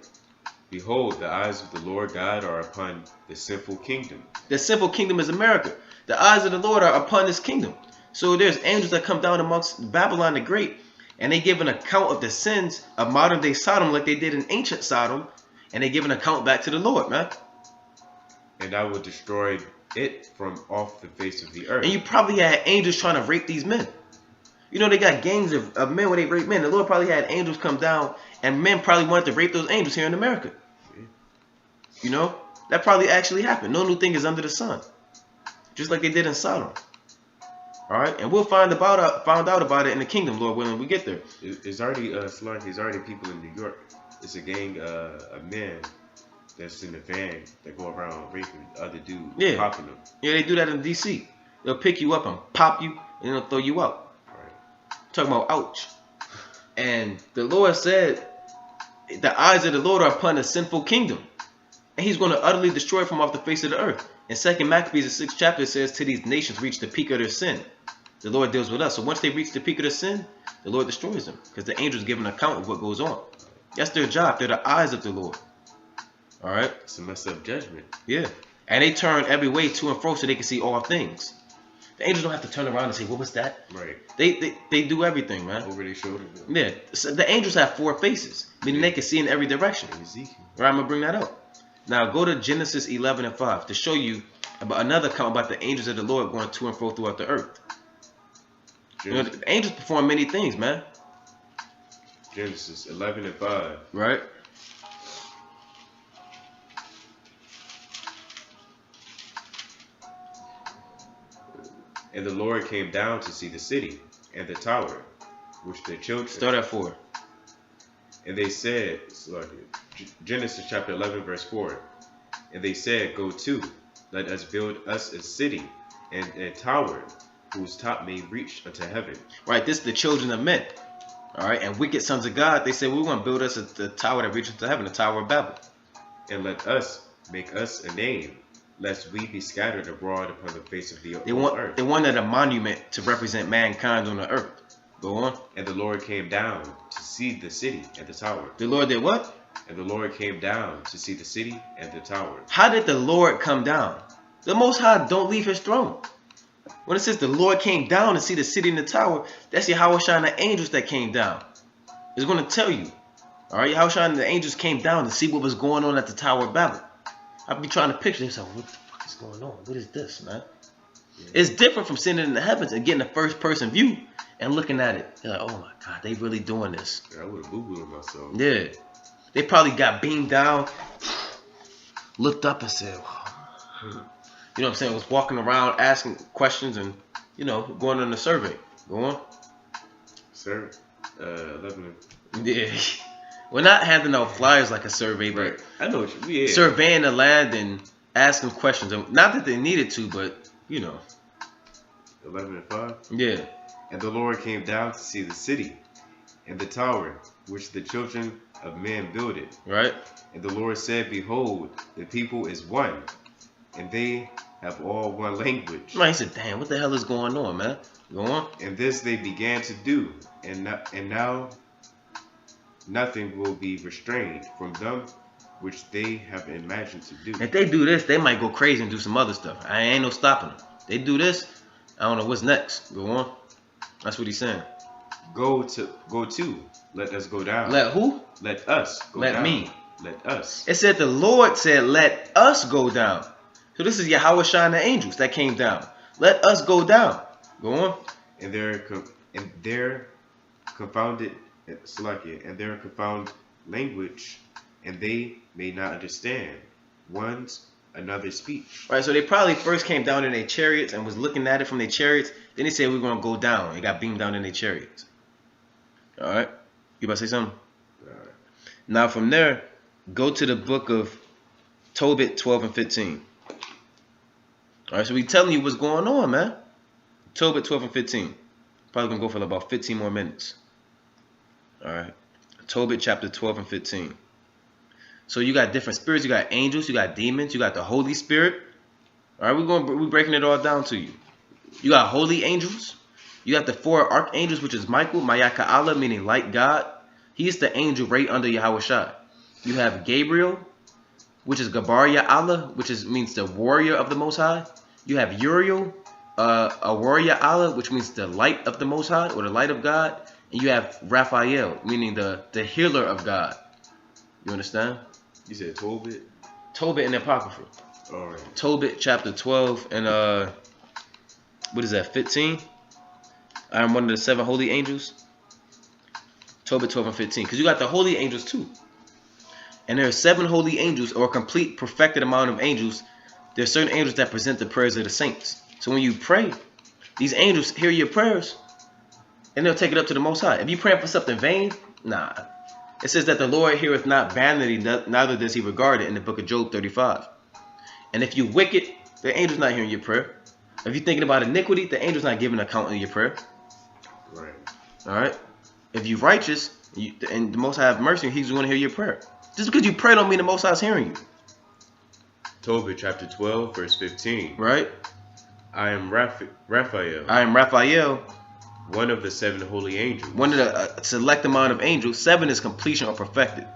Behold, the eyes of the Lord God are upon the sinful kingdom. The sinful kingdom is America. The eyes of the Lord are upon this kingdom. So there's angels that come down amongst Babylon the Great, and they give an account of the sins of modern day Sodom like they did in ancient Sodom, and they give an account back to the Lord, man. And I will destroy it from off the face of the earth. And you probably had angels trying to rape these men. You know, they got gangs of men where they rape men. The Lord probably had angels come down, and men probably wanted to rape those angels here in America. Yeah. You know, that probably actually happened. No new thing is under the sun. Just like they did in Sodom. All right, and we'll find out about it in the kingdom, Lord willing, we get there. It's already there's already people in New York. It's a gang of men that's in the van that go around raping other dudes, popping them. Yeah, they do that in D.C. They'll pick you up and pop you, and they'll throw you out. Right. Talking about ouch. And the Lord said, the eyes of the Lord are upon a sinful kingdom, and He's going to utterly destroy it from off the face of the earth. In 2 Maccabees, the 6th chapter, it says, "To these nations reach the peak of their sin." The Lord deals with us. So once they reach the peak of their sin, the Lord destroys them, because the angels give an account of what goes on. That's their job. They're the eyes of the Lord. All right. It's a messed up judgment. Yeah. And they turn every way to and fro so they can see all things. The angels don't have to turn around and say, "What was that?" Right. They do everything, man. Over their shoulder. Yeah. So the angels have 4 faces, meaning they can see in every direction. Ezekiel. Right. I'm gonna bring that up. Now go to Genesis 11 and 5 to show you about another account about the angels of the Lord going to and fro throughout the earth. You know, the angels perform many things, man. Genesis 11 and 5. Right. And the Lord came down to see the city and the tower, which their children. Start at 4. And they said, Genesis chapter 11 verse 4. And they said, "Go to, let us build us a city and a tower, whose top may reach unto heaven." Right. This is the children of men. All right. And wicked sons of God, they said, "We want to build us a tower that reaches to heaven, the Tower of Babel. And let us make us a name, lest we be scattered abroad upon the face of the earth." They wanted a monument to represent mankind on the earth. Go on. And the Lord came down to see the city and the tower. The Lord did what? And the Lord came down to see the city and the tower. How did the Lord come down? The Most High don't leave His throne. When it says the Lord came down to see the city and the tower, that's Yahweh Shah and the angels that came down. It's going to tell you. All right, Yahweh Shah and the angels came down to see what was going on at the Tower of Babel. I'd be trying to picture this. Like, what the fuck is going on? What is this, man? Yeah. It's different from sitting in the heavens and getting a first-person view and looking at it. You're like, oh my God, they really doing this. Yeah, I would have boo-booed myself. Yeah. They probably got beamed down, looked up and said, you know what I'm saying, was walking around asking questions and, you know, going on a survey. Go on. Sir, 11. Yeah. We're not handing out flyers like a survey, but right. I know what you mean. Surveying the land and asking questions. Not that they needed to, but, you know. 11 and 5? Yeah. And the Lord came down to see the city and the tower, which the children of men builded. Right. And the Lord said, "Behold, the people is one, and they have all one language." Man, he said, damn, what the hell is going on, man? Go on. And this they began to do, and now nothing will be restrained from them which they have imagined to do. If they do this, they might go crazy and do some other stuff. I ain't no stopping them. They do this, I don't know what's next. Go on. That's what he's saying. Go to. Let us go down. Let who? Let us go Let down. me. Let us. It said the Lord said, let us go down. So this is Yahweh Shai and the angels that came down. Let us go down. Go on. And their confounded Salakia, and their confounded language, and they may not understand one's another's speech. Right, so they probably first came down in their chariots and was looking at it from their chariots. Then they said we're gonna go down. They got beamed down in their chariots. All right, you about to say something? All right. Now from there, go to the book of Tobit 12 and 15. All right, so we telling you what's going on, man. Tobit 12 and 15. Probably gonna go for about 15 more minutes. All right, Tobit chapter 12 and 15. So you got different spirits. You got angels. You got demons. You got the Holy Spirit. All right, we're breaking it all down to you. You got holy angels. You got the 4 archangels, which is Michael, Mayaka Allah, meaning light God. He's the angel right under Yahweh Shai. You have Gabriel, which is Gabar Allah, which means the warrior of the Most High. You have Uriel, a warrior Allah, which means the light of the Most High or the light of God. And you have Raphael, meaning the healer of God. You understand? You said Tobit? Tobit in the Apocrypha. All right. Tobit chapter 12 and what is that, 15? I am one of the 7 holy angels. Tobit 12 and 15. Because you got the holy angels too. And there are 7 holy angels, or a complete perfected amount of angels. There are certain angels that present the prayers of the saints. So when you pray, these angels hear your prayers and they'll take it up to the Most High. If you praying for something vain, nah. It says that the Lord heareth not vanity, neither does he regard it in the book of Job 35. And if you wicked, the angel's not hearing your prayer. If you're thinking about iniquity, the angel's not giving account of your prayer. Right. All right. If you righteous and the Most High have mercy, he's going to hear your prayer. Just because you pray don't mean the Most High is hearing you. Tobit chapter 12 verse 15. Right. I am Raphael. I am Raphael. One of the 7 holy angels. One of the select amount of angels. 7 is completion or perfected.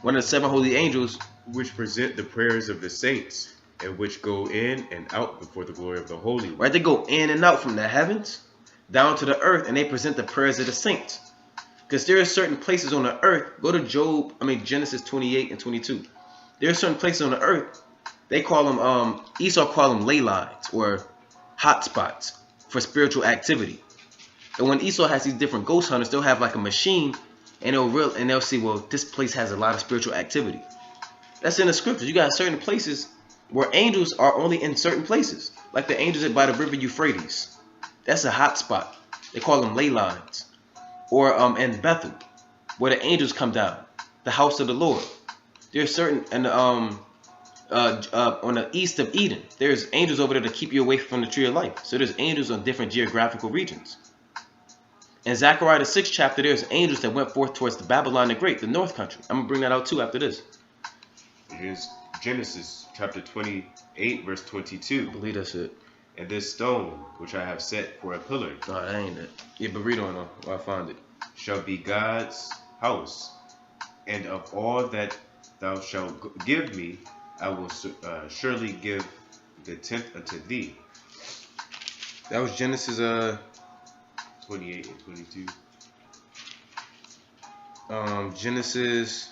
One of the 7 holy angels, which present the prayers of the saints, and which go in and out before the glory of the Holy One. Right, they go in and out from the heavens down to the earth, and they present the prayers of the saints. Because there are certain places on the earth. Go to Genesis 28 and 22. There are certain places on the earth. They call them Esau call them ley lines or hot spots for spiritual activity. And when Esau has these different ghost hunters, they'll have like a machine, and they'll see, well, this place has a lot of spiritual activity. That's in the scriptures. You got certain places where angels are only in certain places, like the angels by the river Euphrates. That's a hot spot. They call them ley lines. Or in Bethel, where the angels come down, the house of the Lord. There's certain and on the east of Eden, there's angels over there to keep you away from the tree of life. So there's angels on different geographical regions. In Zechariah the 6th chapter, there's angels that went forth towards the Babylon the Great, the north country. I'm gonna bring that out too after this. Here's Genesis chapter 28 verse 22. I believe that's it. And this stone which I have set for a pillar. No, that ain't it. Yeah, but read on while I find it. Shall be God's house, and of all that thou shalt give me, I will surely give the 10th unto thee. That was Genesis 28 and 22. Genesis.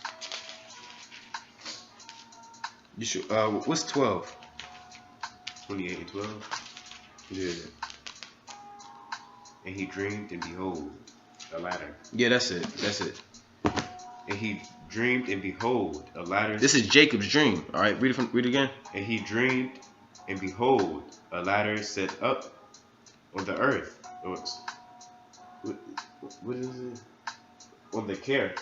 You should. What's 12? 28 and 12. Yeah. And he dreamed, and behold, a ladder. Yeah, that's it. That's it. And he dreamed, and behold, a ladder. This is Jacob's dream. All right, read it again. And he dreamed, and behold, a ladder set up on the earth. What is it? On the Karth.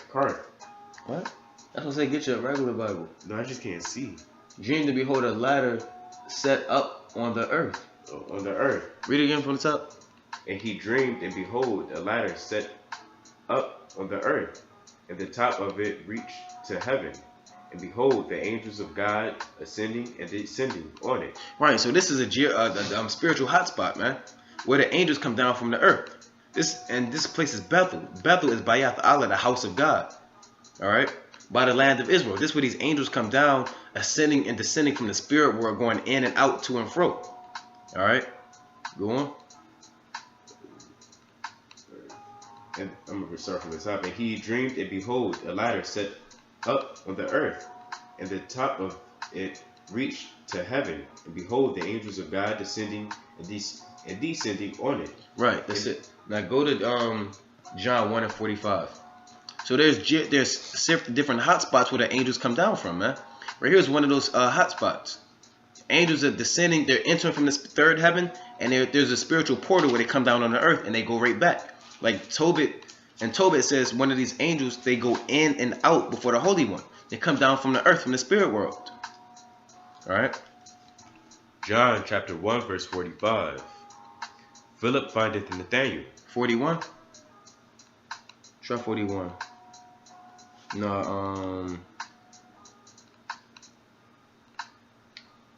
What? That's what I say. Get you a regular Bible. No, I just can't see. Dream to behold a ladder set up on the earth. On the earth. Read it again from the top. And he dreamed, and behold, a ladder set up on the earth, and the top of it reached to heaven. And behold, the angels of God ascending and descending on it. Right. So this is a spiritual hotspot, man, where the angels come down from the earth. This place is Bethel. Bethel is Bayath Allah, the house of God. All right. By the land of Israel. This is where these angels come down, ascending and descending from the spirit world, going in and out, to and fro. All right. Go on. And I'm gonna start from the top. And he dreamed, and behold, a ladder set up on the earth, and the top of it reached to heaven. And behold, the angels of God descending and descending on it. Right, that's it. Now go to John 1 and 45. So there's different hot spots where the angels come down from, man. Right here's one of those hot spots. Angels are descending, they're entering from this third heaven, and there's a spiritual portal where they come down on the earth and they go right back. Like Tobit says, one of these angels, they go in and out before the Holy One. They come down from the earth, from the spirit world. All right. John chapter 1 verse 45. Philip findeth Nathanael. 41. Try 41. No,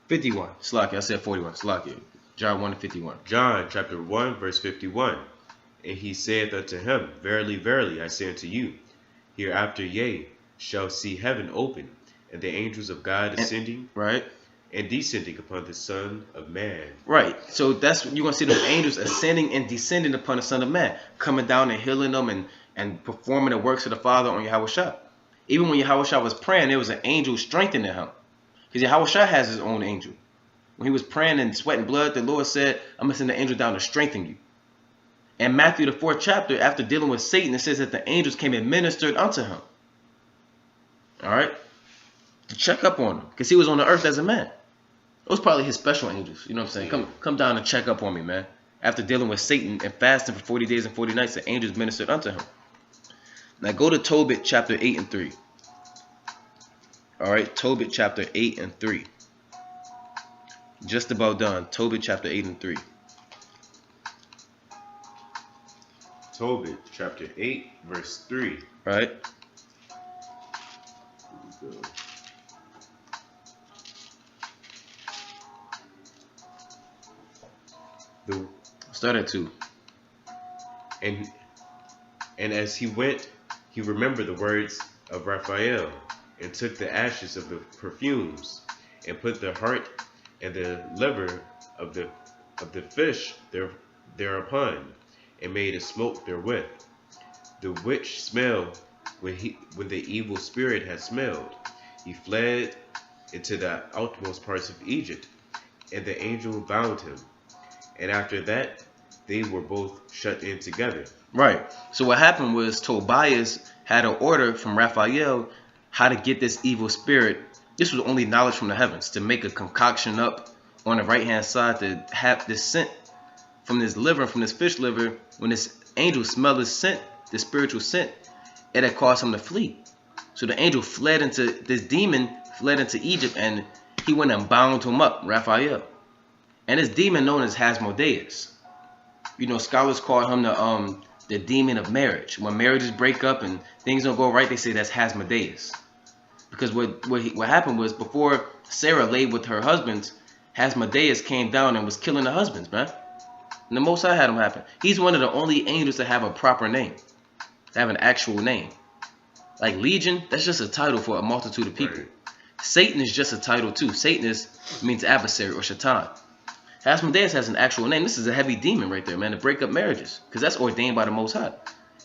51. Slacky, I said 41. Slacky. John 1 and 51. John chapter 1 verse 51. And he saith unto him, Verily, verily, I say unto you, hereafter ye shall see heaven open, and the angels of God ascending and descending upon the Son of Man. Right. So that's you're gonna see those angels ascending and descending upon the Son of Man, coming down and healing them and performing the works of the Father on Yahushua. Even when Yahushua was praying, there was an angel strengthening him. Because Yahushua has his own angel. When he was praying and sweating blood, the Lord said, I'm going to send the angel down to strengthen you. And Matthew, the 4th chapter, after dealing with Satan, it says that the angels came and ministered unto him. All right? To check up on him. Because he was on the earth as a man. Those probably his special angels. You know what I'm saying? Come down and check up on me, man. After dealing with Satan and fasting for 40 days and 40 nights, the angels ministered unto him. Now go to Tobit chapter 8 and 3. All right, Tobit chapter 8 and 3. Just about done. Tobit chapter 8 and 3. Tobit chapter 8 verse 3. Right. Here we go. Start at 2. And as he went, he remembered the words of Raphael, and took the ashes of the perfumes, and put the heart and the liver of the fish thereupon, and made a smoke therewith, the which smell when the evil spirit had smelled, he fled into the outmost parts of Egypt, and the angel bound him, and after that they were both shut in together. Right. So what happened was Tobias had an order from Raphael how to get this evil spirit. This was only knowledge from the heavens, to make a concoction up on the right hand side to have this scent from this liver, from this fish liver. When this angel smelled this scent, this spiritual scent, it had caused him to flee. So the angel fled into this demon, fled into Egypt, and he went and bound him up, Raphael. And this demon known as Hasmodeus. You know, scholars call him the demon of marriage. When marriages break up and things don't go right, they say that's Hasmodeus. Because what happened was, before Sarah laid with her husbands, Hasmodeus came down and was killing the husbands, man. And the Most High had him happen. He's one of the only angels to have a proper name, to have an actual name. Like Legion, that's just a title for a multitude of people. Right. Satan is just a title too. Satan means adversary or shaitan. Hasmodeus has an actual name. This is a heavy demon right there, man, to break up marriages, because that's ordained by the Most High.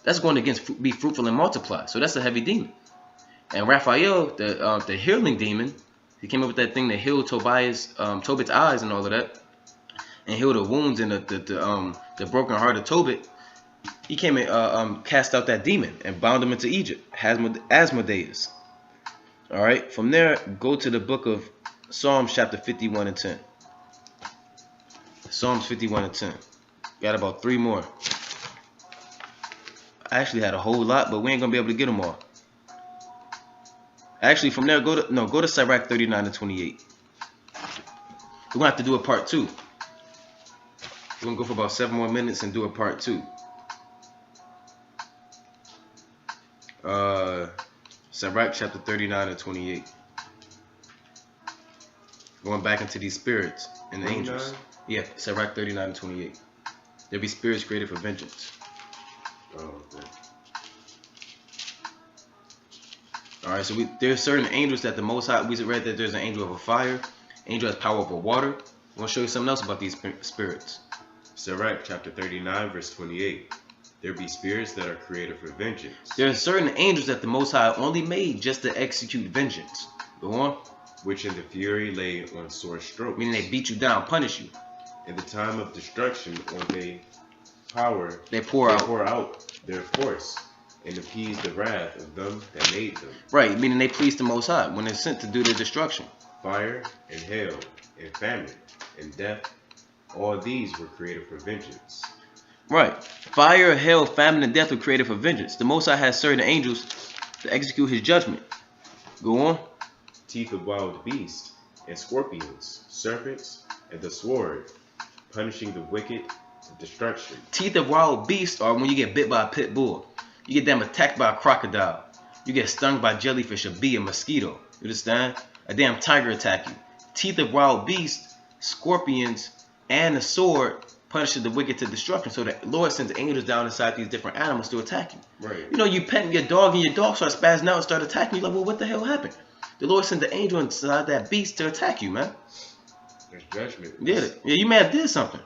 That's going against be fruitful and multiply. So that's a heavy demon. And Raphael, the healing demon, he came up with that thing that healed Tobit's eyes and all of that, and healed the wounds and the broken heart of Tobit. He came and cast out that demon and bound him into Egypt, Asmodeus. All right. From there, go to the book of Psalms chapter 51 and 10. Psalms 51 and 10. Got about 3 more. I actually had a whole lot, but we ain't gonna be able to get them all. Actually, from there, go to Sirach 39 and 28. We're gonna have to do a part 2. We're gonna go for about 7 more minutes and do a part 2. Sirach chapter 39 and 28. Going back into these spirits and the angels. Yeah, Sirach 39 and 28. There be spirits created for vengeance. Oh, okay. Alright, so there's certain angels that the Most High, we read that there's an angel of a fire, angel has power over water. I'm going to show you something else about these spirits. Sirach chapter 39 verse 28. There be spirits that are created for vengeance. There are certain angels that the Most High only made just to execute vengeance. Go on. Which in the fury lay on sore strokes. Meaning they beat you down, punish you. In the time of destruction on their power, They pour out their force and appease the wrath of them that made them. Right, meaning they please the Most High when they're sent to do their destruction. Fire and hail and famine and death, all these were created for vengeance. Right. Fire, hell, famine, and death were created for vengeance. The Most High has certain angels to execute his judgment. Go on. Teeth of wild beasts and scorpions, serpents, and the sword, punishing the wicked to destruction. Teeth of wild beasts are when you get bit by a pit bull. You get damn attacked by a crocodile. You get stung by jellyfish, a bee, a mosquito. You understand? A damn tiger attack you. Teeth of wild beasts, scorpions, and the sword punishes the wicked to destruction. So the Lord sends angels down inside these different animals to attack you. Right. You know, you petting your dog and your dog starts spazzing out and start attacking you. Like, well, what the hell happened? The Lord sent the angel inside that beast to attack you, man. There's judgment. Yeah, you may have did something.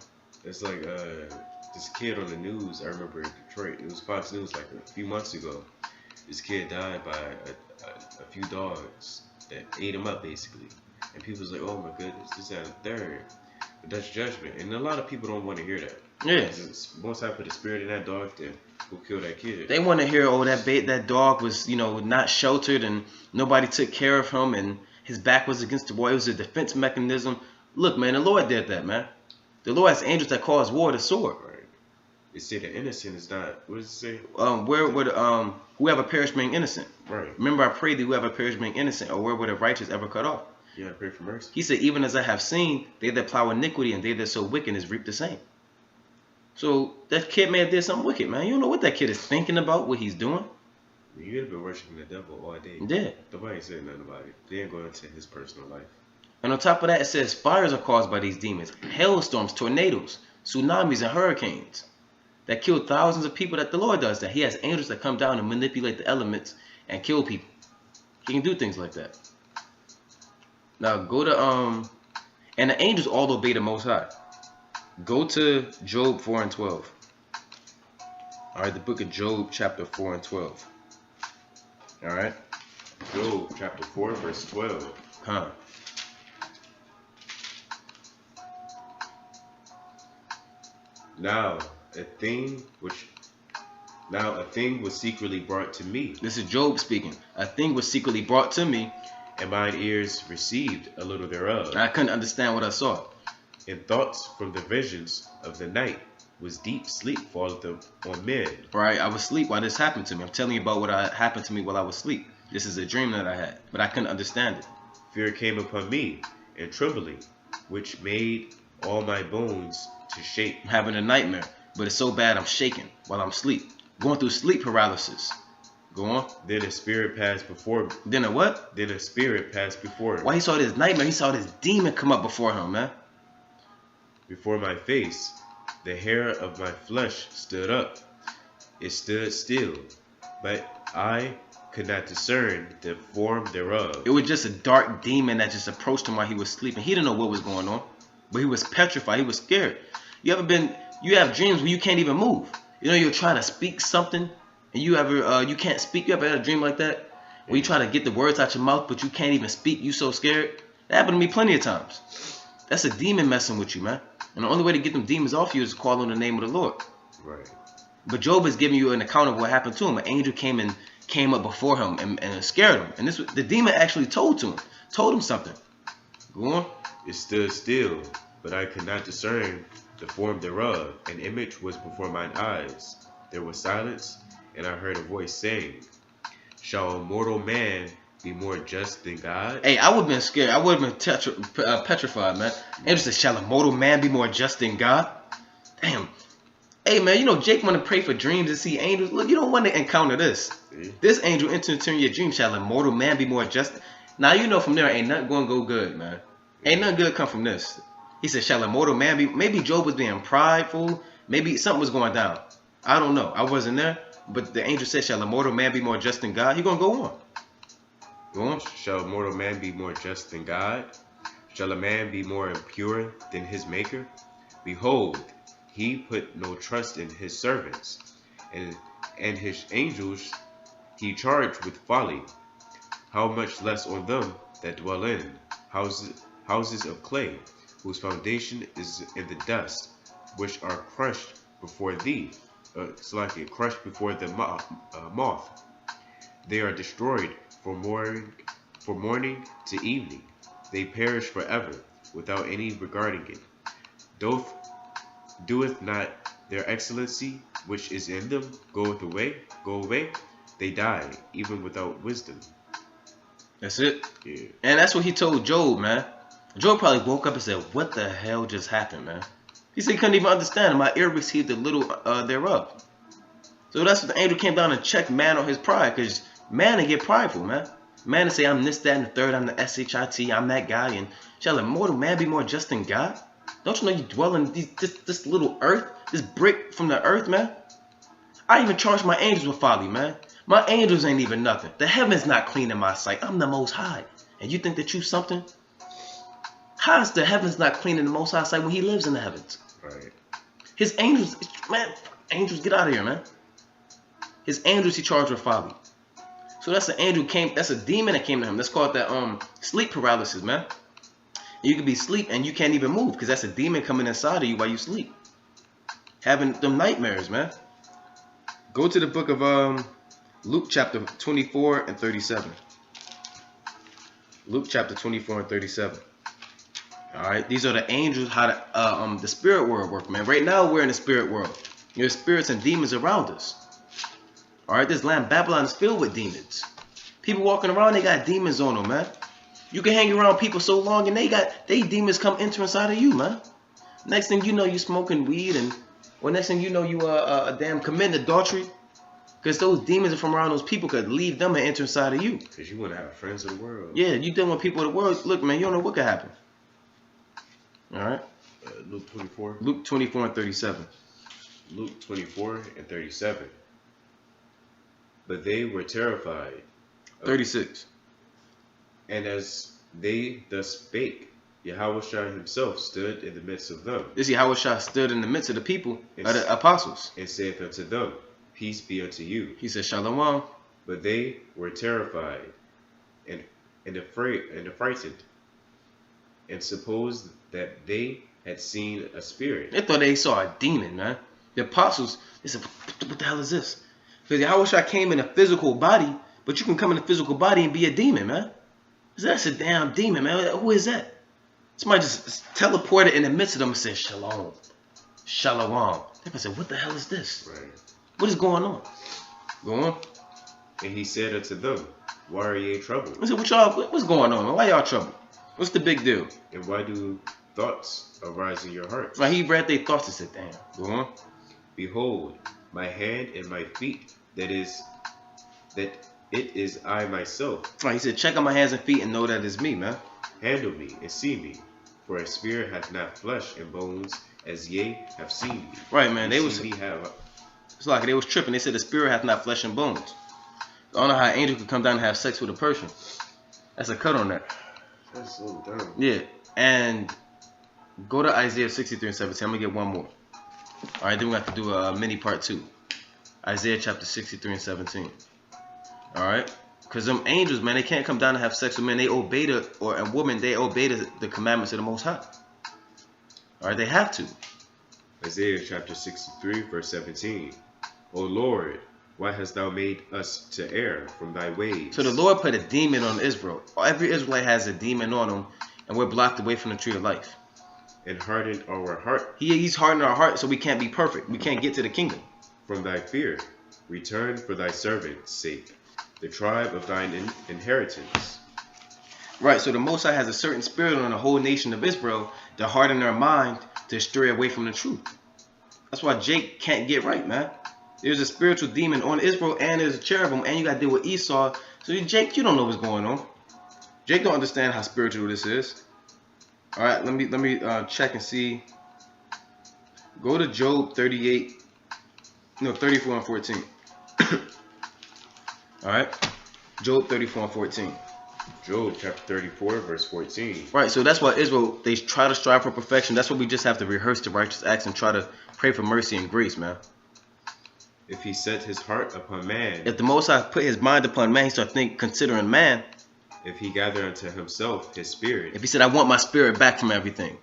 It's like this kid on the news. I remember in Detroit. It was Fox News like a few months ago. This kid died by a few dogs that ate him up basically. And people was like, oh my goodness, this and the third. But that's judgment. And a lot of people don't want to hear that. Yeah. Once I put the spirit in that dog, then go kill that kid. They want to hear, oh, that dog was, you know, not sheltered and nobody took care of him and his back was against the wall. It was a defense mechanism. Look, man, the Lord did that, man. The Lord has angels that cause war to sword. Right. It say the innocent is not. What does it say? Where would whoever perished being innocent? Right. Remember, I prayed that whoever perished being innocent, or where would the righteous ever cut off? Yeah, I pray for mercy. He said, even as I have seen, they that plow iniquity and they that sow wickedness reap the same. So that kid may have did something wicked, man. You don't know what that kid is thinking about, what he's doing. You could have been worshiping the devil all day. Yeah. Nobody said nothing about it. They ain't going into his personal life. And on top of that, it says fires are caused by these demons, hailstorms, tornadoes, tsunamis, and hurricanes that kill thousands of people. That the Lord does that. He has angels that come down and manipulate the elements and kill people. He can do things like that. Now go to and the angels all obey the Most High. Go to Job 4 and 12. All right, the book of Job, chapter 4 and 12. All right. Job chapter 4 verse 12. Huh. Now a thing was secretly brought to me. This is Job speaking. A thing was secretly brought to me, and mine ears received a little thereof. I couldn't understand what I saw. And thoughts from the visions of the night was deep sleep falleth on men. Right, I was asleep while this happened to me. I'm telling you about what happened to me while I was asleep. This is a dream that I had, but I couldn't understand it. Fear came upon me, and trembling, which made all my bones to shake. I'm having a nightmare, but it's so bad I'm shaking while I'm asleep. Going through sleep paralysis. Go on. Then a spirit passed before me. Then a what? Then a spirit passed before me. Why he saw this nightmare? He saw this demon come up before him, man. Before my face, the hair of my flesh stood up. It stood still, but I could not discern the form thereof. It was just a dark demon that just approached him while he was sleeping. He didn't know what was going on, but he was petrified. He was scared. You have dreams where you can't even move. You know, you're trying to speak something and you can't speak. You ever had a dream like that where you try to get the words out your mouth but you can't even speak? You so scared. That happened to me plenty of times. That's a demon messing with you, man. And the only way to get them demons off you is to call on the name of the Lord. Right. But Job is giving you an account of what happened to him. An angel came up before him and scared him. And the demon actually told him something. Go on. It stood still, but I could not discern the form thereof. An image was before mine eyes. There was silence, and I heard a voice saying, shall a mortal man be more just than God? Hey, I would have been scared. I would have been petrified, man. Angel said, shall a mortal man be more just than God? Damn. Hey, man, you know Jake want to pray for dreams and see angels. Look, you don't want to encounter this. This angel entered into your dream. Shall a mortal man be more just? Now, you know from there ain't nothing going to go good, man. Ain't nothing good come from this. He said, shall a mortal man be? Maybe Job was being prideful. Maybe something was going down. I don't know. I wasn't there. But the angel said, shall a mortal man be more just than God? He going to go on. Go on. Shall a mortal man be more just than God? Shall a man be more pure than his maker? Behold, he put no trust in his servants, and his angels he charged with folly. How much less on them that dwell in houses of clay, whose foundation is in the dust, which are crushed before thee, crushed before the moth. They are destroyed from morning to evening. They perish forever, without any regarding it. Doeth not their excellency which is in them go away? They die, even without wisdom. That's it. Yeah. And that's what he told Job, man. Job probably woke up and said, what the hell just happened, man? He said he couldn't even understand. My ear received the little thereof. So that's what the angel came down and checked man on his pride, because man to get prideful, man. Man to say, I'm this, that, and the third, I'm the SHIT, I'm that guy, and shall a mortal man be more just than God? Don't you know you dwell in this little earth, this brick from the earth, man? I even charge my angels with folly, man. My angels ain't even nothing. The heaven's not clean in my sight. I'm the Most High. And you think that you something? How is the heavens not clean in the Most High sight when he lives in the heavens? Right. His angels, man, angels, get out of here, man. His angels he charged with folly. So that's an angel that's a demon that came to him. That's called that sleep paralysis, man. You could be asleep and you can't even move because that's a demon coming inside of you while you sleep. Having them nightmares, man. Go to the book of Luke chapter 24 and 37. Luke chapter 24 and 37. Alright, these are the angels, how the spirit world work, man. Right now we're in the spirit world. There's spirits and demons around us. Alright, this land Babylon is filled with demons. People walking around, they got demons on them, man. You can hang around people so long and they demons come enter inside of you, man. Next thing you know, you smoking weed, or next thing you know, you damn committing adultery. Because those demons from around those people could leave them and enter inside of you. Because you want to have friends of the world. Yeah, you dealing with people of the world. Look, man, you don't know what could happen. Alright. Luke 24. Luke 24 and 37. Luke 24 and 37. But they were terrified. 36. And as they thus spake, Yahushua himself stood in the midst of them. This Yahushua stood in the midst of the people, of the apostles. And saith unto them, Peace be unto you. He said, Shalom. But they were terrified and affrighted, and supposed that they had seen a spirit. They thought they saw a demon, man. The apostles, they said, what the hell is this? Because Yahushua came in a physical body, but you can come in a physical body and be a demon, man. That's a damn demon, man. Who is that? Somebody just teleported in the midst of them and said, Shalom. Shalom. They said, what the hell is this? Right. What is going on? Go on. And he said unto them, Why are ye troubled? I said, what's going on, man? Why y'all troubled? What's the big deal? And why do thoughts arise in your hearts? Like he read their thoughts and said, damn. Go on. Behold, my hand and my feet, that it is I myself. Like he said, check on my hands and feet and know that it's me, man. Handle me and see me, for a spirit hath not flesh and bones, as ye have seen me. Right, man. It's like they was tripping. They said the spirit hath not flesh and bones. I don't know how an angel could come down and have sex with a person. That's a cut on that. That's so dumb. Yeah. And go to Isaiah 63 and 17. I'm going to get one more. Alright, then we have to do a mini part 2. Isaiah chapter 63 and 17. Alright? Because them angels, man, they can't come down and have sex with men. They obey a woman, they obey the commandments of the Most High. Alright, they have to. Isaiah chapter 63 verse 17. O Lord, why hast thou made us to err from thy ways? So the Lord put a demon on Israel. Every Israelite has a demon on them, and we're blocked away from the tree of life. And hardened our heart. He's hardened our heart so we can't be perfect. We can't get to the kingdom. From thy fear, return for thy servant's sake, the tribe of thine inheritance. Right, so the Most High has a certain spirit on the whole nation of Israel to harden their mind to stray away from the truth. That's why Jake can't get right, man. There's a spiritual demon on Israel, and there's a cherubim, and you got to deal with Esau. So Jake, you don't know what's going on. Jake don't understand how spiritual this is. All right, let me check and see. Go to Job 34 and 14. All right, Job 34 and 14. Job chapter 34 verse 14. Right, so that's why Israel, they try to strive for perfection. That's why we just have to rehearse the righteous acts and try to pray for mercy and grace, man. If he set his heart upon man, if the Most High put his mind upon man, he started considering man. if he gather unto himself his spirit, If he said, I want my spirit back from everything,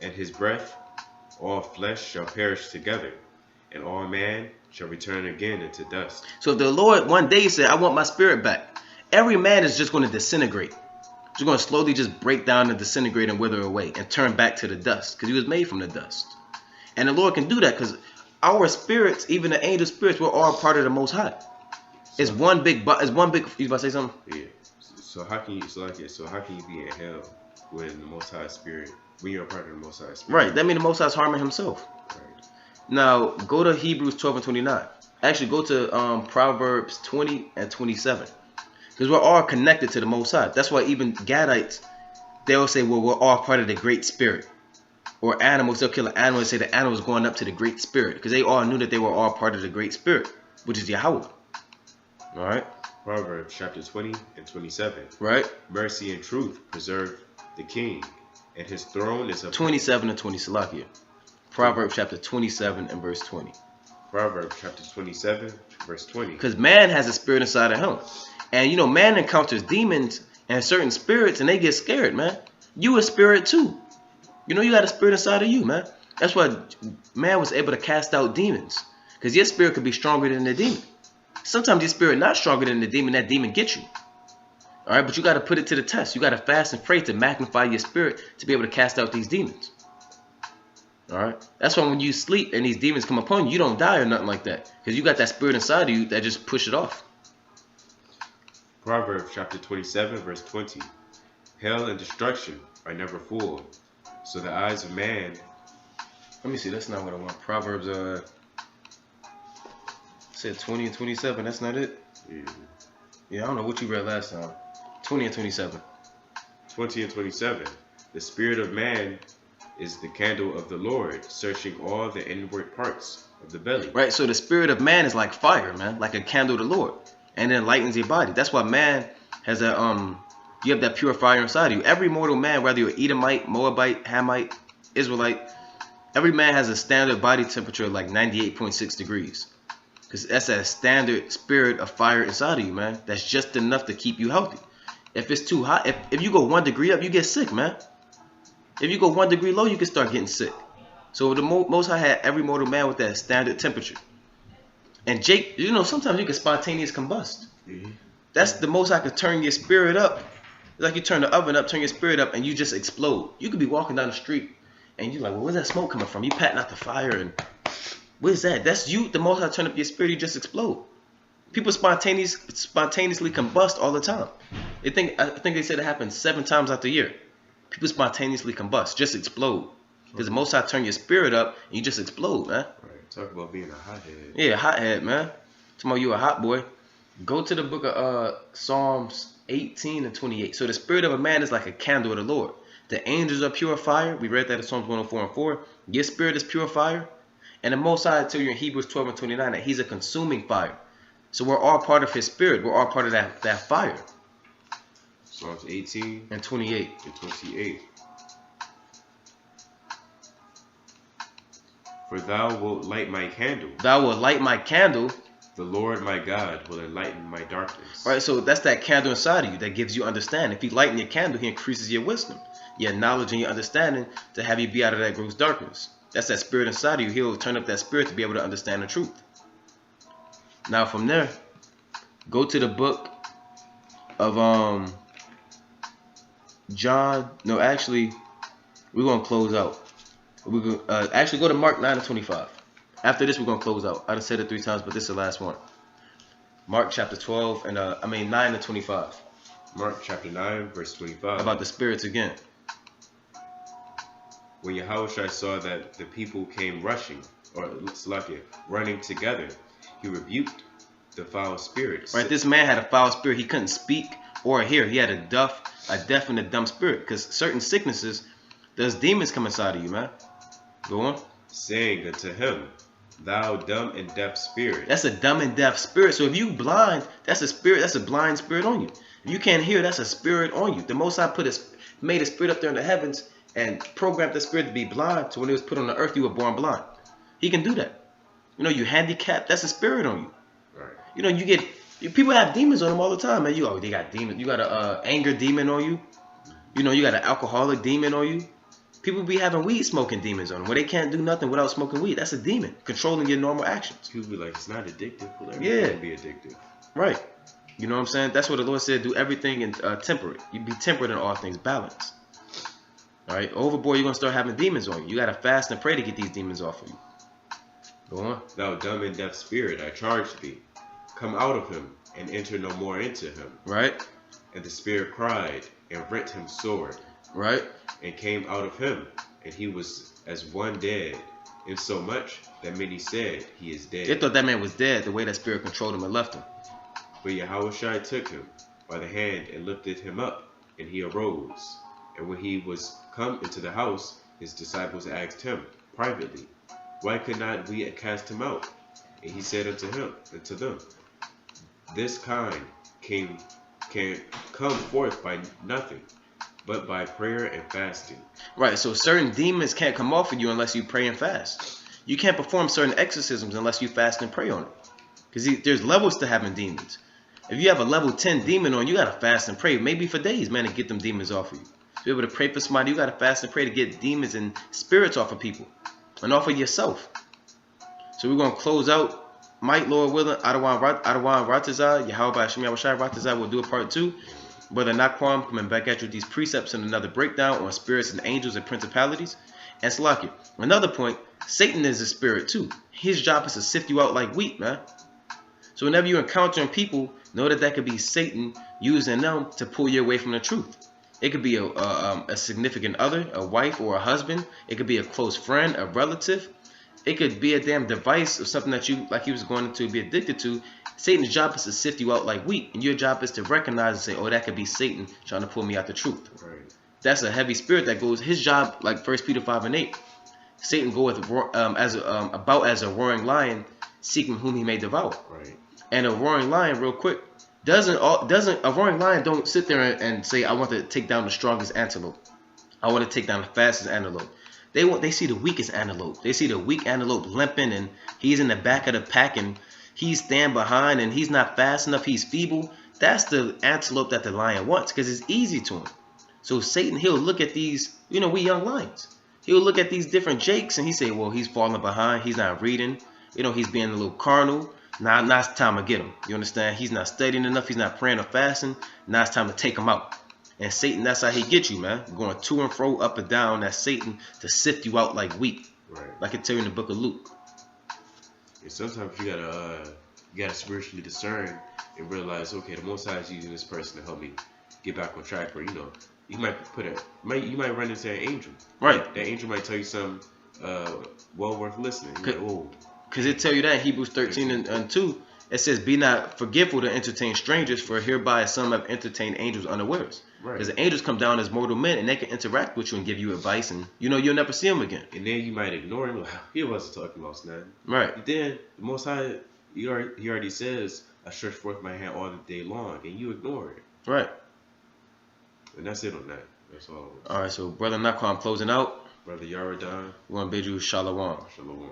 and his breath, all flesh shall perish together, and all man shall return again into dust. So if the Lord one day said, I want my spirit back, every man is just going to disintegrate. He's going to slowly just break down and disintegrate and wither away and turn back to the dust, because he was made from the dust. And the Lord can do that because our spirits, even the angel spirits, we're all part of the Most High. It's one big. You about to say something? Yeah. So how can you be in hell when the Most High Spirit, when you're a part of the Most High Spirit? Right. That means the Most High is harming himself. Right. Now go to Hebrews 12 and 29. Actually, go to Proverbs 20 and 27, because we're all connected to the Most High. That's why even Gadites, they'll say, well, we're all part of the Great Spirit. Or animals, they'll kill an animal and say the animal is going up to the Great Spirit, because they all knew that they were all part of the Great Spirit, which is Yahweh. All right. Proverbs chapter 20 and 27. Right. Mercy and truth preserve the king, and his throne is up. 27 and 20, Salakia. Proverbs chapter 27 and verse 20. Proverbs chapter 27, verse 20. Because man has a spirit inside of him. And you know, man encounters demons and certain spirits and they get scared, man. You a spirit too. You know, you got a spirit inside of you, man. That's why man was able to cast out demons. Because your spirit could be stronger than the demon. Sometimes your spirit not stronger than the demon, that demon gets you. All right, but you got to put it to the test. You got to fast and pray to magnify your spirit to be able to cast out these demons. All right, that's why when you sleep and these demons come upon you, you don't die or nothing like that. Because you got that spirit inside of you that just push it off. Proverbs chapter 27, verse 20. Hell and destruction are never full, so the eyes of man. Let me see, that's not what I want. Proverbs said 20 and 27, that's not it? Yeah, I don't know what you read last time. 20 and 27. 20 and 27. The spirit of man is the candle of the Lord, searching all the inward parts of the belly. Right, so the spirit of man is like fire, man, like a candle of the Lord, and it enlightens your body. That's why man has a you have that pure fire inside of you. Every mortal man, whether you're Edomite, Moabite, Hamite, Israelite, every man has a standard body temperature of like 98.6 degrees. Because that's a standard spirit of fire inside of you, man. That's just enough to keep you healthy. If it's too hot, if you go 1 degree up, you get sick, man. If you go 1 degree low, you can start getting sick. So the Most High had every mortal man with that standard temperature. And Jake, you know, sometimes you can spontaneous combust. That's the Most High could turn your spirit up. It's like you turn the oven up, turn your spirit up, and you just explode. You could be walking down the street, and you're like, well, where's that smoke coming from? You patting out the fire, and what is that? That's you. The Most High turn up your spirit, you just explode. People spontaneously combust all the time. I think they said it happens 7 times out the year. People spontaneously combust, just explode. Because the Most High turn your spirit up, and you just explode, man. Right. Talk about being a hothead. Yeah, hothead, man. Talking about you a hot boy. Go to the book of Psalms 18 and 28. So the spirit of a man is like a candle of the Lord. The angels are pure fire. We read that in Psalms 104 and 4. Your spirit is pure fire. And the Most High tell you in Hebrews 12 and 29 that he's a consuming fire. So we're all part of his spirit. We're all part of that fire. Psalms 18 and 28. And 28. For thou wilt light my candle. Thou wilt light my candle. The Lord my God will enlighten my darkness. Right, so that's that candle inside of you that gives you understanding. If he lighten your candle, he increases your wisdom, your knowledge, and your understanding to have you be out of that gross darkness. That's that spirit inside of you. He'll turn up that spirit to be able to understand the truth. Now from there, go to the book of John. No, actually, we're gonna close out. We're gonna actually go to Mark 9 and 25. After this, we're gonna close out. I done said it 3 times, but this is the last one. Mark chapter 12 and 9 and 25. Mark chapter 9 verse 25. About the spirits again. When Yahushua saw that the people came rushing, or Salakia, running together, he rebuked the foul spirits. Right, this man had a foul spirit. He couldn't speak or hear. He had a deaf and a dumb spirit. Because certain sicknesses, there's demons come inside of you, man. Go on. Saying unto him, thou dumb and deaf spirit. That's a dumb and deaf spirit. So if you blind, that's a spirit. That's a blind spirit on you. If you can't hear, that's a spirit on you. The Most High made a spirit up there in the heavens and programmed the spirit to be blind. So when it was put on the earth, you were born blind. He can do that. You know, you handicapped. That's a spirit on you. Right. You know, people have demons on them all the time, man. They got demons. You got a anger demon on you. You know, you got an alcoholic demon on you. People be having weed smoking demons on them, where they can't do nothing without smoking weed. That's a demon controlling your normal actions. People be like, it's not addictive. Well, everything Yeah. can be addictive. Right. You know what I'm saying? That's what the Lord said. Do everything in temperate. You be temperate in all things, balance. All right. Overboard, you're gonna start having demons on you. You gotta fast and pray to get these demons off of you. Go on. Thou dumb and deaf spirit, I charge thee, come out of him and enter no more into him. Right. And the spirit cried and rent him sore. Right. And came out of him, and he was as one dead, insomuch that many said he is dead. They thought that man was dead the way that spirit controlled him and left him. But Yahushua took him by the hand and lifted him up, and he arose. And when he was come into the house, his disciples asked him privately, why could not we cast him out? And he said unto them, this kind can come forth by nothing, but by prayer and fasting. Right, so certain demons can't come off of you unless you pray and fast. You can't perform certain exorcisms unless you fast and pray on it. Because there's levels to having demons. If you have a level 10 demon on, you got to fast and pray, maybe for days, man, to get them demons off of you. To be able to pray for somebody, you got to fast and pray to get demons and spirits off of people and off of yourself. So we're going to close out. Might, Lord willing, Adawan Ratazah, Yahweh Hashem Yahushai Ratazah will do a part 2. Brother Naquam coming back at you with these precepts and another breakdown on spirits and angels and principalities. And Salakia, another point, Satan is a spirit too. His job is to sift you out like wheat, man. So whenever you're encountering people, know that could be Satan using them to pull you away from the truth. It could be a significant other, a wife or a husband. It could be a close friend, a relative. It could be a damn device or something that you, like he was going to be addicted to. Satan's job is to sift you out like wheat. And your job is to recognize and say, oh, that could be Satan trying to pull me out the truth. Right. That's a heavy spirit that goes. His job, like 1 Peter 5:8, Satan goeth about as a roaring lion, seeking whom he may devour. Right. And a roaring lion, real quick, doesn't a roaring lion don't sit there and say, I want to take down the strongest antelope. I want to take down the fastest antelope. They see the weakest antelope. They see the weak antelope limping, and he's in the back of the pack, and he's stand behind, and he's not fast enough. He's feeble. That's the antelope that the lion wants, because it's easy to him. So Satan, he'll look at these, we young lions. He'll look at these different jakes, and he say, well, he's falling behind. He's not reading. He's being a little carnal. Now it's time to get him. You understand? He's not studying enough. He's not praying or fasting. Now it's time to take him out. And Satan, that's how he gets you, man. Going to and fro, up and down. That's Satan to sift you out like wheat. Right. Like it tell you in the book of Luke. And sometimes you gotta spiritually discern and realize, okay, the Most High is using this person to help me get back on track. Or you might you might run into an angel. Right. That angel might tell you something well worth listening. Because it tell you that in Hebrews 13 and 2, it says, be not forgetful to entertain strangers, for hereby some have entertained angels unawares. Right. Because the angels come down as mortal men, and they can interact with you and give you advice, and you'll never see them again. And then you might ignore him. Like, he wasn't talking about nothing. Right. But then the Most High, he already says, I stretch forth my hand all the day long, and you ignore it. Right. And that's it on that. That's all. All right, so Brother Naquam closing out. Brother Yaradan. We want to bid you shalom. Shalom.